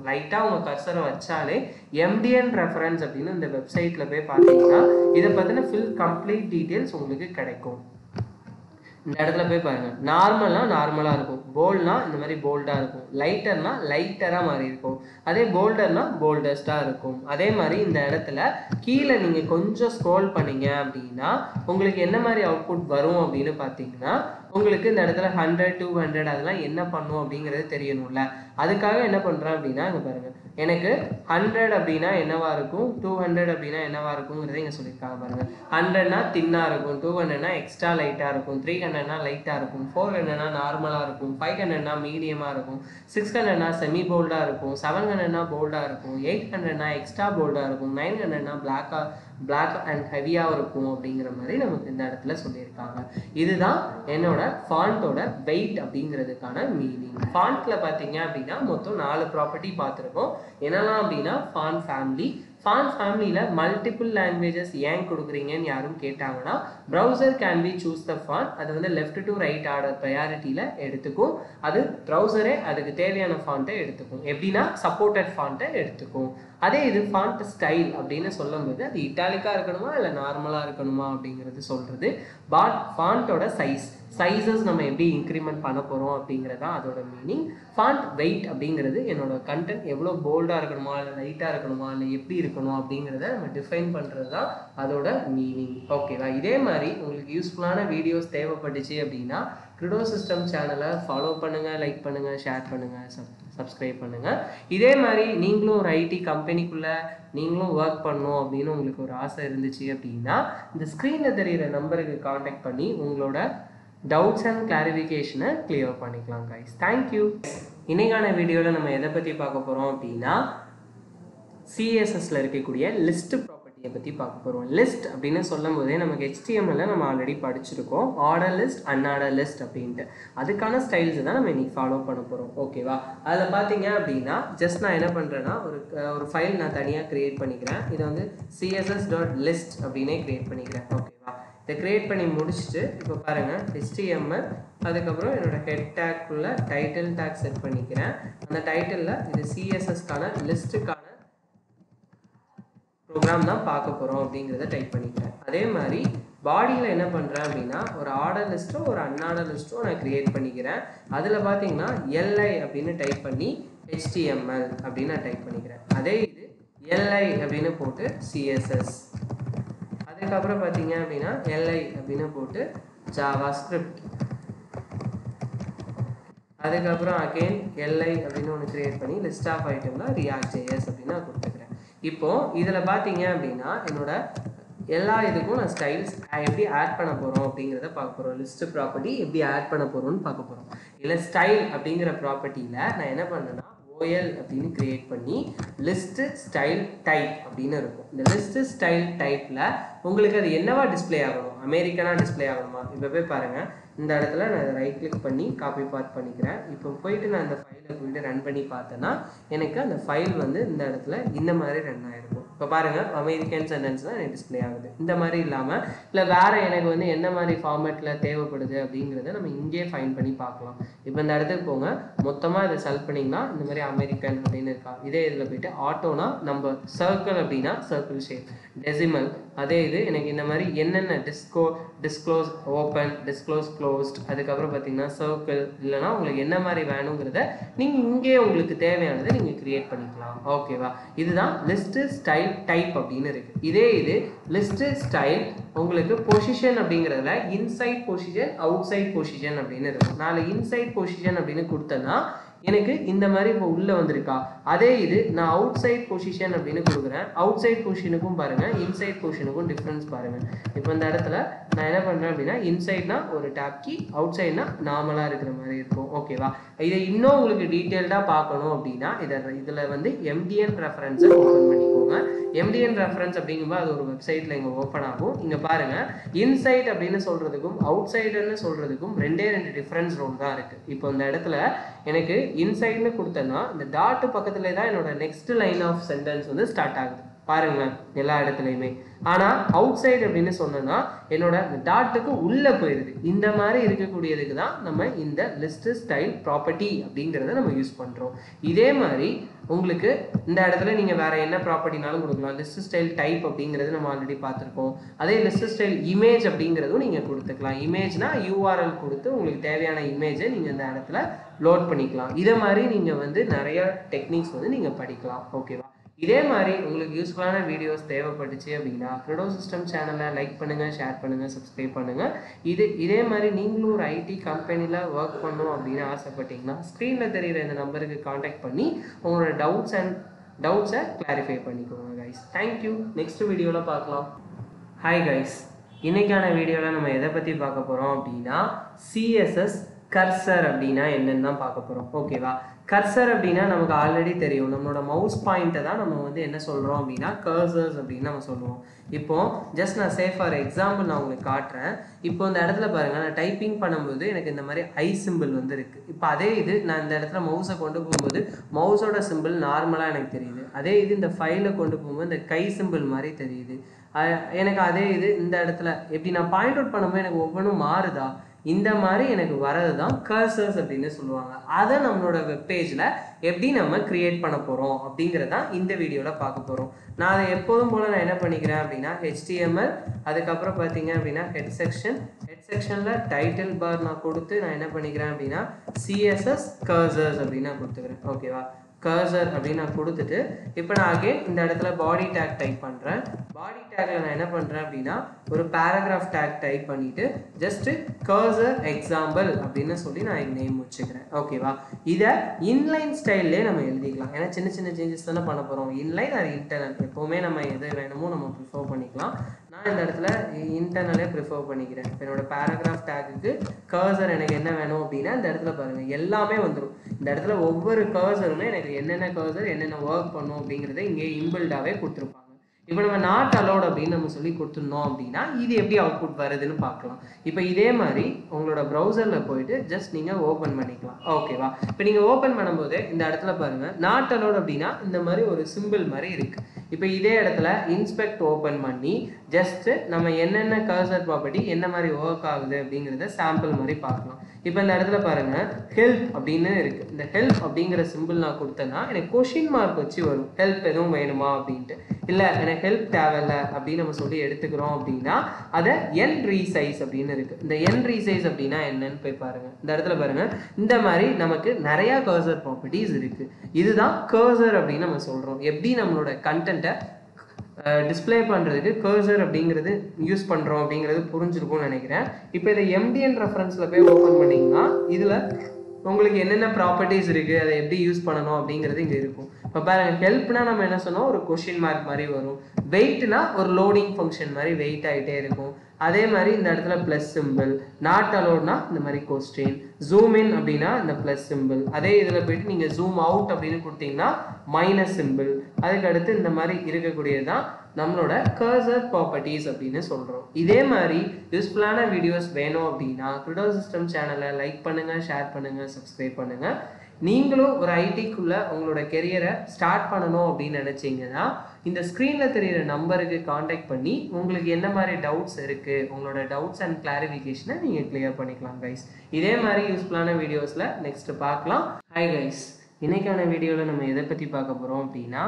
லைட்டாக உங்கள் கர்சரை வச்சாலே எம்டிஎன் ரெஃபரன்ஸ் அப்படின்னு இந்த வெப்சைட்டில் போய் பார்த்தீங்கன்னா இதை பற்றின கம்ப்ளீட் டீட்டெயில்ஸ் உங்களுக்கு கிடைக்கும். இந்த இடத்துல போய் பாருங்கள், நார்மலாக இருக்கும், போல்ட்னா இந்த மாதிரி போல்டாக இருக்கும், லைட்டர்னா லைட்டராக மாதிரி இருக்கும், அதே போல்டர்னா போல்டஸ்டாக இருக்கும். அதே மாதிரி இந்த இடத்துல கீழே நீங்கள் கொஞ்சம் ஸ்க்ரோல் பண்ணீங்க அப்படின்னா உங்களுக்கு என்ன மாதிரி அவுட்புட் வரும் அப்படின்னு பார்த்தீங்கன்னா உங்களுக்கு இந்த இடத்துல 100, 200 அதெல்லாம் என்ன பண்ணும் அப்படிங்கிறது தெரியணும்ல. அதுக்காக என்ன பண்ணுறேன் அப்படின்னா இங்கே பாருங்கள், எனக்கு 100 அப்படின்னா என்னவா இருக்கும், 200 அப்படின்னா என்னவா இருக்குங்கிறத இங்கே சொல்லியிருக்காங்க பாருங்கள். 100னா தின்னாக இருக்கும், 200னா எக்ஸ்ட்ரா லைட்டாக இருக்கும், 300னா லைட்டாக இருக்கும், 400னா நார்மலாக இருக்கும், 500னா மீடியமாக இருக்கும், 600னா செமி போல்டாக இருக்கும், 700னா போல்டாக இருக்கும், 800னா எக்ஸ்ட்ரா போல்டாக இருக்கும், 900னா பிளாக் அண்ட் ஹெவியாக இருக்கும் அப்படிங்கிற மாதிரி நமக்கு இந்த இடத்துல சொல்லியிருக்காங்க. இதுதான் என்னோட ஃபாண்ட்டோட வெயிட் அப்படிங்கிறதுக்கான மீனிங். ஃபாண்ட்டில் பார்த்தீங்க அப்படின்னா மொத்தம் 4 ப்ராப்பர்ட்டி பார்த்துருக்கோம். என்னெல்லாம் அப்படின்னா ஃபாண்ட் ஃபேமிலி. ஃபாண்ட் ஃபேமிலியில் மல்டிபிள் லாங்குவேஜஸ் ஏன் கொடுக்குறீங்கன்னு யாரும் கேட்டாங்கன்னா browser can be choose the font. அது வந்து லெஃப்ட் டு ரைட் ஆர்டர் ப்ரையாரிட்டியில் எடுத்துக்கும். அது ப்ரௌசரே அதுக்கு தேவையான ஃபாண்ட்டை எடுத்துக்கும். எப்படின்னா சப்போர்ட்டட் ஃபாண்ட்டை எடுத்துக்கும். அதே இது ஃபாண்ட் ஸ்டைல் அப்படின்னு சொல்லும்போது அது இட்டாலிக்காக இருக்கணுமா இல்லை நார்மலாக இருக்கணுமா அப்படிங்கிறது சொல்கிறது. ஃபாண்ட்டோட சைஸஸ் நம்ம எப்படி இன்க்ரிமெண்ட் பண்ண போகிறோம் அப்படிங்கிறது தான் அதோட மீனிங். ஃபாண்ட் வெயிட் அப்படிங்கிறது என்னோட கண்டென்ட் எவ்வளோ போல்டாக இருக்கணுமா இல்லை லைட்டாக இருக்கணுமா இல்லை எப்படி இருக்கணும் அப்படிங்கிறத நம்ம டிஃபைன் பண்ணுறது தான் அதோட மீனிங். ஓகேவா? இதே மாதிரி உங்களுக்கு யூஸ்ஃபுல்லான வீடியோஸ் தேவைப்பட்டுச்சு அப்படின்னா கிரிடோ சிஸ்டம் சேனலை ஃபாலோ பண்ணுங்கள், லைக் பண்ணுங்கள், ஷேர் பண்ணுங்கள், சப்ஸ்கிரைப் பண்ணுங்கள். இதே மாதிரி நீங்களும் ஒரு ஐடி கம்பெனிக்குள்ளே நீங்களும் ஒர்க் பண்ணணும் அப்படின்னு உங்களுக்கு ஒரு ஆசை இருந்துச்சு அப்படின்னா இந்த ஸ்க்ரீனில் தெரிகிற நம்பருக்கு காண்டாக்ட் பண்ணி உங்களோட டவுட்ஸ் அண்ட் கிளாரிஃபிகேஷனை கிளியர் பண்ணிக்கலாம் கைஸ். தேங்க்யூ. இன்னைக்கான வீடியோவில் நம்ம எதை பற்றி பார்க்க போகிறோம் அப்படின்னா சிஎஸ்எஸ்ல இருக்கக்கூடிய லிஸ்ட் ப்ராப்பர்ட்டியை பற்றி பார்க்க போகிறோம். லிஸ்ட் அப்படின்னு சொல்லும் போதே நமக்கு HTML நம்ம ஆல்ரெடி படிச்சிருக்கோம், ஆர்டர் லிஸ்ட், அன்ஆர்டர் லிஸ்ட் அப்படின்ட்டு. அதுக்கான ஸ்டைல்ஸ் தான் நம்ம இன்னைக்கு ஃபாலோ பண்ண போகிறோம். ஓகேவா? அதில் பார்த்தீங்க அப்படின்னா ஜஸ்ட் நான் என்ன பண்ணுறேன்னா ஒரு ஃபைல் நான் தனியாக க்ரியேட் பண்ணிக்கிறேன். இதை வந்து css.list அப்படின்னே க்ரியேட் பண்ணிக்கிறேன். ஓகேவா? இதை க்ரியேட் பண்ணி முடிச்சுட்டு இப்போ பாருங்கள் HTML, அதுக்கப்புறம் என்னோட ஹெட் டேக்குள்ள டைட்டில் டேக் செட் பண்ணிக்கிறேன். அந்த டைட்டிலில் இது சிஎஸ்எஸ்க்கான லிஸ்ட்டுக்கான ப்ரோக்ராம் தான் பார்க்க போகிறோம் அப்படிங்கிறத டைப் பண்ணிக்கிறேன். அதே மாதிரி பாடியில் என்ன பண்ணுறேன் அப்படின்னா ஒரு ஆர்டர் லிஸ்ட்டோ ஒரு அன்ஆர்டர் லிஸ்ட்டோ நான் க்ரியேட் பண்ணிக்கிறேன். அதில் பார்த்தீங்கன்னா LI அப்படின்னு டைப் பண்ணி HTML அப்படின்னு நான் டைப் பண்ணிக்கிறேன். அதே இது LI அப்படின்னு போட்டு CSS, அதே அதுக்கப்புறம் பார்த்தீங்க அப்படின்னா li அப்படின்னு போட்டு JavaScript. அதுக்கப்புறம் அகெயின் li அப்படின்னு ஒன்று கிரியேட் பண்ணி லிஸ்ட் ஆஃப் ஐட்டம்ல React.js அப்படின்னு நான் கொடுத்துக்கிறேன். இப்போ இதில் பார்த்தீங்க அப்படின்னா என்னோட எல்லா இதுக்கும் நான் ஸ்டைல்ஸ் எப்படி ஆட் பண்ண போகிறோம் அப்படிங்கிறத பார்க்க போகிறோம். லிஸ்ட் ப்ராப்பர்ட்டி எப்படி ஆட் பண்ண போகிறோம்னு பார்க்க போகிறோம். இல்லை ஸ்டைல் அப்படிங்கிற ப்ராப்பர்ட்டியில் நான் என்ன பண்ணேன்னா OL அப்படின்னு கிரியேட் பண்ணி லிஸ்ட் ஸ்டைல் டைப் அப்படின்னு இருக்கும். இந்த லிஸ்ட் ஸ்டைல் டைப்பில் உங்களுக்கு அது என்னவா டிஸ்பிளே ஆகணும், அமெரிக்கனா டிஸ்பிளே ஆகணுமா? இப்போ போய் பாருங்கள், இந்த இடத்துல நான் இதை ரைட் கிளிக் பண்ணி காப்பி பாத் பண்ணிக்கிறேன். இப்போ போயிட்டு நான் இந்த ஃபைலை போயிட்டு ரன் பண்ணி பார்த்தேன்னா எனக்கு அந்த ஃபைல் வந்து இந்த இடத்துல இந்த மாதிரி ரன் ஆகிருக்கும். இப்போ பாருங்கள், அமெரிக்கன் சென்டென்ஸ் தான் எனக்கு டிஸ்பிளே ஆகுது. இந்த மாதிரி இல்லாமல் இல்லை வேறு எனக்கு வந்து என்ன மாதிரி ஃபார்மேட்டில் தேவைப்படுது அப்படிங்கிறத நம்ம இங்கே ஃபைன் பண்ணி பார்க்கலாம். இப்போ இந்த இடத்துக்கு போங்க, மொத்தமாக இதை செலக்ட் பண்ணிங்கன்னா இந்த மாதிரி அமெரிக்கன் அப்படின்னு இருக்கா. இதே இதில் போயிட்டு ஆட்டோனா நம்ம சர்க்கிள் அப்படின்னா சர்க்கிள் ஷேப், டெசிமல் அதே இது எனக்கு இந்த மாதிரி என்னென்ன டிஸ்க்ளோஸ் ஓப்பன், டிஸ்க்ளோஸ் க்ளோஸ்ட், அதுக்கப்புறம் பார்த்தீங்கன்னா சர்க்கிள் இல்லைனா உங்களுக்கு என்ன மாதிரி வேணுங்கிறத நீங்கள் இங்கே உங்களுக்கு தேவையானதை நீங்கள் கிரியேட் பண்ணிக்கலாம். ஓகேவா? இதுதான் லிஸ்ட் ஸ்டைல் டைப் அப்படின்னு இருக்கு. இதே இது லிஸ்ட் ஸ்டைல் உங்களுக்கு பொசிஷன் அப்படிங்கிறதுல inside position, outside position அப்படின்னு இருக்கும். நான் இன்சைட் பொசிஷன் அப்படின்னு கொடுத்தேன்னா எனக்கு இந்த மாதிரி இப்போ உள்ளே வந்திருக்கா. அதே இது நான் அவுட் சைட் பொசிஷன் அப்படின்னு கொடுக்குறேன். அவுட் சைட் பொசிஷனுக்கும் பாருங்கள், இன்சைட் பொசிஷனுக்கும் டிஃப்ரென்ஸ் பாருங்கள். இப்போ இந்த இடத்துல நான் என்ன பண்ணுறேன் அப்படின்னா இன்சைட்னா ஒரு டேப் கீ, அவுட் சைட்னா நார்மலாக இருக்கிற மாதிரி இருக்கும். ஓகேவா? இதை இன்னும் உங்களுக்கு டீட்டெயில்டாக பார்க்கணும் அப்படின்னா இதில் வந்து MDN ரெஃபரன்ஸை ஓப்பன் பண்ணிக்கோங்க. MDN ரெஃபரன்ஸ் அப்படிங்கும்போது அது ஒரு வெப்சைட்டில் இங்கே ஓப்பன் ஆகும். இங்கே பாருங்கள், இன்சைட் அப்படின்னு சொல்கிறதுக்கும் அவுட் சைடுன்னு சொல்கிறதுக்கும் ரெண்டு டிஃப்ரென்ஸ் ரோல் தான் இருக்குது. இப்போ இந்த இடத்துல எனக்கு இன்சைட்னு கொடுத்தேன்னா இந்த டாட் பக்கத்துல தான் என்னோட நெக்ஸ்ட் லைன் ஆஃப் சென்டென்ஸ் வந்து ஸ்டார்ட் ஆகுது பாருங்களேன் எல்லா இடத்துலையுமே. ஆனால் அவுட் சைடு அப்படின்னு சொன்னோன்னா என்னோட டாட்டுக்கு உள்ளே போயிடுது. இந்த மாதிரி இருக்கக்கூடியதுக்கு தான் நம்ம இந்த லிஸ்ட் ஸ்டைல் ப்ராப்பர்ட்டி அப்படிங்கிறத நம்ம யூஸ் பண்ணுறோம். இதே மாதிரி உங்களுக்கு இந்த இடத்துல நீங்கள் வேற என்ன ப்ராப்பர்ட்டினாலும் கொடுக்கலாம். லிஸ்ட் ஸ்டைல் டைப் அப்படிங்கிறது நம்ம ஆல்ரெடி பார்த்துருக்கோம். அதே லிஸ்ட் ஸ்டைல் இமேஜ் அப்படிங்கிறதும் நீங்கள் கொடுத்துக்கலாம். இமேஜ்னா URL கொடுத்து உங்களுக்கு தேவையான இமேஜை நீங்கள் இந்த இடத்துல லோட் பண்ணிக்கலாம். இதை மாதிரி நீங்கள் வந்து நிறைய டெக்னிக்ஸ் வந்து நீங்கள் படிக்கலாம். ஓகேவா? இதே மாதிரி உங்களுக்கு யூஸ்ஃபுல்லான வீடியோஸ் தேவைப்பட்டுச்சு அப்படின்னா கிரெடோ சிஸ்டம் சேனலை லைக் பண்ணுங்கள், ஷேர் பண்ணுங்கள், சப்ஸ்கிரைப் பண்ணுங்கள். இதே மாதிரி நீங்களும் ஒரு IT கம்பெனியில் ஒர்க் பண்ணணும் அப்படின்னு ஆசைப்பட்டீங்கன்னா ஸ்க்ரீனில் தெரிகிற இந்த நம்பருக்கு காண்டாக்ட் பண்ணி உங்களோட டவுட்ஸை கிளாரிஃபை பண்ணிக்கோங்க கைஸ். தேங்க்யூ. நெக்ஸ்ட் வீடியோவில் பார்க்கலாம். ஹாய் கைஸ், இன்னைக்கான வீடியோவில் நம்ம எதை பற்றி பார்க்க போகிறோம் அப்படின்னா CSS கர்சர் அப்படின்னா என்னன்னு தான் பார்க்க போகிறோம். ஓகேவா? கர்சர் அப்படின்னா நமக்கு ஆல்ரெடி தெரியும், நம்மளோட மவுஸ் பாயிண்ட்டை தான் நம்ம வந்து என்ன சொல்கிறோம் அப்படின்னா கர்சர்ஸ் அப்படின்னு நம்ம சொல்லுவோம். இப்போ ஜஸ்ட் நான் ஃபார் எக்ஸாம்பிள் நான் உங்களுக்கு காட்டுறேன். இப்போ இந்த இடத்துல பாருங்கள், நான் டைப்பிங் பண்ணும்போது எனக்கு இந்த மாதிரி ஐ சிம்பிள் வந்து இருக்குது. இப்போ அதே இது நான் இந்த இடத்துல மவுஸை கொண்டு போகும்போது மவுஸோட சிம்பிள் நார்மலாக எனக்கு தெரியுது. அதே இது இந்த ஃபைலை கொண்டு போகும்போது இந்த கை சிம்பிள் மாதிரி தெரியுது எனக்கு. அதே இது இந்த இடத்துல எப்படி நான் பாயிண்ட் அவுட் பண்ணும்போது எனக்கு ஒவ்வொன்றும் மாறுதா, இந்த மாதிரி எனக்கு வரது தான் கர்சர்ஸ் அப்படின்னு சொல்லுவாங்க. அதை நம்மளோட வெப்பேஜில் எப்படி நம்ம கிரியேட் பண்ண போகிறோம் அப்படிங்கிறதான் இந்த வீடியோவில் பார்க்க போகிறோம். நான் அதை எப்போதும் போல் நான் என்ன பண்ணிக்கிறேன் அப்படின்னா HTML, அதுக்கப்புறம் பார்த்தீங்க அப்படின்னா ஹெட் செக்ஷனில் டைட்டில் பார் நான் கொடுத்து நான் என்ன பண்ணிக்கிறேன் அப்படின்னா CSS கர்சர்ஸ் அப்படின்னு நான் கொடுத்துக்கிறேன். ஓகேவா? கர்சர் அப்படின்னு நான் கொடுத்துட்டு இப்போ நான் அகைன் இந்த இடத்துல பாடி டேக் டைப் பண்ணுறேன். பாடி டேக்ல நான் என்ன பண்ணுறேன் அப்படின்னா ஒரு பேராகிராஃப் டேக் டைப் பண்ணிட்டு ஜஸ்ட் கர்சர் எக்ஸாம்பிள் அப்படின்னு சொல்லி நான் நேம் வச்சுக்கிறேன். ஓகேவா? இதை இன்லைன் ஸ்டைல்லே நம்ம எழுதிக்கலாம். ஏன்னா சின்ன சின்ன சேஞ்சஸ் தானே பண்ண போகிறோம். இன்லைன் அது இன்டர்னல் எப்போவுமே நம்ம எது வேணுமோ நம்ம ப்ரிஃபர் பண்ணிக்கலாம். நான் இந்த இடத்துல இன்டர்னலே ப்ரிஃபர் பண்ணிக்கிறேன். என்னோட பேராகிராஃப் டேக்குக்கு கர்சர் எனக்கு என்ன வேணும் அப்படின்னா இந்த இடத்துல பாருங்கள் எல்லாமே வந்துடும். இந்த இடத்துல ஒவ்வொரு கர்சருமே எனக்கு என்னென்ன கர்சர் என்னென்ன ஒர்க் பண்ணும் அப்படிங்கிறத இங்கே இன்பில்டாகவே கொடுத்துருப்பாங்க. இப்போ நம்ம நாட் அலோட் அப்படின்னு நம்ம சொல்லி கொடுத்துருந்தோம் அப்படின்னா இது எப்படி அவுட்புட் வருதுன்னு பார்க்கலாம். இப்போ இதே மாதிரி உங்களோட ப்ரௌசரில் போயிட்டு ஜஸ்ட் நீங்கள் ஓப்பன் பண்ணிக்கலாம். ஓகேவா? இப்போ நீங்கள் ஓப்பன் பண்ணும்போது இந்த இடத்துல பாருங்கள் நாட் அலோட் அப்படின்னா இந்த மாதிரி ஒரு சிம்பிள் மாதிரி இருக்குது. இப்போ இதே இடத்துல இன்ஸ்பெக்ட் ஓப்பன் பண்ணி ஜஸ்ட்டு நம்ம என்னென்ன கர்சர் ப்ராப்பர்ட்டி என்ன மாதிரி ஒர்க் ஆகுது அப்படிங்கிறத சாம்பிள் மாதிரி பார்க்கலாம். இப்போ இந்த இடத்துல பாருங்கள் ஹெல்ப் அப்படின்னு இருக்குது. இந்த ஹெல்ப் அப்படிங்கிற சிம்பிள் நான் கொடுத்தேன்னா எனக்கு கொஷின் மார்க் வச்சு வரும், ஹெல்ப் எதுவும் வேணுமா அப்படின்ட்டு. இல்லை எனக்கு ஹெல்ப் தேவையில்லை அப்படின்னு நம்ம சொல்லி எடுத்துக்கிறோம் அப்படின்னா அதை என் ரீசைஸ் அப்படின்னு இருக்குது. இந்த என் ரீசைஸ் அப்படின்னா என்னன்னு போய் பாருங்கள். இந்த இடத்துல பாருங்கள் இந்த மாதிரி நமக்கு நிறையா கர்சர் ப்ராப்பர்ட்டிஸ் இருக்குது. இதுதான் கர்சர் அப்படின்னு நம்ம சொல்கிறோம். எப்படி நம்மளோட கண்டென்ட்டை டிஸ்பிளே பண்ணுறதுக்கு கர்சர் அப்படிங்கிறது யூஸ் பண்ணுறோம் அப்படிங்கிறது புரிஞ்சிருக்கும்னு நினைக்கிறேன். இப்போ இதை MDN ரெஃபரன்ஸில் போய் ஓப்பன் பண்ணிங்கன்னா இதில் உங்களுக்கு என்னென்ன ப்ராப்பர்ட்டிஸ் இருக்குது, அதை எப்படி யூஸ் பண்ணணும் அப்படிங்கிறது இங்கே இருக்கும். இப்போ பாருங்கள், ஹெல்ப்னா நம்ம என்ன சொன்னோம், ஒரு கொஷின் மார்க் மாதிரி வரும். வெயிட்னா ஒரு லோடிங் ஃபங்க்ஷன் மாதிரி வெயிட் ஆகிட்டே இருக்கும். அதே மாதிரி இந்த இடத்துல ப்ளஸ் சிம்பிள், நாட் அலோட்னா இந்த மாதிரி கொஸ்டின், ஜூம் இன் அப்படின்னா இந்த ப்ளஸ் சிம்பிள், அதே இதில் போயிட்டு நீங்கள் ஜூம் அவுட் அப்படின்னு கொடுத்தீங்கன்னா மைனஸ் சிம்பிள். அதுக்கு அடுத்து இந்த மாதிரி இருக்கக்கூடியது தான் நம்மளோட கர்சர் ப்ராப்பர்ட்டிஸ் அப்படின்னு சொல்கிறோம். இதே மாதிரி யூஸ்ஃபுல்லான வீடியோஸ் வேணும் அப்படின்னா கிரிடோ சிஸ்டம் சேனலை லைக் பண்ணுங்கள், ஷேர் பண்ணுங்கள், சப்ஸ்கிரைப் பண்ணுங்கள். நீங்களும் ஒரு ஐடிக்குள்ளே உங்களோட கெரியரை ஸ்டார்ட் பண்ணணும் அப்படின்னு நினச்சிங்கன்னா இந்த ஸ்க்ரீனில் தெரிகிற நம்பருக்கு காண்டாக்ட் பண்ணி உங்களுக்கு என்ன மாதிரி டவுட்ஸ் இருக்குது, உங்களோட டவுட்ஸ் அண்ட் கிளாரிஃபிகேஷனை நீங்கள் கிளியர் பண்ணிக்கலாம் கைஸ். இதே மாதிரி யூஸ்ஃபுல்லான வீடியோஸில் நெக்ஸ்ட்டு பார்க்கலாம். ஹாய் கைஸ், இன்னைக்கான வீடியோவில் நம்ம எதை பற்றி பார்க்க போகிறோம் அப்படின்னா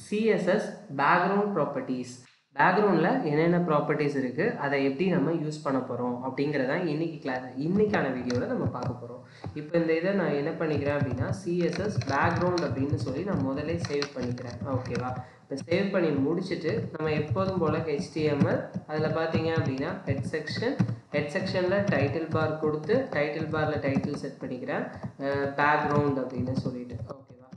CSS பேக்ரவுண்ட் ப்ராப்பர்ட்டிஸ். பேக்ரவுண்டில் என்னென்ன ப்ராப்பர்ட்டிஸ் இருக்குது, அதை எப்படி நம்ம யூஸ் பண்ண போகிறோம் அப்படிங்கிறதான் இன்னைக்கான வீடியோவில் நம்ம பார்க்க போகிறோம். இப்போ இந்த இதை நான் என்ன பண்ணிக்கிறேன் அப்படின்னா CSS பேக்ரவுண்ட் அப்படின்னு சொல்லி நான் முதல்ல சேவ் பண்ணிக்கிறேன். ஓகேவா? இப்போ சேவ் பண்ணி முடிச்சுட்டு நம்ம எப்போதும் போல் HTML அதில் பார்த்தீங்க அப்படின்னா ஹெட் செக்ஷனில் டைட்டில் பார் கொடுத்து டைட்டில் பாரில் டைட்டில் செட் பண்ணிக்கிறேன் பேக்ரவுண்ட் அப்படின்னு சொல்லிட்டு. ஓகேவா?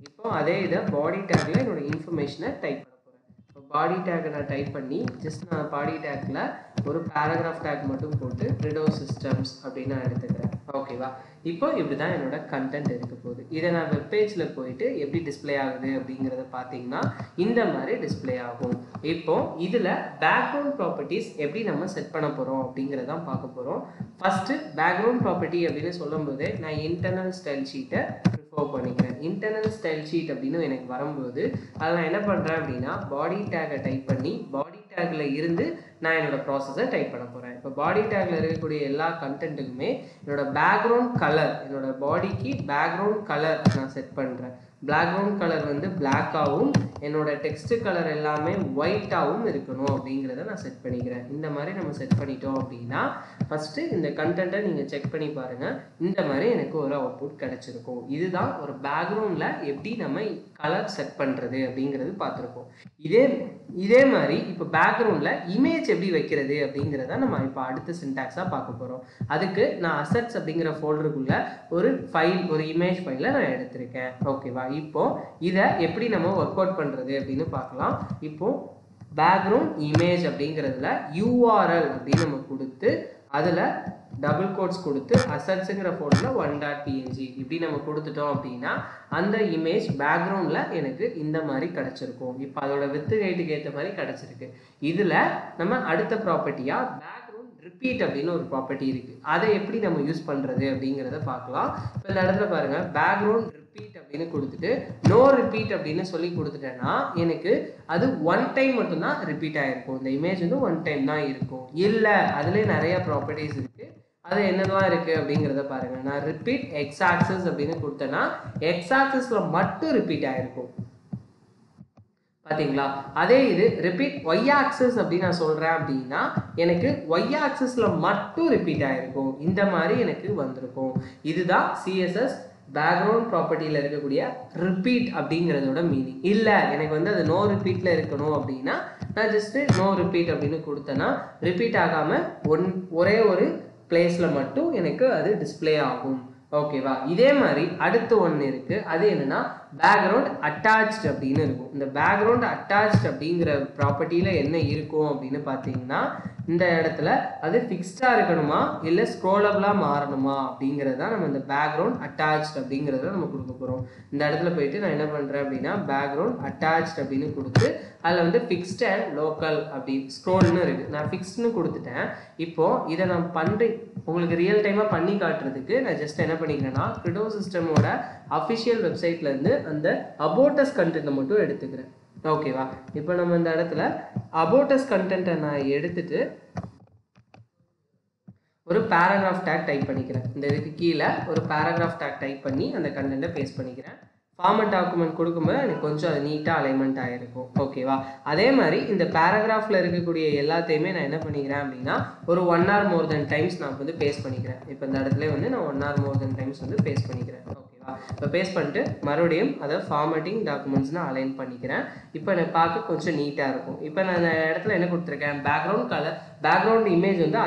இப்போ அதே இதை பாடி டேக்கில் என்னோடய இன்ஃபர்மேஷனை டைப் பண்ண போகிறேன். இப்போ பாடி டேக்கை நான் டைப் பண்ணி ஜஸ்ட் நான் பாடி டேக்கில் ஒரு பேராகிராஃப் டேக் மட்டும் போட்டு கிரிடோ சிஸ்டம்ஸ் அப்படின்னு நான் எடுத்துக்கிறேன். ஓகேவா? இப்போ இப்படி தான் என்னோட கண்டென்ட் இருக்க போகுது. இதை நான் வெப்பேஜில் போயிட்டு எப்படி டிஸ்பிளே ஆகுது அப்படிங்கிறத பார்த்தீங்கன்னா இந்த மாதிரி டிஸ்பிளே ஆகும். இப்போ இதில் பேக்ரவுண்ட் ப்ராப்பர்ட்டிஸ் எப்படி நம்ம செட் பண்ண போகிறோம் அப்படிங்கிறதான் பார்க்க போகிறோம். ஃபஸ்ட்டு பேக்ரவுண்ட் ப்ராப்பர்ட்டி அப்படின்னு சொல்லும்போது நான் இன்டர்னல் ஸ்டைல் ஷீட்டை ப்ரிஃபர் பண்ணிக்கிறேன். இன்டர்னல் ஸ்டைல் ஷீட் அப்படின்னு எனக்கு வரும்போது அதில் நான் என்ன பண்ணுறேன் அப்படின்னா பாடி டேக்கை டைப் பண்ணி பாடி டேக்கில் இருந்து நான் என்னோட ப்ராசஸை டைப் பண்ண போகிறேன். இப்போ பாடி டேக்கில் இருக்கக்கூடிய எல்லா கண்டென்ட்டுக்குமே என்னோட பேக்ரவுண்ட் கலர், என்னோட பாடிக்கு பேக்ரவுண்ட் கலர் நான் செட் பண்ணுறேன். பேக்ரவுண்ட் கலர் வந்து பிளாக்காகவும் என்னோட டெக்ஸ்ட் கலர் எல்லாமே ஒயிட்டாகவும் இருக்கணும் அப்படிங்கிறத நான் செட் பண்ணிக்கிறேன். இந்த மாதிரி நம்ம செட் பண்ணிட்டோம் அப்படின்னா ஃபஸ்ட்டு இந்த கண்டென்ட்டை நீங்கள் செக் பண்ணி பாருங்கள். இந்த மாதிரி எனக்கு ஒரு அவுட்புட் கிடச்சிருக்கும். இதுதான் ஒரு பேக்ரவுண்டில் எப்படி நம்ம கலர் செட் பண்ணுறது அப்படிங்கிறது பார்த்துருக்கோம். இதே மாதிரி இப்போ பேக்ரவுண்டில் இமேஜ் எப்படி வைக்கிறது அப்படிங்கிறத நம்ம இப்போ அடுத்த சின்டாக்ஸாக பார்க்க போகிறோம். அதுக்கு நான் அசெட்ஸ் அப்படிங்கிற ஃபோல்டருக்குள்ளே ஒரு இமேஜ் ஃபைலை நான் எடுத்திருக்கேன். ஓகேவா? இப்போ இதை எப்படி நம்ம ஒர்க் அவுட் பண்ணுறது அப்படின்னு பார்க்கலாம். இப்போ பேக்ரவுண்ட் இமேஜ் அப்படிங்கிறதுல URL அப்படின்னு நம்ம கொடுத்து அதில் டபுள் கோட்ஸ் கொடுத்து அசட்ஸுங்கிற ஃபோல்டரில் 1.png இப்படி நம்ம கொடுத்துட்டோம் அப்படின்னா அந்த இமேஜ் பேக்ரவுண்டில் எனக்கு இந்த மாதிரி கிடச்சிருக்கும். இப்போ அதோட வித்து ஹைட்டுக்கு ஏற்ற மாதிரி கிடச்சிருக்கு. இதில் நம்ம அடுத்த ப்ராப்பர்ட்டியாக பேக்ரவுண்ட் ரிப்பீட் அப்படின்னு ஒரு ப்ராப்பர்ட்டி இருக்குது. அதை எப்படி நம்ம யூஸ் பண்ணுறது அப்படிங்கிறத பார்க்கலாம். இப்போ இந்த இடத்துல பாருங்கள், பேக்ரவுண்ட் ரிப்பீட் அப்படின்னு கொடுத்துட்டு நோ ரிப்பீட் அப்படின்னு சொல்லி கொடுத்துட்டேன்னா எனக்கு அது ஒன் டைம் மட்டும்தான் ரிப்பீட் ஆகிருக்கும். இந்த இமேஜ் வந்து ஒன் டைம் தான் இருக்கும். இல்லை, அதுலேயே நிறைய ப்ராப்பர்ட்டிஸ் இருக்குது. அது என்னதான் இருக்குது அப்படிங்கிறத பாருங்கள். நான் ரிப்பீட் எக்ஸ் ஆக்சஸ் அப்படின்னு கொடுத்தேன்னா எக்ஸ் ஆக்சஸில் மட்டும் ரிப்பீட் ஆகிருக்கும். பார்த்தீங்களா? அதே இது ரிப்பீட் ஒய் ஆக்சஸ் அப்படின்னு நான் சொல்கிறேன் அப்படின்னா எனக்கு ஒய் ஆக்சஸில் மட்டும் ரிப்பீட் ஆகிருக்கும். இந்த மாதிரி எனக்கு வந்திருக்கும். இதுதான் CSS பேக்ரவுண்ட் ப்ராப்பர்ட்டியில் இருக்கக்கூடிய ரிப்பீட் அப்படிங்கிறதோட மீனிங். இல்லை, எனக்கு வந்து அது நோ ரிப்பீட்டில் இருக்கணும் அப்படின்னா நான் ஜஸ்ட்டு நோ ரிப்பீட் அப்படின்னு கொடுத்தேன்னா ரிப்பீட் ஆகாமல் ஒரே ஒரு பிளேஸில் மட்டும் எனக்கு அது டிஸ்பிளே ஆகும். ஓகேவா? இதே மாதிரி அடுத்து ஒன்று இருக்குது. அது என்னென்னா பேக்ரவுண்ட் அட்டாச்ட் அப்படின்னு இருக்கும். இந்த பேக்ரவுண்ட் அட்டாச்ட் அப்படிங்கிற ப்ராப்பர்ட்டியில் என்ன இருக்கும் அப்படின்னு பார்த்தீங்கன்னா இந்த இடத்துல அது ஃபிக்ஸ்டாக இருக்கணுமா இல்லை ஸ்க்ரோலபிளாக மாறணுமா அப்படிங்கிறது தான் நம்ம இந்த பேக்ரவுண்ட் அட்டாச்ட் அப்படிங்கிறத நம்ம கொடுக்க போகிறோம். இந்த இடத்துல போயிட்டு நான் என்ன பண்ணுறேன் அப்படின்னா பேக்ரவுண்ட் அட்டாச்ட் அப்படின்னு கொடுத்து அதில் வந்து ஃபிக்ஸ்ட் அண்ட் லோக்கல் அப்படி ஸ்க்ரோல்னு இருக்குது. நான் ஃபிக்ஸ்ட்னு கொடுத்துட்டேன். இப்போது இதை நான் உங்களுக்கு ரியல் டைமாக பண்ணி காட்டுறதுக்கு நான் ஜஸ்ட் என்ன பண்ணிக்கிறேன்னா கிரிடோ சிஸ்டமோட அஃபிஷியல் வெப்சைட்லேருந்து அந்த அபோட்டஸ் கண்டென்ட்டை மட்டும் எடுத்துக்கிறேன். ஓகேவா? இப்போ நம்ம இந்த இடத்துல அபோட்டஸ் கண்டென்ட்டை நான் எடுத்துட்டு ஒரு பேராகிராஃப் டேக் டைப் பண்ணிக்கிறேன். இந்த இதுக்கு கீழே ஒரு பேராகிராஃப் டேக் டைப் பண்ணி அந்த கண்டென்ட்டை பேஸ்ட் பண்ணிக்கிறேன். ஃபார்மட் டாக்குமெண்ட் கொடுக்கும்போது எனக்கு கொஞ்சம் அது நீட்டாக அலைன்மெண்ட் ஆகிருக்கும். ஓகேவா? அதே மாதிரி இந்த பேராகிராஃபில் இருக்கக்கூடிய எல்லாத்தையுமே நான் என்ன பண்ணிக்கிறேன் அப்படின்னா ஒரு 1 or more than டைம்ஸ் நான் வந்து பேஸ்ட் பண்ணிக்கிறேன். இப்போ இந்த இடத்துல வந்து நான் 1 or more than டைம்ஸ் வந்து பேஸ்ட் பண்ணிக்கிறேன். ஓகேவா? ஓகேவா? இப்போ பேஸ்ட் பண்ணிட்டு மறுபடியும் அதை ஃபார்மேட்டிங் டாக்குமெண்ட்ஸ்னு அலைன் பண்ணிக்கிறேன். இப்போ எனக்கு பார்க்க கொஞ்சம் நீட்டாக இருக்கும். இப்போ நான் இந்த இடத்துல என்ன கொடுத்துருக்கேன், பேக்ரவுண்ட் கலர் பேக்ரவுண்ட் இமேஜ் வந்து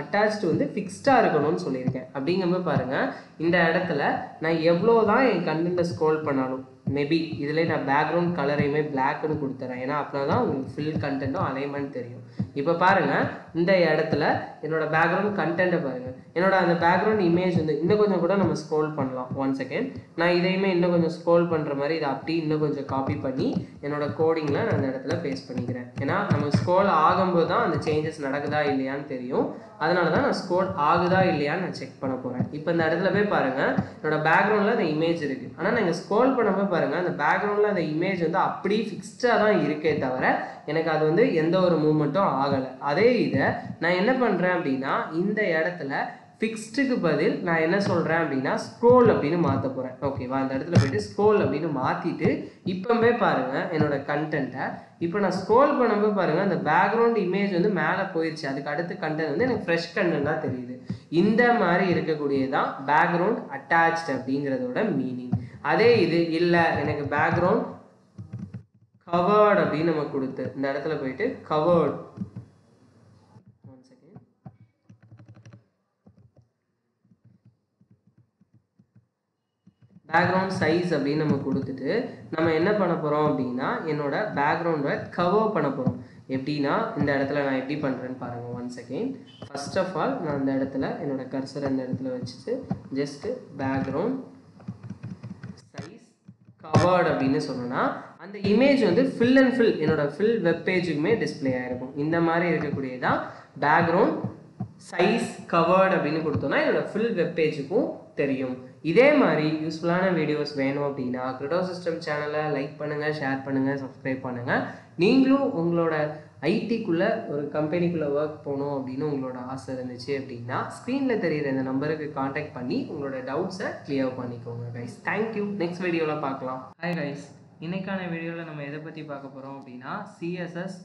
அட்டாச்டு வந்து ஃபிக்ஸ்டாக இருக்கணும்னு சொல்லியிருக்கேன். அப்படிங்கும்போது பாருங்கள், இந்த இடத்துல நான் எவ்வளோ தான் என் கண்டென்ட்டை ஸ்க்ரோல் பண்ணாலும் மேபி இதில் நான் பேக்ரவுண்ட் கலரையுமே பிளாக்னு கொடுத்துறேன். ஏன்னா அப்படின்னா தான் உங்களுக்கு ஃபில் கண்டென்ட்டும் அலைன்மெண்ட் தெரியும். இப்போ பாருங்கள், இந்த இடத்துல என்னோட பேக்ரவுண்ட் கண்டென்ட்டை பாருங்கள். என்னோட அந்த பேக்ரவுண்ட் இமேஜ் வந்து இன்னும் கொஞ்சம் கூட நம்ம ஸ்க்ரோல் பண்ணலாம். 1 செகண்ட், நான் இதையுமே இன்னும் கொஞ்சம் ஸ்க்ரோல் பண்ணுற மாதிரி இதை அப்படி இன்னும் கொஞ்சம் காப்பி பண்ணி என்னோட கோடிங்கில் நான் அந்த இடத்துல பேஸ்ட் பண்ணிக்கிறேன். ஏன்னா நம்ம ஸ்க்ரோல் ஆகும்போது தான் அந்த சேஞ்சஸ் நடக்குதா இல்லையான்னு தெரியும். அதனால தான் நான் ஸ்க்ரோல் ஆகுதா இல்லையான்னு நான் செக் பண்ண போகிறேன். இப்போ இந்த இடத்துல போய் பாருங்கள், என்னோட பேக்ரவுண்டில் அந்த இமேஜ் இருக்குது. ஆனால் நீங்கள் ஸ்க்ரோல் பண்ணும்போது பாருங்கள், அந்த பேக்ரவுண்டில் அந்த இமேஜ் வந்து அப்படியே ஃபிக்ஸ்டாக தான் இருக்கே தவிர எனக்கு அது வந்து எந்த ஒரு மூவ்மெண்ட்டும் ஆகலை. அதே இதை நான் என்ன பண்ணுறேன் அப்படின்னா, இந்த இடத்துல ஃபிக்ஸ்டுக்கு பதில் நான் என்ன சொல்கிறேன் அப்படின்னா ஸ்க்ரோல் அப்படின்னு மாற்ற போகிறேன். ஓகேவா? அந்த இடத்துல போய்ட்டு ஸ்க்ரோல் அப்படின்னு மாற்றிட்டு இப்போவே பாருங்கள் என்னோட கண்டென்ட்டை இப்போ நான் ஸ்க்ரோல் பண்ணும்போது பாருங்கள், அந்த பேக்ரவுண்ட் இமேஜ் வந்து மேலே போயிடுச்சு. அதுக்கு அடுத்து கண்டென்ட் வந்து எனக்கு ஃப்ரெஷ் கண்டென்ட்டாக தெரியுது. இந்த மாதிரி இருக்கக்கூடியதான் பேக்ரவுண்ட் அட்டாச்ட் அப்படிங்கிறதோட மீனிங். அதே இது இல்லை, எனக்கு பேக்ரவுண்ட் கவர்ட் அப்படின்னு நம்ம கொடுத்து இந்த இடத்துல போயிட்டு கவர்ட் பேக்ரவுண்ட் சைஸ் அப்படின்னு நம்ம கொடுத்துட்டு நம்ம என்ன பண்ண போகிறோம் அப்படின்னா என்னோட பேக்ரவுண்டை கவர் பண்ண போகிறோம். எப்படின்னா இந்த இடத்துல நான் எப்படி பண்ணுறேன்னு பாருங்கள். 1 செகண்ட். ஃபர்ஸ்ட் ஆஃப் ஆல் நான் இந்த இடத்துல என்னோட கர்சர் அந்த இடத்துல வச்சுட்டு ஜஸ்ட்டு பேக்ரவுண்ட் சைஸ் கவர்ட் அப்படின்னு சொன்னோன்னா அந்த இமேஜ் வந்து ஃபில் அண்ட் ஃபில் என்னோட ஃபில் வெப் பேஜுக்குமே டிஸ்பிளே ஆகிருக்கும். இந்த மாதிரி இருக்கக்கூடியதான் பேக்ரவுண்ட் சைஸ் கவர்ட் அப்படின்னு கொடுத்தோன்னா என்னோட ஃபில் வெப் பேஜுக்கும் தெரியும். இதே மாதிரி யூஸ்ஃபுல்லான வீடியோஸ் வேணும் அப்படின்னா கிரிடோ சிஸ்டம் சேனலை லைக் பண்ணுங்கள், ஷேர் பண்ணுங்கள், சப்ஸ்கிரைப் பண்ணுங்கள். நீங்களும் உங்களோட ஐடிக்குள்ளே ஒரு கம்பெனிக்குள்ளே ஒர்க் போகணும் அப்படின்னு உங்களோட ஆசை இருந்துச்சு அப்படின்னா ஸ்க்ரீனில் தெரியுற இந்த நம்பருக்கு காண்டாக்ட் பண்ணி உங்களோட டவுட்ஸை கிளியர் பண்ணிக்கோங்க கைஸ். தேங்க்யூ. நெக்ஸ்ட் வீடியோவில் பார்க்கலாம். ஹாய் கைஸ், இன்னைக்கான வீடியோவில் நம்ம எதை பற்றி பார்க்க போகிறோம் அப்படின்னா சிஎஸ்எஸ்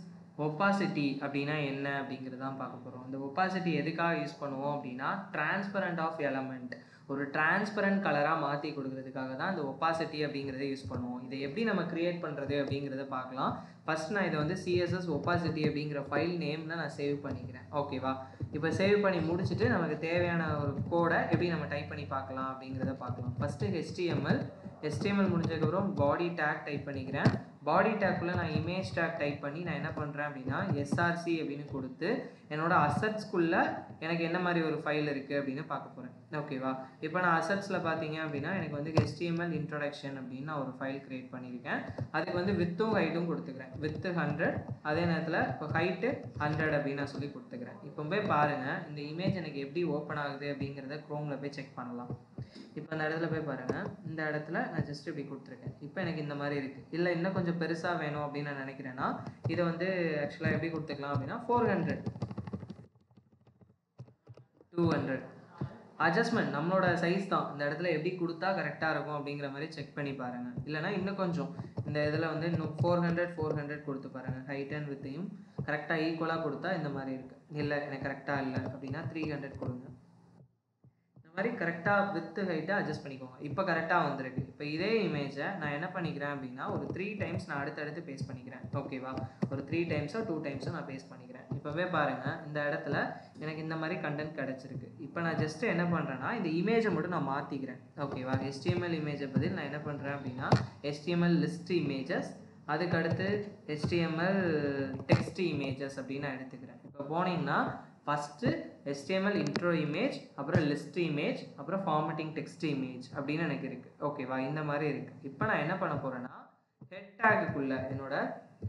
ஒப்பாசிட்டி அப்படின்னா என்ன அப்படிங்கிறது தான் பார்க்க போகிறோம். இந்த ஒப்பாசிட்டி எதுக்காக யூஸ் பண்ணுவோம் அப்படின்னா டிரான்ஸ்பரண்ட் ஆஃப் எலமெண்ட், ஒரு டிரான்ஸ்பரண்ட் கலராக மாற்றி கொடுக்கறதுக்காக தான் இந்த ஒப்பாசிட்டி அப்படிங்கிறத யூஸ் பண்ணுவோம். இதை எப்படி நம்ம கிரியேட் பண்ணுறது அப்படிங்கிறத பார்க்கலாம். ஃபஸ்ட் நான் இதை வந்து சிஎஸ்எஸ் ஒப்பாசிட்டி அப்படிங்கிற ஃபைல் நேமில் நான் சேவ் பண்ணிக்கிறேன். ஓகேவா? இப்போ சேவ் பண்ணி முடிச்சுட்டு நமக்கு தேவையான ஒரு கோடை எப்படி நம்ம டைப் பண்ணி பார்க்கலாம் அப்படிங்கிறத பார்க்கலாம். ஃபஸ்ட்டு HTML முடிஞ்சதுக்கப்புறம் பாடி டேக் டைப் பண்ணிக்கிறேன். பாடி டேக்குள்ளே நான் இமேஜ் டேக் டைப் பண்ணி நான் என்ன பண்ணுறேன் அப்படின்னா SRC அப்படின்னு கொடுத்து என்னோட அசட்ஸ்குள்ளே எனக்கு என்ன மாதிரி ஒரு ஃபைல் இருக்குது அப்படின்னு பார்க்க போகிறேன். ஓகேவா? இப்போ நான் அசட்ஸில் பார்த்தீங்க அப்படின்னா எனக்கு வந்து HTML இன்ட்ரோடக்ஷன் அப்படின்னு நான் ஒரு ஃபைல் க்ரியேட் பண்ணியிருக்கேன். அதுக்கு வந்து வித்தும் ஹைட்டும் கொடுத்துக்கிறேன். வித்து 100, அதே நேரத்தில் இப்போ ஹைட்டு 100 அப்படின்னு நான் சொல்லி கொடுத்துக்கிறேன். இப்போ போய் பாருங்கள் இந்த இமேஜ் எனக்கு எப்படி ஓப்பன் ஆகுது அப்படிங்கிறத க்ரோமில் போய் செக் பண்ணலாம். இப்போ அந்த இடத்துல போய் பாருங்கள், இந்த இடத்துல நான் ஜஸ்ட் இப்படி கொடுத்துருக்கேன். இப்போ எனக்கு இந்த மாதிரி இருக்குது. இல்லை இன்னும் கொஞ்சம் பெருசாக வேணும் அப்படின்னு நான் நினைக்கிறேன்னா இதை வந்து ஆக்சுவலாக எப்படி கொடுத்துக்கலாம் அப்படின்னா 400, 200 அட்ஜஸ்ட்மெண்ட் நம்மளோட சைஸ் தான். இந்த இடத்துல எப்படி கொடுத்தா கரெக்டாக இருக்கும் அப்படிங்கிற மாதிரி செக் பண்ணி பாருங்கள். இல்லைனா இன்னும் கொஞ்சம் இந்த இதில் வந்து இன்னும் 400 கொடுத்து பாருங்கள். ஹைட் அண்ட் வித்தையும் கரெக்டாக ஈக்குவலாக கொடுத்தா இந்த மாதிரி இருக்குது. இல்லை எனக்கு கரெக்டாக இல்லை அப்படின்னா 300 கொடுங்க. இந்த மாதிரி கரெக்டாக வித்து ஹைட்டை அட்ஜஸ்ட் பண்ணிக்கோங்க. இப்போ கரெக்டாக வந்திருக்கு. இப்போ இதே இமேஜை நான் என்ன பண்ணிக்கிறேன் அப்படின்னா ஒரு 3 டைம்ஸ் நான் அடுத்தடுத்து பேஸ்ட் பண்ணிக்கிறேன். ஓகேவா? ஒரு 3 டைம்ஸோ 2 டைம்ஸோ நான் பேஸ்ட் பண்ணிக்கிறேன். இப்போவே பாருங்கள் இந்த இடத்துல எனக்கு இந்த மாதிரி கண்டென்ட் கிடச்சிருக்கு. இப்போ நான் ஜஸ்ட்டு என்ன பண்ணுறேன்னா இந்த இமேஜை மட்டும் நான் மாற்றிக்கிறேன். ஓகேவா? HTML இமேஜை பதில் நான் என்ன பண்ணுறேன் அப்படின்னா HTML லிஸ்ட் இமேஜஸ், அதுக்கடுத்து HTML டெக்ஸ்ட் இமேஜஸ் அப்படின்னு நான் எடுத்துக்கிறேன். இப்போ போனீங்கன்னா ஃபஸ்ட்டு HTML இன்ட்ரோ இமேஜ், அப்புறம் லிஸ்ட் இமேஜ், அப்புறம் ஃபார்மேட்டிங் டெக்ஸ்ட் இமேஜ் அப்படின்னு எனக்கு இருக்குது. ஓகேவா? இந்த மாதிரி இருக்குது. இப்போ நான் என்ன பண்ண போகிறேன்னா ஹெட் டேக்குள்ளே என்னோட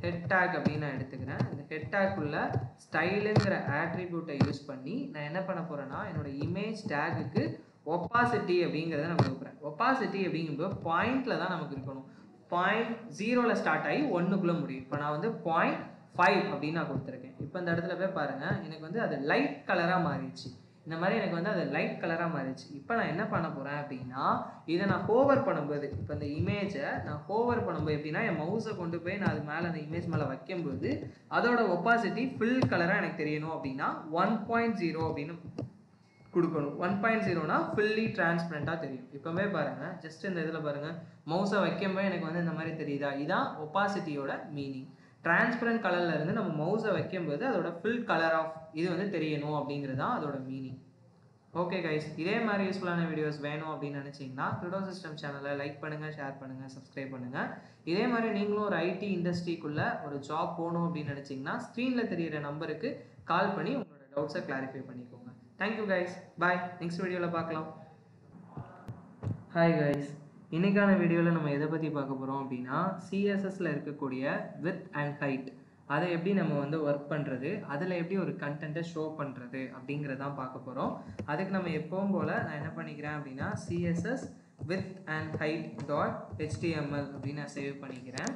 ஹெட் டேக் அப்படின்னு நான் எடுத்துக்கிறேன். இந்த ஹெட் டேக்குள்ளே ஸ்டைலுங்கிற ஆட்ரிபியூட்டை யூஸ் பண்ணி நான் என்ன பண்ண போகிறேன்னா என்னோட இமேஜ் டேக்குக்கு ஒப்பாசிட்டி அப்படிங்கிறத நான் கொடுக்குறேன். ஒப்பாசிட்டி அப்படிங்கும்போது பாயிண்டில் தான் நமக்கு இருக்கணும். 0.0 ஸ்டார்ட் ஆகி 1க்குள்ளே முடியும். இப்போ நான் வந்து 0.5 அப்படின்னு நான் கொடுத்துருக்கேன். இப்போ இந்த இடத்துல போய் பாருங்கள் எனக்கு வந்து அது லைட் கலராக மாறிடுச்சு. இந்த மாதிரி எனக்கு வந்து அது லைட் கலராக மாறிடுச்சு. இப்போ நான் என்ன பண்ண போகிறேன் அப்படின்னா இதை நான் ஹோவர் பண்ணும்போது, இப்போ இந்த இமேஜை நான் ஹோவர் பண்ணும்போது எப்படின்னா என் மவுஸை கொண்டு போய் நான் அது மேலே அந்த இமேஜ் மேலே வைக்கும்போது அதோட ஒப்பாசிட்டி ஃபுல் கலராக எனக்கு தெரியணும் அப்படின்னா 1.0 அப்படின்னு கொடுக்கணும். 1.0னா ஃபுல்லி டிரான்ஸ்பரண்டாக தெரியும். இப்போவே பாருங்கள், ஜஸ்ட் இந்த இதில் பாருங்கள், மவுஸை வைக்கும்போது எனக்கு வந்து இந்த மாதிரி தெரியுதா? இதான் ஒப்பாசிட்டியோட மீனிங். டிரான்ஸ்பரண்ட் கலரில் இருந்து நம்ம மவுஸை வைக்கும்போது அதோட ஃபுல் கலர் ஆஃப் இது வந்து தெரியணும் அப்படிங்கிறது தான் அதோட மீனிங். ஓகே கைஸ், இதே மாதிரி யூஸ்ஃபுல்லான வீடியோஸ் வேணும் அப்படின்னு நினச்சிங்கன்னா கிரிடோ சிஸ்டம் சேனலை லைக் பண்ணுங்கள், ஷேர் பண்ணுங்கள், சப்ஸ்கிரைப் பண்ணுங்கள். இதே மாதிரி நீங்களும் ஒரு ஐடி இண்டஸ்ட்ரிக்குள்ளே ஒரு ஜாப் போகணும் அப்படின்னு நினச்சிங்கன்னா ஸ்க்ரீனில் தெரிகிற நம்பருக்கு கால் பண்ணி உங்களோட டவுட்ஸை கிளாரிஃபை பண்ணிக்கோங்க. தேங்க்யூ கைஸ், பாய். நெக்ஸ்ட் வீடியோவில் பார்க்கலாம். ஹாய் கைஸ், இன்றைக்கான வீடியோவில் நம்ம எதை பற்றி பார்க்க போகிறோம் அப்படின்னா சிஎஸ்எஸ்ல இருக்கக்கூடிய வித் அண்ட் ஹைட், அதை எப்படி நம்ம வந்து ஒர்க் பண்ணுறது, அதில் எப்படி ஒரு கண்டென்ட்டை ஷோ பண்ணுறது அப்படிங்கிறதான் பார்க்க போகிறோம். அதுக்கு நம்ம எப்பவும் போல் நான் என்ன பண்ணிக்கிறேன் அப்படின்னா CSS width and height .html அப்படின்னு நான் சேவ் பண்ணிக்கிறேன்.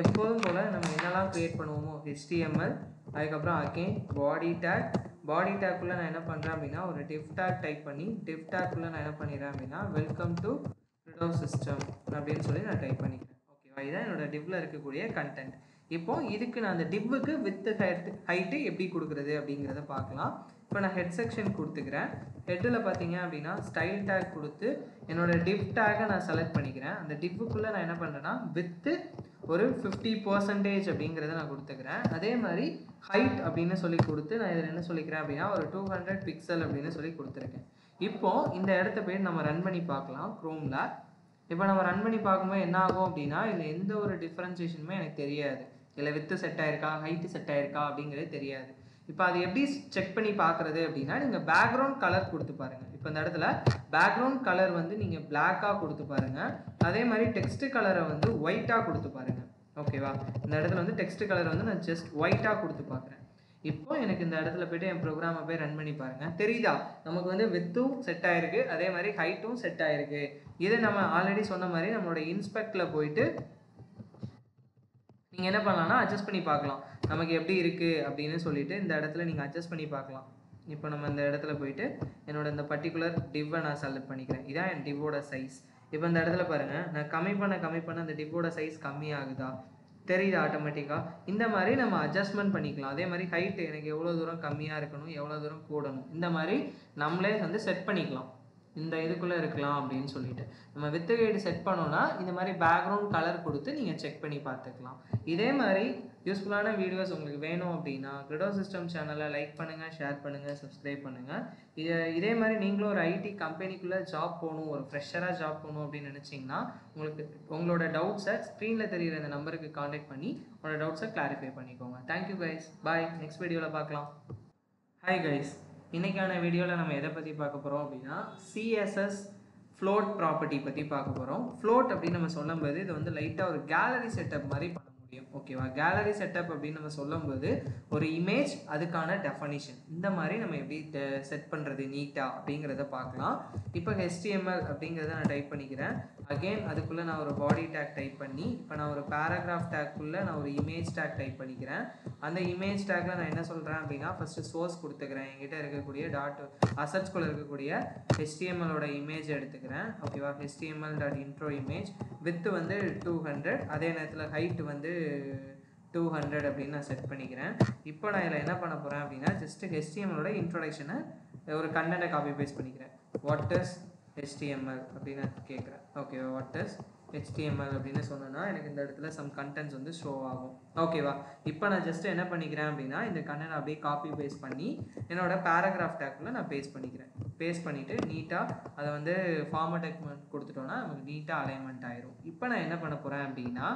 எப்போதும் போல் நம்ம என்னெல்லாம் க்ரியேட் பண்ணுவோமோ HTML, அதுக்கப்புறம் அகெயின் பாடி டேக்குள்ளே நான் என்ன பண்ணுறேன் அப்படின்னா ஒரு div tag டைப் பண்ணி div tagக்குள்ளே நான் என்ன பண்ணிடுறேன் அப்படின்னா வெல்கம் டு கிரிடோ சிஸ்டம் அப்படின்னு சொல்லி நான் டைப் பண்ணிக்கிறேன். ஓகேவா, இதுதான் என்னோட டிவ்வில் இருக்கக்கூடிய கண்டென்ட். இப்போ இதுக்கு நான் அந்த டிவ்வுக்கு வித் ஹைட்டு எப்படி கொடுக்குறது அப்படிங்கிறத பார்க்கலாம். இப்போ நான் ஹெட் செக்ஷன் கொடுத்துக்கிறேன். ஹெட்டில் பார்த்தீங்க அப்படின்னா ஸ்டைல் டேக் கொடுத்து என்னோட டிவ் டேக்கை நான் செலக்ட் பண்ணிக்கிறேன். அந்த டிவ்வுக்குள்ளே நான் என்ன பண்ணுறேன்னா வித்து ஒரு 50% அப்படிங்கிறத நான் கொடுத்துக்கிறேன். அதே மாதிரி ஹைட் அப்படின்னு சொல்லி கொடுத்து நான் இதில் என்ன சொல்லிக்கிறேன் அப்படின்னா ஒரு 200 பிக்சல் அப்படின்னு சொல்லி கொடுத்துருக்கேன். இப்போது இந்த இடத்த போய் நம்ம ரன் பண்ணி பார்க்கலாம் க்ரோமில். இப்போ நம்ம ரன் பண்ணி பார்க்கும்போது என்ன ஆகும் அப்படின்னா இதில் எந்த ஒரு டிஃப்ரென்சியேஷனுமே எனக்கு தெரியாது. இதில் வித்து செட் ஆயிருக்கா, ஹைட்டு செட் ஆயிருக்கா அப்படிங்கிறது தெரியாது. இப்போ அது எப்படி செக் பண்ணி பார்க்குறது அப்படின்னா நீங்கள் பேக்ரவுண்ட் கலர் கொடுத்து பாருங்கள். இப்போ இந்த இடத்துல பேக்ரவுண்ட் கலர் வந்து நீங்கள் பிளாக்காக கொடுத்து பாருங்கள். அதே மாதிரி டெக்ஸ்ட் கலரை வந்து ஒயிட்டாக கொடுத்து பாருங்கள். ஓகேவா, இந்த இடத்துல வந்து டெக்ஸ்ட் கலர் வந்து நான் ஜஸ்ட் ஒயிட்டாக கொடுத்து பார்க்குறேன். இப்போ எனக்கு இந்த இடத்துல போய்ட்டு என் ப்ரோக்ராமை போய் ரன் பண்ணி பாருங்கள். தெரியுதா, நமக்கு வந்து வித்தும் செட் ஆகிருக்கு, அதே மாதிரி ஹைட்டும் செட் ஆகிருக்கு. இதை நம்ம ஆல்ரெடி சொன்ன மாதிரி நம்மளோட இன்ஸ்பெக்டில் போயிட்டு நீங்கள் என்ன பண்ணலாம்னா அட்ஜஸ்ட் பண்ணி பார்க்கலாம் நமக்கு எப்படி இருக்குது அப்படின்னு சொல்லிட்டு இந்த இடத்துல நீங்கள் அட்ஜஸ்ட் பண்ணி பார்க்கலாம். இப்போ நம்ம இந்த இடத்துல போயிட்டு என்னோட இந்த பர்டிகுலர் டிவ்வை நான் செலக்ட் பண்ணிக்கிறேன். இதான் என் டிவ்வோட சைஸ். இப்போ இந்த இடத்துல பாருங்கள், நான் கம்மி பண்ண அந்த டிவ்வோட சைஸ் கம்மியாகுதா தெரியுது ஆட்டோமேட்டிக்காக. இந்த மாதிரி நம்ம அட்ஜஸ்ட்மெண்ட் பண்ணிக்கலாம். அதே மாதிரி ஹைட் எனக்கு எவ்வளோ தூரம் கம்மியாக இருக்கணும், எவ்வளோ தூரம் கூடணும், இந்த மாதிரி நம்மளே வந்து செட் பண்ணிக்கலாம். இந்த இதுக்குள்ளே இருக்கலாம் அப்படின்னு சொல்லிட்டு நம்ம வித் ஹைட் செட் பண்ணோன்னா இந்த மாதிரி பேக்ரவுண்ட் கலர் கொடுத்து நீங்கள் செக் பண்ணி பார்த்துக்கலாம். இதே மாதிரி யூஸ்ஃபுல்லான வீடியோஸ் உங்களுக்கு வேணும் அப்படின்னா கிரிடோ சிஸ்டம் சேனலை லைக் பண்ணுங்கள், ஷேர் பண்ணுங்கள், சப்ஸ்கிரைப் பண்ணுங்கள். இதே மாதிரி நீங்களும் ஒரு ஐடி கம்பெனிக்குள்ளே ஜாப் போகணும், ஒரு ஃப்ரெஷராக ஜாப் போகணும் அப்படின்னு நினச்சிங்கன்னா உங்களோட டவுட்ஸை ஸ்க்ரீனில் தெரிகிற இந்த நம்பருக்கு காண்டாக்ட் பண்ணி உங்களோட டவுட்ஸை கிளாரிஃபை பண்ணிக்கோங்க. தேங்க்யூ கைஸ், பாய். நெக்ஸ்ட் வீடியோவில் பார்க்கலாம். ஹாய் கைஸ், இன்றைக்கான வீடியோவில் நம்ம எதை பற்றி பார்க்க போகிறோம் அப்படின்னா சிஎஸ்எஸ் ஃப்ளோட் ப்ராப்பர்ட்டி பற்றி பார்க்க போகிறோம். ஃப்ளோட் அப்படின்னு நம்ம சொல்லும்போது இது வந்து லைட்டாக ஒரு கேலரி செட்டப் மாதிரி பண்ண முடியும். ஓகேவா, கேலரி செட்டப் அப்படின்னு நம்ம சொல்லும்போது ஒரு இமேஜ், அதுக்கான டெஃபனிஷன், இந்த மாதிரி நம்ம எப்படி செட் பண்ணுறது நீட்டாக அப்படிங்கிறத பார்க்கலாம். இப்போ HTML அப்படிங்கிறத நான் டைப் பண்ணிக்கிறேன். அகெயின் அதுக்குள்ளே நான் ஒரு பாடி டேக் டைப் பண்ணி இப்போ நான் ஒரு பேராகிராஃப் டேக்குள்ளே நான் ஒரு இமேஜ் டேக் டைப் பண்ணிக்கிறேன். அந்த இமேஜ் டேக்கில் நான் என்ன சொல்கிறேன் அப்படின்னா ஃபஸ்ட்டு சோர்ஸ் கொடுத்துக்கிறேன். என்கிட்ட இருக்கக்கூடிய அசட்ஸ்குள்ளே இருக்கக்கூடிய HTMLோட இமேஜ் எடுத்துக்கிறேன். ஓகேவா, HTML.intro இமேஜ் வித்து வந்து 200, அதே நேரத்தில் ஹைட் வந்து 200 அப்படின்னு நான் செட் பண்ணிக்கிறேன். இப்போ நான் இதில் என்ன பண்ண போகிறேன் அப்படின்னா ஜஸ்ட் HTMLோட இன்ட்ரோடக்ஷனை ஒரு கண்டென்ட்டை காப்பி பேஸ்ட் பண்ணிக்கிறேன். வாட் இஸ் HTML அப்படின்னு கேட்குறேன். ஓகேவா, வாட் இஸ் HTML அப்படின்னு சொன்னோன்னா எனக்கு இந்த இடத்துல சம் கண்டென்ட்ஸ் வந்து ஷோ ஆகும். ஓகேவா, இப்போ நான் ஜஸ்ட் என்ன பண்ணிக்கிறேன் அப்படின்னா இந்த கண்டென்ட் அப்படியே காப்பி பேஸ்ட் பண்ணி என்னோட பேராகிராஃப் டேக்குள்ளே நான் பேஸ்ட் பண்ணிக்கிறேன். பேஸ்ட் பண்ணிவிட்டு நீட்டாக அதை வந்து ஃபார்மேட் கொடுத்துட்டோன்னா நமக்கு நீட்டாக அலைன்மெண்ட் ஆயிரும். இப்போ நான் என்ன பண்ண போகிறேன் அப்படின்னா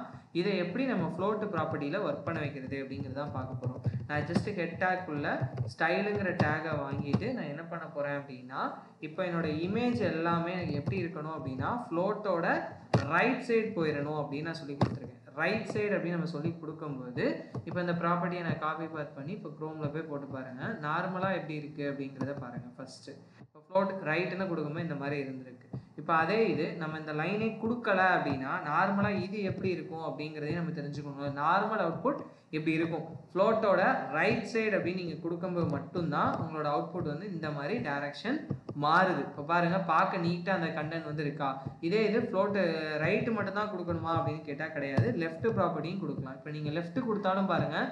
இதை எப்படி நம்ம ஃப்ளோட் ப்ராப்பர்ட்டியில் ஒர்க் பண்ண வைக்கிறது அப்படிங்கிறதான் பார்க்க போகிறோம். நான் ஜஸ்ட் ஹெட் டேக்குள்ளே ஸ்டைலுங்கிற டேகை வாங்கிட்டு நான் என்ன பண்ண போகிறேன் அப்படின்னா இப்போ என்னோட இமேஜ் எல்லாமே எப்படி இருக்கணும் அப்படின்னா ஃப்ளோட்டோட ரைட் சைடு போயிடணும் அப்படின்னு நான் சொல்லி கொடுத்துருக்கேன். ரைட் சைடு அப்படின்னு நம்ம சொல்லி கொடுக்கும்போது இப்போ இந்த ப்ராப்பர்ட்டியை நான் காப்பி பாத் பண்ணி இப்போ க்ரோமில் போய் போட்டு பாருங்கள். நார்மலாக எப்படி இருக்குது அப்படிங்கிறத பாருங்கள். ஃபஸ்ட்டு இப்போ ஃப்ளோட் ரைட்டுன்னு கொடுக்கும்போது இந்த மாதிரி இருந்திருக்கு. இப்போ அதே இது நம்ம இந்த லைனே கொடுக்கல அப்படின்னா நார்மலாக இது எப்படி இருக்கும் அப்படிங்கிறதையும் நம்ம தெரிஞ்சுக்கணும். நார்மல் அவுட்புட் எப்படி இருக்கும் ஃப்ளோட்டோட ரைட் சைடு அப்படின்னு நீங்கள் கொடுக்கும்போது மட்டும்தான் உங்களோட அவுட்புட் வந்து இந்த மாதிரி டைரக்ஷன் மாறுது. இப்போ பாருங்கள், பார்க்க நீட்டாக அந்த கண்டென்ட் வந்து இருக்கா. இதே இது ஃப்ளோட்டு ரைட்டு மட்டும் தான் கொடுக்கணுமா அப்படின்னு கேட்டால் கிடையாது, லெஃப்ட் ப்ராப்பர்ட்டியும் கொடுக்கலாம். இப்போ நீங்கள் லெஃப்ட் கொடுத்தாலும் பாருங்கள்,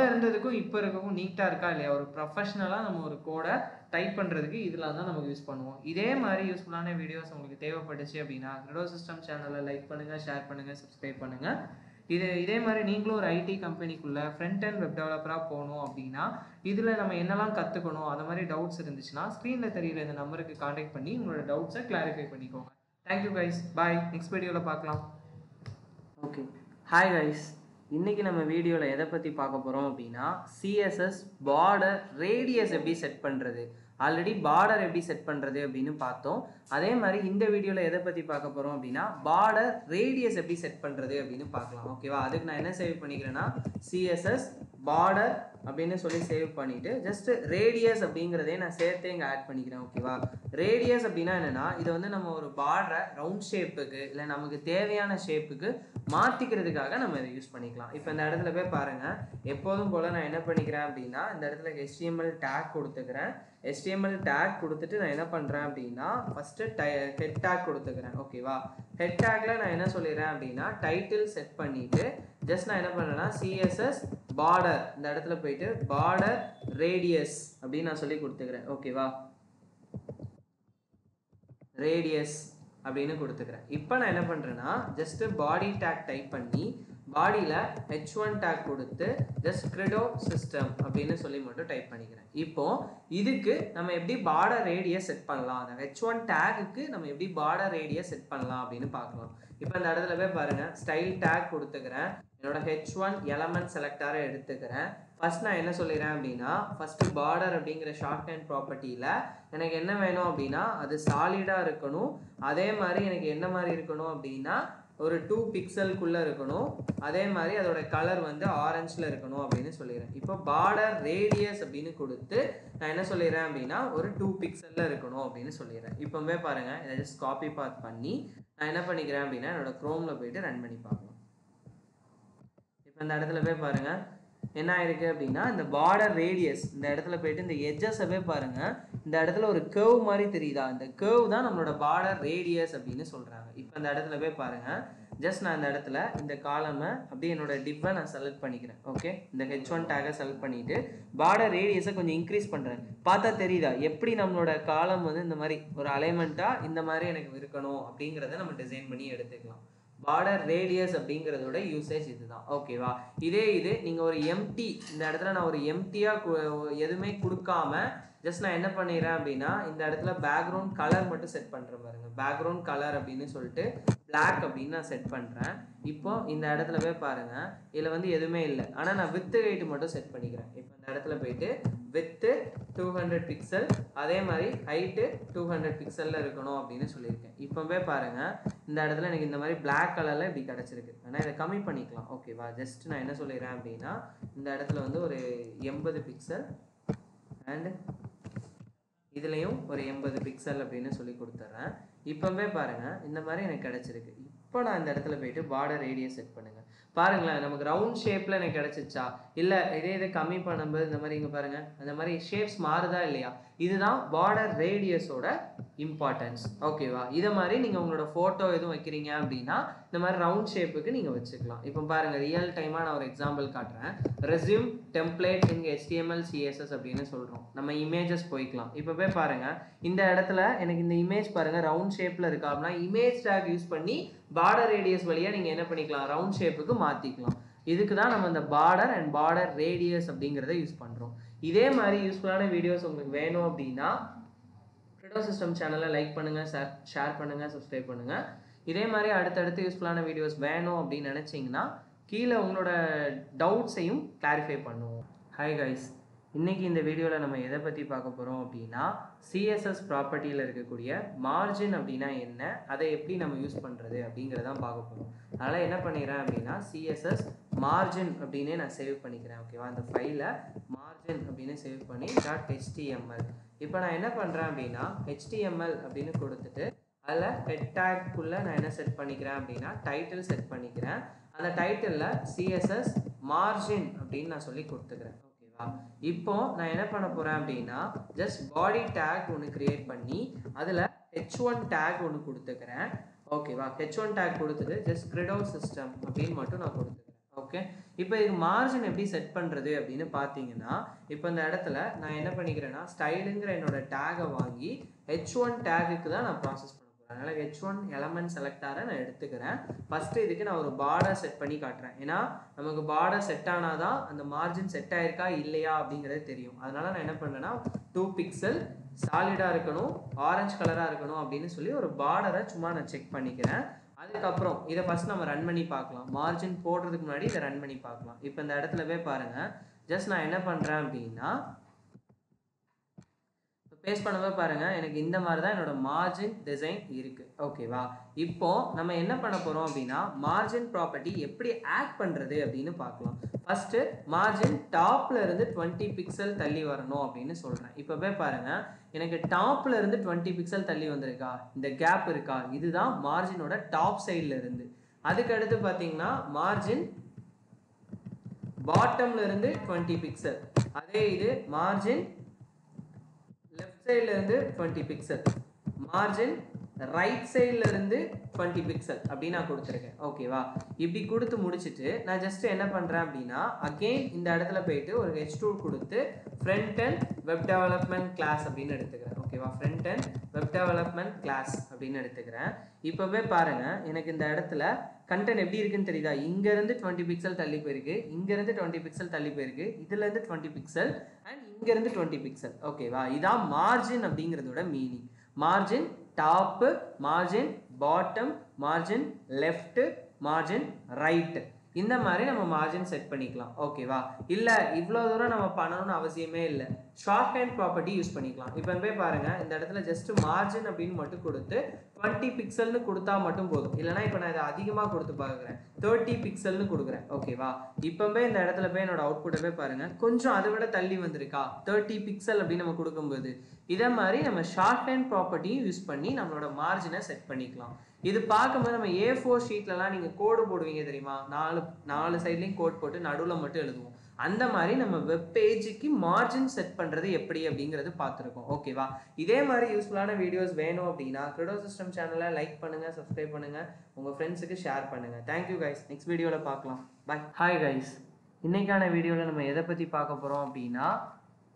இருந்ததுக்கும் இப்போ இருக்கவும் நீட்டாக இருக்கா இல்லையா. ஒரு ப்ரொஃபஷ்னலாக நம்ம ஒரு கோடை டைப் பண்ணுறதுக்கு இதில் தான் நமக்கு யூஸ் பண்ணுவோம். இதே மாதிரி யூஸ்ஃபுல்லான வீடியோஸ் உங்களுக்கு தேவைப்பட்டுச்சு அப்படின்னா கிரெடோ சிஸ்டம் சேனலை லைக் பண்ணுங்கள், ஷேர் பண்ணுங்கள், சப்ஸ்கிரைப் பண்ணுங்கள். இதே மாதிரி நீங்களும் ஒரு ஐடி கம்பெனிக்குள்ளே ஃப்ரண்ட் அண்ட் வெப் டெவலப்பராக போகணும் அப்படின்னா இதில் நம்ம என்னெல்லாம் கற்றுக்கணும், அந்த மாதிரி டவுட்ஸ் இருந்துச்சுன்னா ஸ்க்ரீனில் தெரியுற இந்த நம்பருக்கு காண்டாக்ட் பண்ணி உங்களோட டவுட்ஸை கிளாரிஃபை பண்ணிக்கோங்க. தேங்க்யூ கைஸ், பாய். நெக்ஸ்ட் வீடியோவில் பார்க்கலாம். Okay, hi guys. இன்றைக்கி நம்ம வீடியோவில் எதை பற்றி பார்க்க போகிறோம் அப்படின்னா சிஎஸ்எஸ் பார்டர் ரேடியஸ் எப்படி செட் பண்ணுறது, ஆல்ரெடி பார்டர் எப்படி செட் பண்ணுறது அப்படின்னு பார்த்தோம். அதே மாதிரி இந்த வீடியோவில் எதை பற்றி பார்க்க போகிறோம் அப்படின்னா பார்டர் ரேடியஸ் எப்படி செட் பண்ணுறது அப்படின்னு பார்க்கலாம். ஓகேவா? அதுக்கு நான் என்ன சேவ் பண்ணிக்கிறேன்னா சிஎஸ்எஸ் பார்டர் அப்படின்னு சொல்லி சேவ் பண்ணிவிட்டு ஜஸ்ட் ரேடியஸ் அப்படிங்கிறதே நான் சேர்த்தே இங்கே ஆட் பண்ணிக்கிறேன். ஓகேவா? ரேடியஸ் அப்படின்னா என்னென்னா இதை வந்து நம்ம ஒரு பார்டரை ரவுண்ட் ஷேப்புக்கு இல்லை நமக்கு தேவையான ஷேப்புக்கு மாற்றிக்கிறதுக்காக நம்ம இதை யூஸ் பண்ணிக்கலாம். இப்போ இந்த இடத்துல போய் பாருங்கள், எப்போதும் போல் நான் என்ன பண்ணிக்கிறேன் அப்படின்னா இந்த இடத்துல HTML டேக் கொடுத்துக்கிறேன். HTML டேக் கொடுத்துட்டு நான் என்ன பண்ணுறேன் அப்படின்னா ஃபஸ்ட்டு ஹெட் டேக் கொடுத்துக்கிறேன். ஓகேவா? ஹெட் டேக்கில் நான் என்ன சொல்லிடுறேன் அப்படின்னா டைட்டில் செட் பண்ணிவிட்டு ஜஸ்ட் நான் என்ன பண்ணுறேன்னா சிஎஸ்எஸ் பார்டர் இந்த இடத்துல போயிட்டு பார்டர் ரேடியஸ் அப்படின்னு நான் சொல்லி கொடுத்துக்கிறேன். ஓகேவா? ரேடியஸ் அப்படின்னு கொடுத்துக்கிறேன். இப்போ நான் என்ன பண்ணுறேன்னா ஜஸ்ட்டு பாடி டேக் டைப் பண்ணி பாடியில் H1 டேக் கொடுத்து ஜஸ்ட் கிரெடோ சிஸ்டம் அப்படின்னு சொல்லி மட்டும் டைப் பண்ணிக்கிறேன். இப்போ இதுக்கு நம்ம எப்படி பார்டர் ரேடியஸ் செட் பண்ணலாம், அந்த H1 டேக்குக்கு நம்ம எப்படி பார்டர் ரேடியஸ் செட் பண்ணலாம் அப்படின்னு பார்க்கலாம். இப்போ இந்த இடத்துல போய் பாருங்கள், ஸ்டைல் டேக் கொடுத்துக்கிறேன். என்னோட H1 எலமெண்ட் செலக்டாரை எடுத்துக்கிறேன். ஃபர்ஸ்ட் நான் என்ன சொல்லிடுறேன் அப்படின்னா ஃபஸ்ட்டு பார்டர் அப்படிங்கிற ஷார்ட் ஹேண்ட் ப்ராப்பர்ட்டியில் எனக்கு என்ன வேணும் அப்படின்னா அது சாலிடாக இருக்கணும். அதே மாதிரி எனக்கு என்ன மாதிரி இருக்கணும் அப்படின்னா ஒரு 2 பிக்சலுக்குள்ளே இருக்கணும். அதே மாதிரி அதோட கலர் வந்து ஆரஞ்சில் இருக்கணும் அப்படின்னு சொல்லிடுறேன். இப்போ பார்டர் ரேடியஸ் அப்படின்னு கொடுத்து நான் என்ன சொல்லிடுறேன் அப்படின்னா ஒரு 2 பிக்சலில் இருக்கணும் அப்படின்னு சொல்லிடுறேன். இப்போவே பாருங்கள், இதை ஜஸ்ட் காப்பி பாத் பண்ணி நான் என்ன பண்ணிக்கிறேன் அப்படின்னா என்னோட க்ரோமில் போயிட்டு ரன் பண்ணி பார்க்கலாம். இப்போ இந்த இடத்துல போய் பாருங்கள் என்ன ஆயிருக்கு அப்படின்னா இந்த பார்டர் ரேடியஸ் இந்த இடத்துல போயிட்டு இந்த எட்ஜஸை பாருங்கள், இந்த இடத்துல ஒரு கர்வ் மாதிரி தெரியுதா, இந்த கர்வ் தான் நம்மளோட பார்டர் ரேடியஸ் அப்படின்னு சொல்கிறாங்க. இப்போ இந்த இடத்துல போய் பாருங்கள், ஜஸ்ட் நான் இந்த இடத்துல இந்த காலமை அப்படியே என்னோட டிப்பை நான் செலக்ட் பண்ணிக்கிறேன். ஓகே, இந்த H1 டேகை செலக்ட் பண்ணிவிட்டு பார்டர் ரேடியஸை கொஞ்சம் இன்க்ரீஸ் பண்ணுறேன். பார்த்தா தெரியுதா எப்படி நம்மளோட காலம் வந்து இந்த மாதிரி ஒரு அலைன்மெண்ட்டாக இந்த மாதிரி எனக்கு இருக்கணும் அப்படிங்கிறத நம்ம டிசைன் பண்ணி எடுத்துக்கலாம். பார்டர் ரேடியஸ் அப்படிங்கிறதோட யூசேஜ் இதுதான். ஓகேவா? இது நீங்கள் ஒரு எம்டி இந்த இடத்துல நான் ஒரு எம்டியாக எதுவுமே கொடுக்காம ஜஸ்ட் நான் என்ன பண்ணிடுறேன் அப்படின்னா இந்த இடத்துல பேக்ரவுண்ட் கலர் மட்டும் செட் பண்ணுறேன் பாருங்க. பேக்ரவுண்ட் கலர் அப்படின்னு சொல்லிட்டு பிளாக் அப்படின்னு நான் செட் பண்ணுறேன். இப்போ இந்த இடத்துல போய் பாருங்கள், இதில் வந்து எதுவுமே இல்லை, ஆனால் நான் வித்து ஹைட்டு மட்டும் செட் பண்ணிக்கிறேன். இப்போ இந்த இடத்துல போயிட்டு வித்து 200 பிக்சல், அதே மாதிரி ஹைட்டு 200 பிக்சலில் இருக்கணும் அப்படின்னு சொல்லியிருக்கேன். இப்போ போய் பாருங்கள், இந்த இடத்துல எனக்கு இந்த மாதிரி பிளாக் கலரில் இப்படி கிடச்சிருக்கு. ஆனால் இதை கம்மி பண்ணிக்கலாம். ஓகேவா? ஜஸ்ட் நான் என்ன சொல்லிடுறேன் அப்படின்னா இந்த இடத்துல வந்து ஒரு 80 பிக்சல் அண்ட் இதுலேயும் ஒரு 80 பிக்சல் அப்படின்னு சொல்லி கொடுத்துட்றேன். இப்போவே பாருங்கள் இந்த மாதிரி எனக்கு கிடச்சிருக்கு. இப்போ நான் இந்த இடத்துல போயிட்டு பார்டர் ரேடியஸ் செட் பண்ணுங்கள். பாருங்களேன், நமக்கு ரவுண்ட் ஷேப்பில் எனக்கு கிடச்சிச்சா, இல்லை இதை கம்மி பண்ணும்போது இந்த மாதிரி இங்கே பாருங்கள் அந்த மாதிரி ஷேப்ஸ் மாறுதா இல்லையா, இதுதான் பார்டர் ரேடியஸோட இம்பார்ட்டன்ஸ். ஓகேவா? இதை மாதிரி நீங்கள் உங்களோட ஃபோட்டோ எதுவும் வைக்கிறீங்க அப்படின்னா இந்த மாதிரி ரவுண்ட் ஷேப்புக்கு நீங்கள் வச்சுக்கலாம். இப்போ பாருங்கள், ரியல் டைமாக நான் ஒரு எக்ஸாம்பிள் காட்டுறேன். ரெஸ்யூம் டெம்ப்ளேட் இங்கே HTML CSS அப்படின்னு சொல்கிறோம். நம்ம இமேஜஸ் போய்க்கலாம். இப்போ போய் பாருங்கள், இந்த இடத்துல எனக்கு இந்த இமேஜ் பாருங்கள் ரவுண்ட் ஷேப்பில் இருக்கா அப்படின்னா இமேஜ் டேக் யூஸ் பண்ணி பார்டர் ரேடியஸ் வழியாக நீங்கள் என்ன பண்ணிக்கலாம், ரவுண்ட் ஷேப்புக்கு மாற்றிக்கலாம். இதுக்கு தான் நம்ம இந்த பார்டர் அண்ட் பார்டர் ரேடியஸ் அப்படிங்கிறத யூஸ் பண்ணுறோம். இதே மாதிரி யூஸ்ஃபுல்லான வீடியோஸ் உங்களுக்கு வேணும் அப்படின்னா கிரெடோ சிஸ்டம் சேனலை லைக் பண்ணுங்கள், ஷேர் பண்ணுங்கள், சப்ஸ்கிரைப் பண்ணுங்கள். இதே மாதிரி அடுத்தடுத்து யூஸ்ஃபுல்லான வீடியோஸ் வேணும் அப்படின்னு நினச்சிங்கன்னா கீழே உங்களோட டவுட்ஸையும் கிளாரிஃபை பண்ணுவோம். ஹாய் கைஸ், இன்றைக்கி இந்த வீடியோவில் நம்ம எதை பற்றி பார்க்க போகிறோம் அப்படின்னா சிஎஸ்எஸ் ப்ராப்பர்ட்டியில் இருக்கக்கூடிய மார்ஜின் அப்படின்னா என்ன, அதை எப்படி நம்ம யூஸ் பண்ணுறது அப்படிங்கிறதான் பார்க்க போகிறோம். அதனால் என்ன பண்ணிடுறேன் அப்படின்னா சிஎஸ்எஸ் மார்ஜின் அப்படின்னே நான் சேவ் பண்ணிக்கிறேன். ஓகேவா? அந்த ஃபைலை மார்ஜின் அப்படின்னு சேவ் பண்ணி .html. இப்போ நான் என்ன பண்ணுறேன் அப்படின்னா HTML அப்படின்னு கொடுத்துட்டு அதில் ஹெட் டேக்குள்ளே நான் என்ன செட் பண்ணிக்கிறேன் அப்படின்னா டைட்டில் செட் பண்ணிக்கிறேன். அந்த டைட்டிலில் CSS மார்ஜின் அப்படின்னு நான் சொல்லி கொடுத்துக்கிறேன். ஓகேவா? இப்போ நான் என்ன பண்ண போகிறேன் அப்படின்னா ஜஸ்ட் பாடி டேக் ஒன்று க்ரியேட் பண்ணி அதில் H1 டேக் ஒன்று கொடுத்துக்கிறேன். ஓகேவா? H1 டேக் கொடுத்துட்டு ஜஸ்ட் கிரெடோ சிஸ்டம் அப்படின்னு மட்டும் நான் கொடுத்துக்கிறேன். ஓகே. இப்போ இதுக்கு மார்ஜின் எப்படி செட் பண்ணுறது அப்படின்னு பார்த்தீங்கன்னா, இப்போ இந்த இடத்துல நான் என்ன பண்ணிக்கிறேன்னா, ஸ்டைலுங்கிற என்னோட டேகை வாங்கி H1 டேகுக்கு தான் நான் ப்ராசஸ் பண்ண போகிறேன். அதனால் H1 எலமெண்ட் செலக்டாரை நான் எடுத்துக்கிறேன். ஃபஸ்ட்டு இதுக்கு நான் ஒரு பார்டர் செட் பண்ணி காட்டுறேன். ஏன்னா நமக்கு பார்டர் செட் ஆனால் தான் அந்த மார்ஜின் செட் ஆயிருக்கா இல்லையா அப்படிங்கிறது தெரியும். அதனால் நான் என்ன பண்ணுறேன்னா 2 பிக்சல் சாலிடாக இருக்கணும், ஆரஞ்சு கலராக இருக்கணும் அப்படின்னு சொல்லி ஒரு பார்டரை சும்மா நான் செக் பண்ணிக்கிறேன். அதுக்கப்புறம் இதை ஃபர்ஸ்ட் நம்ம ரன் பண்ணி பார்க்கலாம். மார்ஜின் போடுறதுக்கு முன்னாடி இதை ரன் பண்ணி பார்க்கலாம். இப்போ இந்த இடத்துல போய் பாருங்க, ஜஸ்ட் நான் என்ன பண்றேன் அப்படின்னா பேஸ்ட் பண்ணவே பாருங்க, எனக்கு இந்த மாதிரி தான் என்னோட மார்ஜின் டிசைன் இருக்கு. ஓகேவா? இப்போ நம்ம என்ன பண்ண போறோம் அப்படின்னா மார்ஜின் ப்ராப்பர்ட்டி எப்படி ஆட் பண்றது அப்படின்னு பார்க்கலாம். ஃபர்ஸ்ட் மார்ஜின் டாப்ல இருந்து 20 பிக்சல் தள்ளி வரணும் அப்படின்னு சொல்றேன். இப்போ போய் பாருங்க, எனக்கு டாப்ல இருந்து 20 பிக்சல் தள்ளி வந்திருக்கா, இந்த கேப் இருக்கா, இதுதான் மார்ஜினோட டாப் சைட்ல இருந்து. அதுக்கு அடுத்து பாத்தீங்கன்னா மார்ஜின் பாட்டம்ல இருந்து 20 பிக்சல், அதே இது மார்ஜின் லெஃப்ட் சைட்ல இருந்து 20 பிக்சல், மார்ஜின் ரைட் சைட்ல இருந்து 20 பிக்சல் அப்படி நான் கொடுத்துருக்கேன். ஓகேவா? இப்படி கொடுத்து முடிச்சுட்டு நான் ஜஸ்ட் என்ன பண்றேன் அப்படின்னா அகெயின் இந்த இடத்துல போயிட்டு ஒரு H2 கொடுத்து front end web development class அப்படின்னு எடுத்துக்கிறேன். ஓகேவா? Front end web development class அப்படின்னு எடுத்துக்கிறேன். இப்போவே பாருங்க, எனக்கு இந்த இடத்துல கண்டென்ட் எப்படி இருக்குன்னு தெரியுதா? இங்க இருந்து 20 பிக்சல் தள்ளி போயிருக்கு, இங்க இருந்து 20 பிக்சல் தள்ளி போயிருக்கு, இதுல இருந்து 20 பிக்சல் அண்ட் இங்க இருந்து 20 பிக்சல். ஓகேவா? இதான் மார்ஜின் அப்படிங்கிறதோட meaning. Margin top, margin bottom, margin left, margin right, இந்த மாதிரி நம்ம மார்ஜின் செட் பண்ணிக்கலாம். ஓகேவா? இல்ல இவ்வளவு தூரம் நம்ம பண்ணணும்னு அவசியமே இல்லை, ஷார்ட் ஹேண்ட் ப்ராப்பர்ட்டி யூஸ் பண்ணிக்கலாம். இப்போ போய் பாருங்க, இந்த இடத்துல ஜஸ்ட் மார்ஜின் அப்படின்னு மட்டும் கொடுத்து 20 பிக்சல்னு கொடுத்தா மட்டும் போதும். இல்லைனா இப்போ நான் இதை அதிகமாக கொடுத்து பார்க்குறேன், 30 பிக்சல்னு கொடுக்குறேன். ஓகேவா? இப்போ போய் இந்த இடத்துல போய் என்னோட அவுட்புட்டை போய் பாருங்க, கொஞ்சம் அதை விட தள்ளி வந்திருக்கா 30 பிக்சல் அப்படின்னு நம்ம கொடுக்கும்போது இதே மாதிரி நம்ம ஷார்ட் ஹேண்ட் ப்ராப்பர்ட்டியும் யூஸ் பண்ணி நம்மளோட மார்ஜினை செட் பண்ணிக்கலாம். இது பார்க்கும்போது நம்ம A4 ஷீட்லலாம் நீங்கள் கோடு போடுவீங்க தெரியுமா, நாலு சைட்லையும் கோட் போட்டு நடுவில் மட்டும் எழுதுவோம். அந்த மாதிரி நம்ம வெப் பேஜுக்கு மார்ஜின் செட் பண்ணுறது எப்படி அப்படிங்கிறது பார்த்துருக்கோம். ஓகேவா? இதே மாதிரி யூஸ்ஃபுல்லான வீடியோஸ் வேணும் அப்படின்னா கிரெடோ சிஸ்டம் சேனலை லைக் பண்ணுங்கள், சப்ஸ்கிரைப் பண்ணுங்கள், உங்கள் ஃப்ரெண்ட்ஸுக்கு ஷேர் பண்ணுங்கள். Thank you guys. நெக்ஸ்ட் வீடியோவில் பார்க்கலாம். பாய். Hi guys. இன்னைக்கான வீடியோவில் நம்ம எதை பற்றி பார்க்க போகிறோம் அப்படின்னா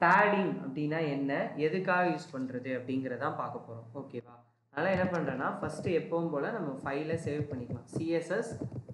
பேடிங் அப்படின்னா என்ன, எதுக்காக யூஸ் பண்ணுறது அப்படிங்கிறதான் பார்க்க போகிறோம். ஓகேவா? அதனால் என்ன பண்ணுறேன்னா ஃபஸ்ட்டு எப்பவும் போல் நம்ம ஃபைலை சேவ் பண்ணிக்கலாம். CSS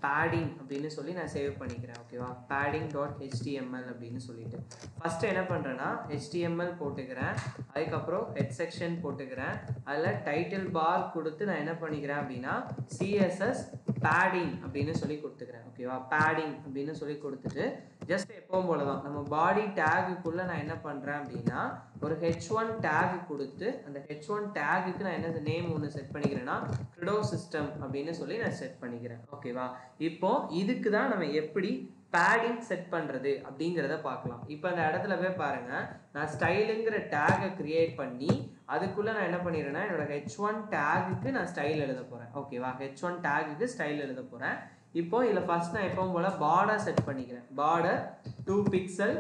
padding அப்படின்னு சொல்லி நான் சேவ் பண்ணிக்கிறேன். ஓகேவா? padding.html அப்படின்னு சொல்லிட்டு ஃபஸ்ட்டு என்ன பண்ணுறேன்னா HTML போட்டுக்கிறேன், அதுக்கப்புறம் ஹெட் செக்ஷன் போட்டுக்கிறேன், அதில் டைட்டில் பார் கொடுத்து நான் என்ன பண்ணிக்கிறேன் அப்படின்னா CSS padding அப்படின்னு சொல்லி கொடுத்துக்கிறேன். ஓகேவா? padding அப்படின்னு சொல்லி கொடுத்துட்டு ஜஸ்ட் எப்பவும் போல தான் நம்ம பாடி டேகுக்குள்ளே நான் என்ன பண்ணுறேன் அப்படின்னா ஒரு H1 டேக் கொடுத்து அந்த H1 டேகுக்கு நான் என்ன நேம் ஒன்று செட் பண்ணிக்கிறேன்னா கிரெடோ சிஸ்டம் அப்படின்னு சொல்லி நான் செட் பண்ணிக்கிறேன். ஓகேவா? இப்போ இதுக்கு தான் நம்ம எப்படி பேடிங் செட் பண்ணுறது அப்படிங்கிறத பார்க்கலாம். இப்போ அந்த இடத்துல போய் பாருங்க, நான் ஸ்டைலுங்கிற டேகை கிரியேட் பண்ணி அதுக்குள்ளே நான் என்ன பண்ணிடுறேன்னா என்னோட H1 டேகுக்கு நான் ஸ்டைல் எழுத போகிறேன். ஓகேவா? H1 டேகுக்கு ஸ்டைல் எழுத போகிறேன். இப்போ இதில் ஃபர்ஸ்ட் நான் எப்பவும் போல் பார்டர் செட் பண்ணிக்கிறேன். பார்டர் 2 பிக்சல்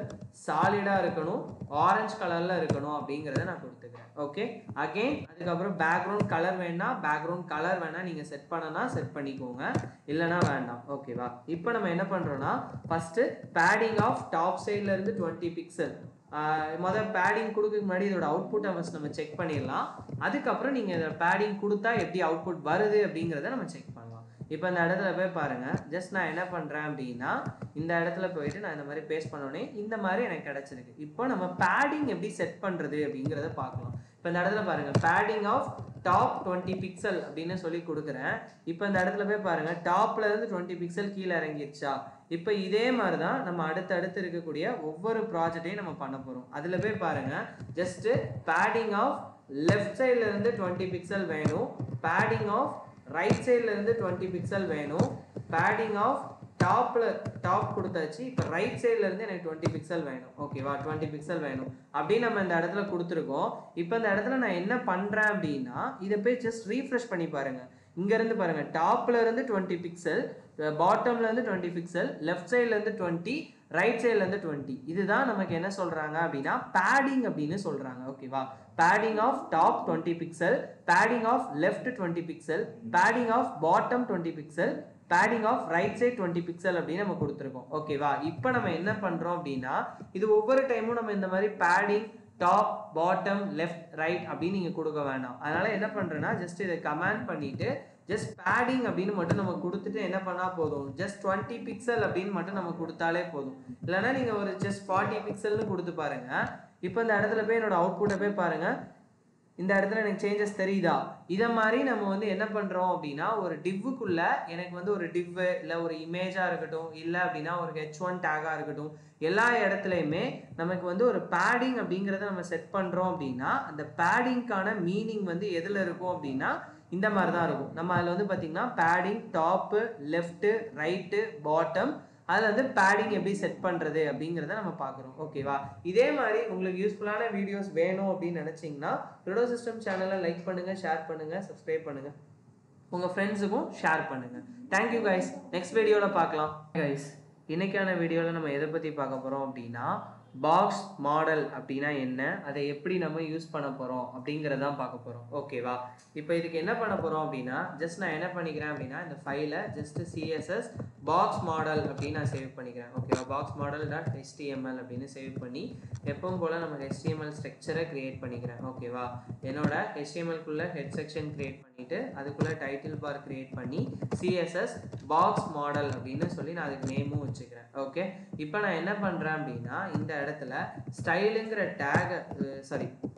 சாலிடாக இருக்கணும், ஆரஞ்சு கலரில் இருக்கணும் அப்படிங்கிறத நான் கொடுத்துக்கிறேன். ஓகே? அகெயின் அதுக்கப்புறம் பேக்ரவுண்ட் கலர் வேணா பேக்ரவுண்ட் கலர் வேணால் நீங்கள் செட் பண்ணனா செட் பண்ணிக்கோங்க, இல்லைனா வேண்டாம். ஓகேவா? இப்போ நம்ம என்ன பண்ணுறோன்னா ஃபஸ்ட்டு பேடிங் ஆஃப் டாப் சைட்லேருந்து 20 பிக்சல் முதல் பேடிங் கொடுக்க முன்னாடி இதோட அவுட்புட்டை ஃபஸ்ட் நம்ம செக் பண்ணிடலாம். அதுக்கப்புறம் நீங்கள் இதில் பேடிங் கொடுத்தா எப்படி அவுட்புட் வருது அப்படிங்கிறத நம்ம செக் பண்ணலாம். இப்போ இந்த இடத்துல போய் பாருங்கள், ஜஸ்ட் நான் என்ன பண்ணுறேன் அப்படின்னா இந்த இடத்துல போயிட்டு நான் இந்த மாதிரி பேஸ்ட் பண்ணோன்னே இந்த மாதிரி எனக்கு கிடச்சிருக்கு. இப்போ நம்ம பேடிங் எப்படி செட் பண்ணுறது அப்படிங்கிறத பார்க்கலாம். இப்போ இந்த இடத்துல பாருங்கள், பேடிங் ஆஃப் டாப் 20 பிக்சல் அப்படின்னு சொல்லி கொடுக்குறேன். இப்போ இந்த இடத்துல போய் பாருங்கள், டாப்ல இருந்து 20 பிக்சல் கீழே இறங்கிடுச்சா. இப்போ இதே மாதிரி தான் நம்ம அடுத்தடுத்து இருக்கக்கூடிய ஒவ்வொரு ப்ராஜெக்டையும் நம்ம பண்ண போகிறோம். அதில் போய் பாருங்கள், ஜஸ்ட்டு பேடிங் ஆஃப் லெஃப்ட் சைடில் இருந்து 20 பிக்சல் வேணும், பேடிங் ஆஃப் ரைட் சைடில் இருந்து 20 பிக்சல் வேணும், பேடிங் ஆஃப் டாப் கொடுத்தாச்சு. இப்போ ரைட் சைடில் இருந்து எனக்கு 20 பிக்சல் வேணும். ஓகேவா? 20 பிக்சல் வேணும் அப்படின்னு நம்ம இந்த இடத்துல கொடுத்துருக்கோம். இப்போ இந்த இடத்துல நான் என்ன பண்ணுறேன் அப்படின்னா இதை போய் ஜஸ்ட் ரீஃப்ரெஷ் பண்ணி பாருங்கள். இங்கேருந்து பாருங்கள், டாப்ல இருந்து 20 பிக்சல், பாட்டம்ல இருந்து 20 பிக்சல், லெஃப்ட் சைட்ல இருந்து 20, ரைட் சைட்லேருந்து 20. இதுதான் நமக்கு என்ன சொல்கிறாங்க அப்படின்னா பேடிங் அப்படின்னு சொல்கிறாங்க. ஓகேவா, padding of top 20 pixel, padding of left 20 pixel, padding of bottom 20 pixel, padding of right side 20 pixel அப்படின்னு நம்ம கொடுத்துருக்கோம். ஓகேவா, இப்போ நம்ம என்ன பண்ணுறோம் அப்படின்னா இது ஒவ்வொரு டைமும் நம்ம இந்த மாதிரி padding top bottom left right அப்படின்னு நீங்கள் கொடுக்க வேண்டாம். அதனால என்ன பண்ணுறேன்னா ஜஸ்ட் இதை கமெண்ட் பண்ணிட்டு ஜஸ்ட் பேடிங் அப்படின்னு மட்டும் நம்ம கொடுத்துட்டு என்ன பண்ணால் போதும், ஜஸ்ட் 20 பிக்சல் அப்படின்னு மட்டும் நம்ம கொடுத்தாலே போதும். இல்லைன்னா நீங்கள் ஒரு ஜஸ்ட் 40 பிக்சல்னு கொடுத்து பாருங்க. இப்போ இந்த இடத்துல போய் என்னோட அவுட்புட்டை போய் பாருங்க, இந்த இடத்துல எனக்கு சேஞ்சஸ் தெரியுதா? இதை மாதிரி நம்ம வந்து என்ன பண்ணுறோம் அப்படின்னா ஒரு டிவ்வுக்குள்ள எனக்கு வந்து ஒரு டிவ் இல்லை ஒரு இமேஜாக இருக்கட்டும், இல்லை அப்படின்னா ஒரு H1 டேகாக இருக்கட்டும், எல்லா இடத்துலையுமே நமக்கு வந்து ஒரு பேடிங் அப்படிங்கிறத நம்ம செட் பண்ணுறோம் அப்படின்னா அந்த பேடிங்கான மீனிங் வந்து எதில் இருக்கும் அப்படின்னா இந்த மாதிரி தான் இருக்கும். நம்ம அதில் வந்து பார்த்திங்கன்னா padding top left right bottom, அதில் வந்து பேடிங் எப்படி செட் பண்ணுறது அப்படிங்கிறத நம்ம பார்க்குறோம். ஓகேவா, இதே மாதிரி உங்களுக்கு யூஸ்ஃபுல்லான வீடியோஸ் வேணும் அப்படின்னு நினச்சிங்கன்னா க்ரிடோ சிஸ்டம் சேனலை லைக் பண்ணுங்கள், ஷேர் பண்ணுங்கள், சப்ஸ்கிரைப் பண்ணுங்கள், உங்கள் ஃப்ரெண்ட்ஸுக்கும் ஷேர் பண்ணுங்கள். தேங்க்யூ கைஸ், நெக்ஸ்ட் வீடியோவில் பார்க்கலாம். கைஸ், இன்னைக்கான வீடியோவில் நம்ம எதை பற்றி பார்க்க போகிறோம் அப்படின்னா பாக்ஸ் மாடல் அப்படின்னா என்ன, அதை எப்படி நம்ம யூஸ் பண்ண போகிறோம் அப்படிங்கிறதான் பார்க்க போகிறோம். ஓகேவா, இப்போ இதுக்கு என்ன பண்ண போகிறோம் அப்படின்னா ஜஸ்ட் நான் என்ன பண்ணிக்கிறேன் அப்படின்னா இந்த ஃபைலை ஜஸ்ட் CSS பாக்ஸ் மாடல் அப்படின்னு நான் சேவ் பண்ணிக்கிறேன். ஓகேவா, பாக்ஸ் மாடல் .html அப்படின்னு சேவ் பண்ணி எப்பவும் போல் நம்ம HTML ஸ்ட்ரக்சரை க்ரியேட் பண்ணிக்கிறேன். ஓகேவா, என்னோட HTMLக்குள்ளே ஹெட் செக்ஷன் க்ரியேட் பண்ணிவிட்டு அதுக்குள்ளே டைட்டில் பார் க்ரியேட் பண்ணி CSS பாக்ஸ் மாடல் அப்படின்னு சொல்லி நான் அதுக்கு நேமும் வச்சுக்கிறேன். ஓகே, இப்போ நான் என்ன பண்ணுறேன் அப்படின்னா இந்த இடத்துல ஸ்டைலுங்கிற டேக்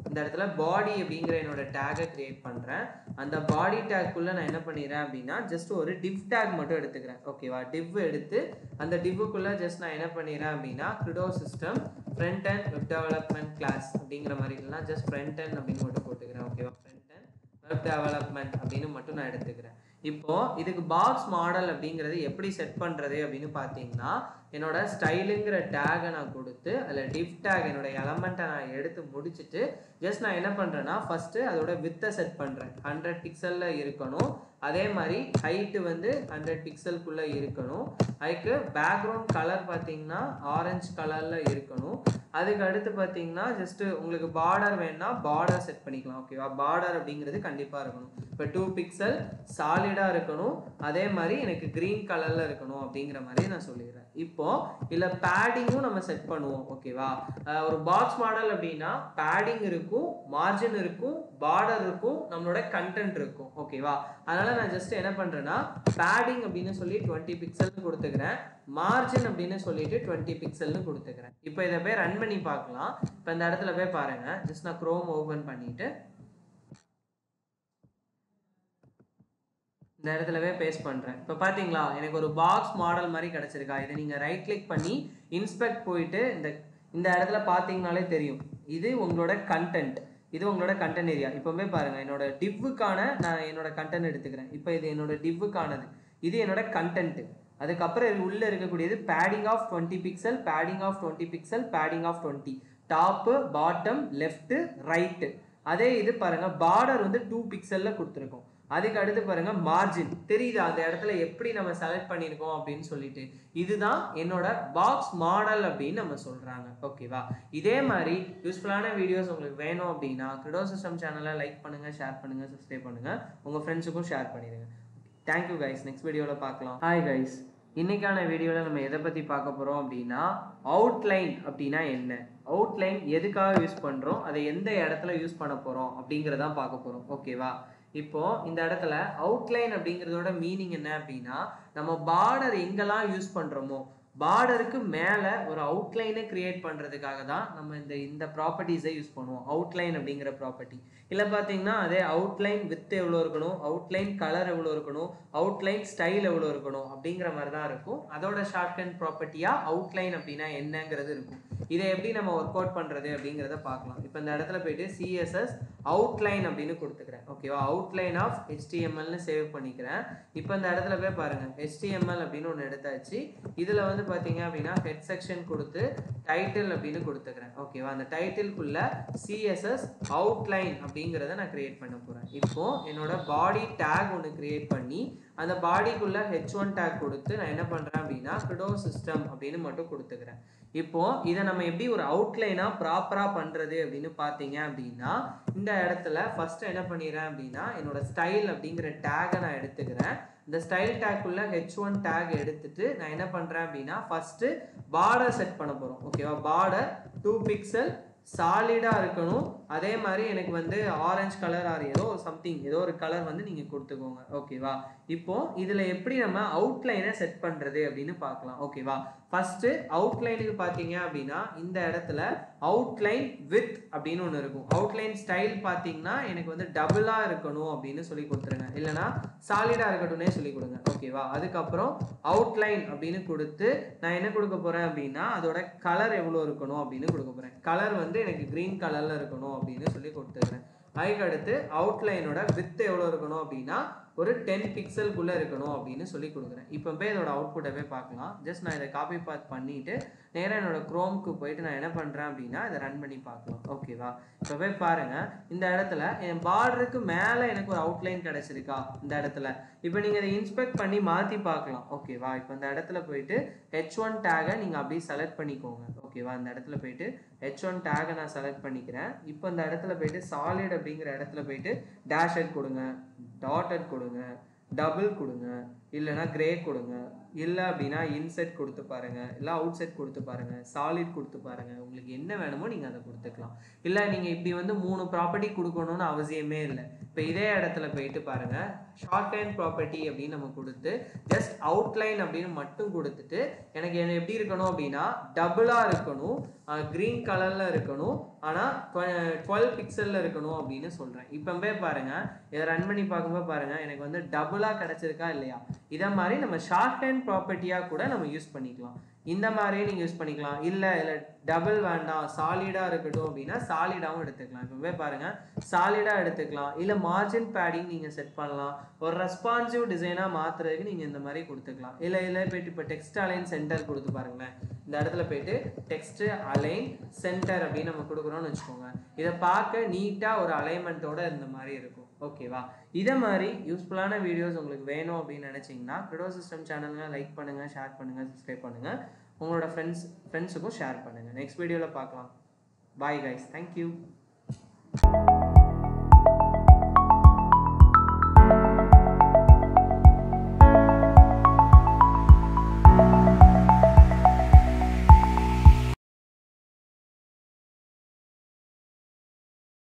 இந்த இடத்துல பாடி அப்படிங்கிற என்னோட டேகை கிரியேட் பண்ணுறேன். அந்த பாடி டேக்குள்ளே நான் என்ன பண்ணிடுறேன் அப்படின்னா ஜஸ்ட் ஒரு டிவ் டேக் மட்டும் எடுத்துக்கிறேன். ஓகேவா, டிவ் எடுத்து அந்த டிவ்வுக்குள்ளே ஜஸ்ட் நான் என்ன பண்ணிடுறேன் அப்படின்னா க்ரிடோ system front end web development class அப்படிங்கிற மாதிரி இல்லைனா ஜஸ்ட் ஃப்ரண்ட் அண்ட் அப்படின்னு மட்டும் போட்டுக்கிறேன். ஓகேவா, ஃப்ரண்ட் அண்ட் வெப் டெவலப்மெண்ட் அப்படின்னு மட்டும் நான் எடுத்துக்கிறேன். இப்போ இதுக்கு பாக்ஸ் மாடல் அப்படிங்கிறது எப்படி செட் பண்ணுறது அப்படின்னு பார்த்தீங்கன்னா என்னோட ஸ்டைலுங்கிற டேகை நான் கொடுத்து அதில் டிவ் டேக் என்னோட எலமெண்ட்டை நான் எடுத்து முடிச்சுட்டு ஜஸ்ட் நான் என்ன பண்ணுறேன்னா ஃபஸ்ட்டு அதோட வித்தை செட் பண்ணுறேன். 100 பிக்சலில் இருக்கணும். அதே மாதிரி ஹைட்டு வந்து 100 பிக்சலுக்குள்ளே இருக்கணும். அதுக்கு பேக்ரவுண்ட் கலர் பார்த்தீங்கன்னா ஆரஞ்சு கலரில் இருக்கணும். அதுக்கு அடுத்து பார்த்தீங்கன்னா ஜஸ்ட்டு உங்களுக்கு பார்டர் வேணுன்னா பார்டர் செட் பண்ணிக்கலாம். ஓகேவா, பார்டர் அப்படிங்கிறது கண்டிப்பாக இருக்கணும். இப்போ 2 பிக்சல் சாலிடாக இருக்கணும். அதே மாதிரி எனக்கு க்ரீன் கலரில் இருக்கணும் அப்படிங்கிற மாதிரி நான் சொல்லிடுறேன். இப்போ இல்லை பேடிங்கும் நம்ம செட் பண்ணுவோம். ஓகேவா, ஒரு பாக்ஸ் மாடல் அப்படின்னா பேடிங் இருக்கும், மார்ஜின் இருக்கும், பார்டர் இருக்கும், நம்மளோட கண்டென்ட் இருக்கும். ஓகேவா, அதனால நான் ஜஸ்ட் என்ன பண்ணுறேன்னா பேடிங் அப்படின்னு சொல்லி 20 பிக்சல் கொடுத்துக்கிறேன், மார்ஜின் அப்படின்னு சொல்லிட்டு 20 பிக்சல்னு கொடுத்துக்கிறேன். இப்போ இதை போய் ரன் பண்ணி பார்க்கலாம். இப்போ இந்த இடத்துல போய் பாருங்க, ஜஸ்ட் நான் குரோம் ஓபன் பண்ணிட்டு இந்த இடத்துல போய் பேஸ்ட் பண்ணுறேன். இப்போ பார்த்தீங்களா எனக்கு ஒரு பாக்ஸ் மாடல் மாதிரி கிடச்சிருக்கா. இதை நீங்கள் ரைட் கிளிக் பண்ணி இன்ஸ்பெக்ட் போயிட்டு இந்த இடத்துல பார்த்தீங்கனாலே தெரியும் இது உங்களோட கண்டென்ட், இது உங்களோட கண்டென்ட் ஏரியா. இப்போ போய் பாருங்கள், என்னோட டிவ்வுக்கான நான் என்னோட கண்டென்ட் எடுத்துக்கிறேன். இப்போ இது என்னோட டிவ்வுக்கானது, இது என்னோட கண்டென்ட். அதுக்கப்புறம் உள்ளே இருக்கக்கூடியது padding of 20 pixel, padding of 20 pixel, padding of 20, top bottom left right. அதே இது பாருங்கள் பார்டர் வந்து 2 பிக்சலில் கொடுத்துருக்கோம். அதுக்கு அடுத்து பாருங்க மார்ஜின் தெரியுதா அந்த இடத்துல எப்படி நம்ம செலக்ட் பண்ணியிருக்கோம் அப்படின்னு சொல்லிட்டு. இதுதான் என்னோட பாக்ஸ் மாடல் அப்படின்னு நம்ம சொல்றாங்க. ஓகேவா, இதே மாதிரி யூஸ்ஃபுல்லான வீடியோஸ் உங்களுக்கு வேணும் அப்படின்னா க்ரிடோ சிஸ்டம் சேனலை லைக் பண்ணுங்க, ஷேர் பண்ணுங்க, சப்ஸ்கிரைப் பண்ணுங்க, உங்க ஃப்ரெண்ட்ஸுக்கும் ஷேர் பண்ணிடுங்க. தேங்க்யூ கைஸ், நெக்ஸ்ட் வீடியோவில் பார்க்கலாம். ஹாய் கைஸ், இன்னைக்கான வீடியோவில் நம்ம எதை பற்றி பார்க்க போகிறோம் அப்படின்னா அவுட்லைன் அப்படின்னா என்ன, அவுட்லைன் எதுக்காக யூஸ் பண்ணுறோம், அதை எந்த இடத்துல யூஸ் பண்ண போகிறோம் அப்படிங்கிறதான் பார்க்க போகிறோம். ஓகேவா, இப்போ இந்த இடத்துல அவுட்லைன் அப்படிங்கிறதோட மீனிங் என்ன அப்படின்னா நம்ம பார்டர் எங்கெல்லாம் யூஸ் பண்ணுறோமோ பார்டருக்கு மேலே ஒரு அவுட்லைனை கிரியேட் பண்ணுறதுக்காக தான் நம்ம இந்த ப்ராப்பர்ட்டிஸை யூஸ் பண்ணுவோம், அவுட்லைன் அப்படிங்கிற ப்ராப்பர்ட்டி. இல்லை பார்த்தீங்கன்னா அதே அவுட்லைன் வித் எவ்வளோ இருக்கணும், அவுட்லைன் கலர் எவ்வளோ இருக்கணும், அவுட்லைன் ஸ்டைல் எவ்வளோ இருக்கணும் அப்படிங்கிற மாதிரி தான் இருக்கும். அதோட ஷார்ட்கட் ப்ராப்பர்ட்டியாக அவுட்லைன் அப்படின்னா என்னங்கிறது இருக்கும். இதை எப்படி நம்ம ஒர்க் அவுட் பண்ணுறது அப்படிங்கிறத பார்க்கலாம். இப்போ இந்த இடத்துல போயிட்டு சிஎஸ்எஸ் அவுட்லைன் அப்படின்னு கொடுத்துக்கிறேன். ஓகேவா, அவுட்லைன் ஆஃப் ஹெச்டிஎம்எல்னு சேவ் பண்ணிக்கிறேன். இப்போ இந்த இடத்துல போய் பாருங்கள், ஹெச்டிஎம்எல் அப்படின்னு ஒன்று எடுத்தாச்சு. இதில் வந்து பார்த்தீங்க அப்படின்னா ஹெட் செக்ஷன் கொடுத்து டைட்டில் அப்படின்னு கொடுத்துக்கிறேன். ஓகேவா, அந்த டைட்டிலுக்குள்ள சிஎஸ்எஸ் அவுட்லைன் அப்படிங்கிறத நான் கிரியேட் பண்ண போகிறேன். இப்போ என்னோட பாடி டேக் ஒன்று கிரியேட் பண்ணி அந்த பாடிக்குள்ள H1 டேக் கொடுத்து நான் என்ன பண்ணுறேன் அப்படின்னா கிரிடோ சிஸ்டம் அப்படின்னு மட்டும் கொடுத்துக்கிறேன். இப்போ இதை நம்ம எப்படி ஒரு அவுட்லைனாக ப்ராப்பராக பண்ணுறது அப்படின்னு பார்த்தீங்க அப்படின்னா இந்த இடத்துல ஃபர்ஸ்ட் என்ன பண்ணிடுறேன் அப்படின்னா என்னோட ஸ்டைல் அப்படிங்கிற டேகை நான் எடுத்துக்கிறேன். இந்த ஸ்டைல் டேக்குள்ள H1 டேக் எடுத்துட்டு நான் என்ன பண்ணுறேன் அப்படின்னா ஃபர்ஸ்ட் பார்டர் செட் பண்ண போகிறோம். ஓகேவா, பார்டர் 2 பிக்சல் சாலிடாக இருக்கணும். அதே மாதிரி எனக்கு வந்து ஆரஞ்சு கலர் ஆர் ஏதோ சம்திங் ஏதோ ஒரு கலர் வந்து நீங்கள் கொடுத்துக்கோங்க. ஓகேவா, இப்போ இதில் எப்படி நம்ம அவுட்லைனை செட் பண்ணுறது அப்படின்னு பார்க்கலாம். ஓகேவா, ஃபர்ஸ்ட் அவுட்லைனுக்கு பார்த்தீங்க அப்படின்னா இந்த இடத்துல அவுட்லைன் வித் அப்படின்னு ஒன்று இருக்கும். அவுட்லைன் ஸ்டைல் பார்த்தீங்கன்னா எனக்கு வந்து டபுளாக இருக்கணும் அப்படின்னு சொல்லி கொடுத்துருங்க, இல்லைனா சாலிடாக இருக்கட்டும்னே சொல்லி கொடுங்க. ஓகேவா, அதுக்கப்புறம் அவுட்லைன் அப்படின்னு கொடுத்து நான் என்ன கொடுக்க போகிறேன் அப்படின்னா அதோட கலர் எவ்வளோ இருக்கணும் அப்படின்னு கொடுக்க போகிறேன். கலர் வந்து எனக்கு கிரீன் கலரில் இருக்கணும் அப்படின்னு சொல்லி கொடுத்துருக்கேன். அதுக்கடுத்து அவுட்லைனோட வித் எவ்வளோ இருக்கணும் அப்படின்னா ஒரு 10 பிக்சலுக்குள்ளே இருக்கணும் அப்படின்னு சொல்லி கொடுக்குறேன். இப்போ போய் இதோட அவுட்புட்டை போய் பார்க்கலாம். ஜஸ்ட் நான் இதை காப்பி பாத் பண்ணிவிட்டு நேராக என்னோட குரோம்க்கு போயிட்டு நான் என்ன பண்ணுறேன் அப்படின்னா இதை ரன் பண்ணி பார்க்கலாம். ஓகேவா, இப்போ போய் பாருங்கள், இந்த இடத்துல என் பார்டருக்கு மேலே எனக்கு ஒரு அவுட்லைன் கிடச்சிருக்கா இந்த இடத்துல. இப்போ நீங்கள் இதை இன்ஸ்பெக்ட் பண்ணி மாற்றி பார்க்கலாம். ஓகேவா, இப்போ இந்த இடத்துல போயிட்டு H1 டேகை நீங்கள் அப்படியே செலக்ட் பண்ணிக்கோங்க. ஓகேவா, இந்த இடத்துல போயிட்டு H1 டேகை நான் செலக்ட் பண்ணிக்கிறேன். இப்போ இந்த இடத்துல போயிட்டு சாலிட் அப்படிங்கிற இடத்துல போயிட்டு டேஷட் கொடுங்க, டாட்டட் கொடுங்க, டபுள் கொடுங்க, இல்லைனா கிரே கொடுங்க, இல்லை அப்படின்னா இன்செட் கொடுத்து பாருங்கள், இல்லை அவுட் செட் கொடுத்து பாருங்கள், சாலிட் கொடுத்து பாருங்கள். உங்களுக்கு என்ன வேணுமோ நீங்கள் அதை கொடுத்துக்கலாம். இல்லை நீங்கள் இப்படி வந்து 3 ப்ராப்பர்ட்டி கொடுக்கணும்னு அவசியமே இல்லை. இப்போ இதே இடத்துல போயிட்டு பாருங்கள், ஷார்ட் ஹேண்ட் ப்ராப்பர்ட்டி அப்படின்னு நம்ம கொடுத்து ஜஸ்ட் அவுட்லைன் அப்படின்னு மட்டும் கொடுத்துட்டு எனக்கு என்ன எப்படி இருக்கணும் அப்படின்னா டபுளாக இருக்கணும், க்ரீன் கலரில் இருக்கணும், ஆனால் 12 பிக்சலில் இருக்கணும் அப்படின்னு சொல்கிறேன். இப்போ போய் பாருங்கள், இதை ரன் பண்ணி பார்க்கும்போது பாருங்கள் எனக்கு வந்து டபுளாக கிடச்சிருக்கா இல்லையா. இதை மாதிரி நம்ம ஷார்ட் ஹேண்ட் ப்ராப்பர்ட்டியாக கூட நம்ம யூஸ் பண்ணிக்கலாம். இந்த மாதிரியே நீங்கள் யூஸ் பண்ணிக்கலாம். இல்லை டபுள் வேண்டாம் சாலிடாக இருக்கட்டும் அப்படின்னா சாலிடாகவும் எடுத்துக்கலாம். இப்போ போய் பாருங்கள், சாலிடாக எடுத்துக்கலாம். இல்லை மார்ஜின் பேடிங் நீங்கள் செட் பண்ணலாம். ஒரு ரெஸ்பான்சிவ் டிசைனாக மாற்றுறதுக்கு நீங்கள் இந்த மாதிரி கொடுத்துக்கலாம். இல்லை போயிட்டு இப்போ டெக்ஸ்ட் அலைன் சென்டர் கொடுத்து பாருங்களேன். இந்த இடத்துல போயிட்டு டெக்ஸ்ட் அலைன் சென்டர் அப்படின்னு நம்ம கொடுக்குறோம்னு வச்சுக்கோங்க. இதை பார்க்க நீட்டாக ஒரு அலைன்மெண்ட்டோட இந்த மாதிரி இருக்கும். ஓகேவா, இதை மாதிரி யூஸ்ஃபுல்லான வீடியோஸ் உங்களுக்கு வேணும் அப்படின்னு நினச்சிங்கன்னா கிரிடோ சிஸ்டம் சேனலுங்க லைக் பண்ணுங்கள், ஷேர் பண்ணுங்கள், சப்ஸ்கிரைப் பண்ணுங்கள், உங்களோட ஃப்ரெண்ட்ஸுக்கும் ஷேர் பண்ணுங்கள். நெக்ஸ்ட் வீடியோவில் பார்க்கலாம். Bye guys, thank you.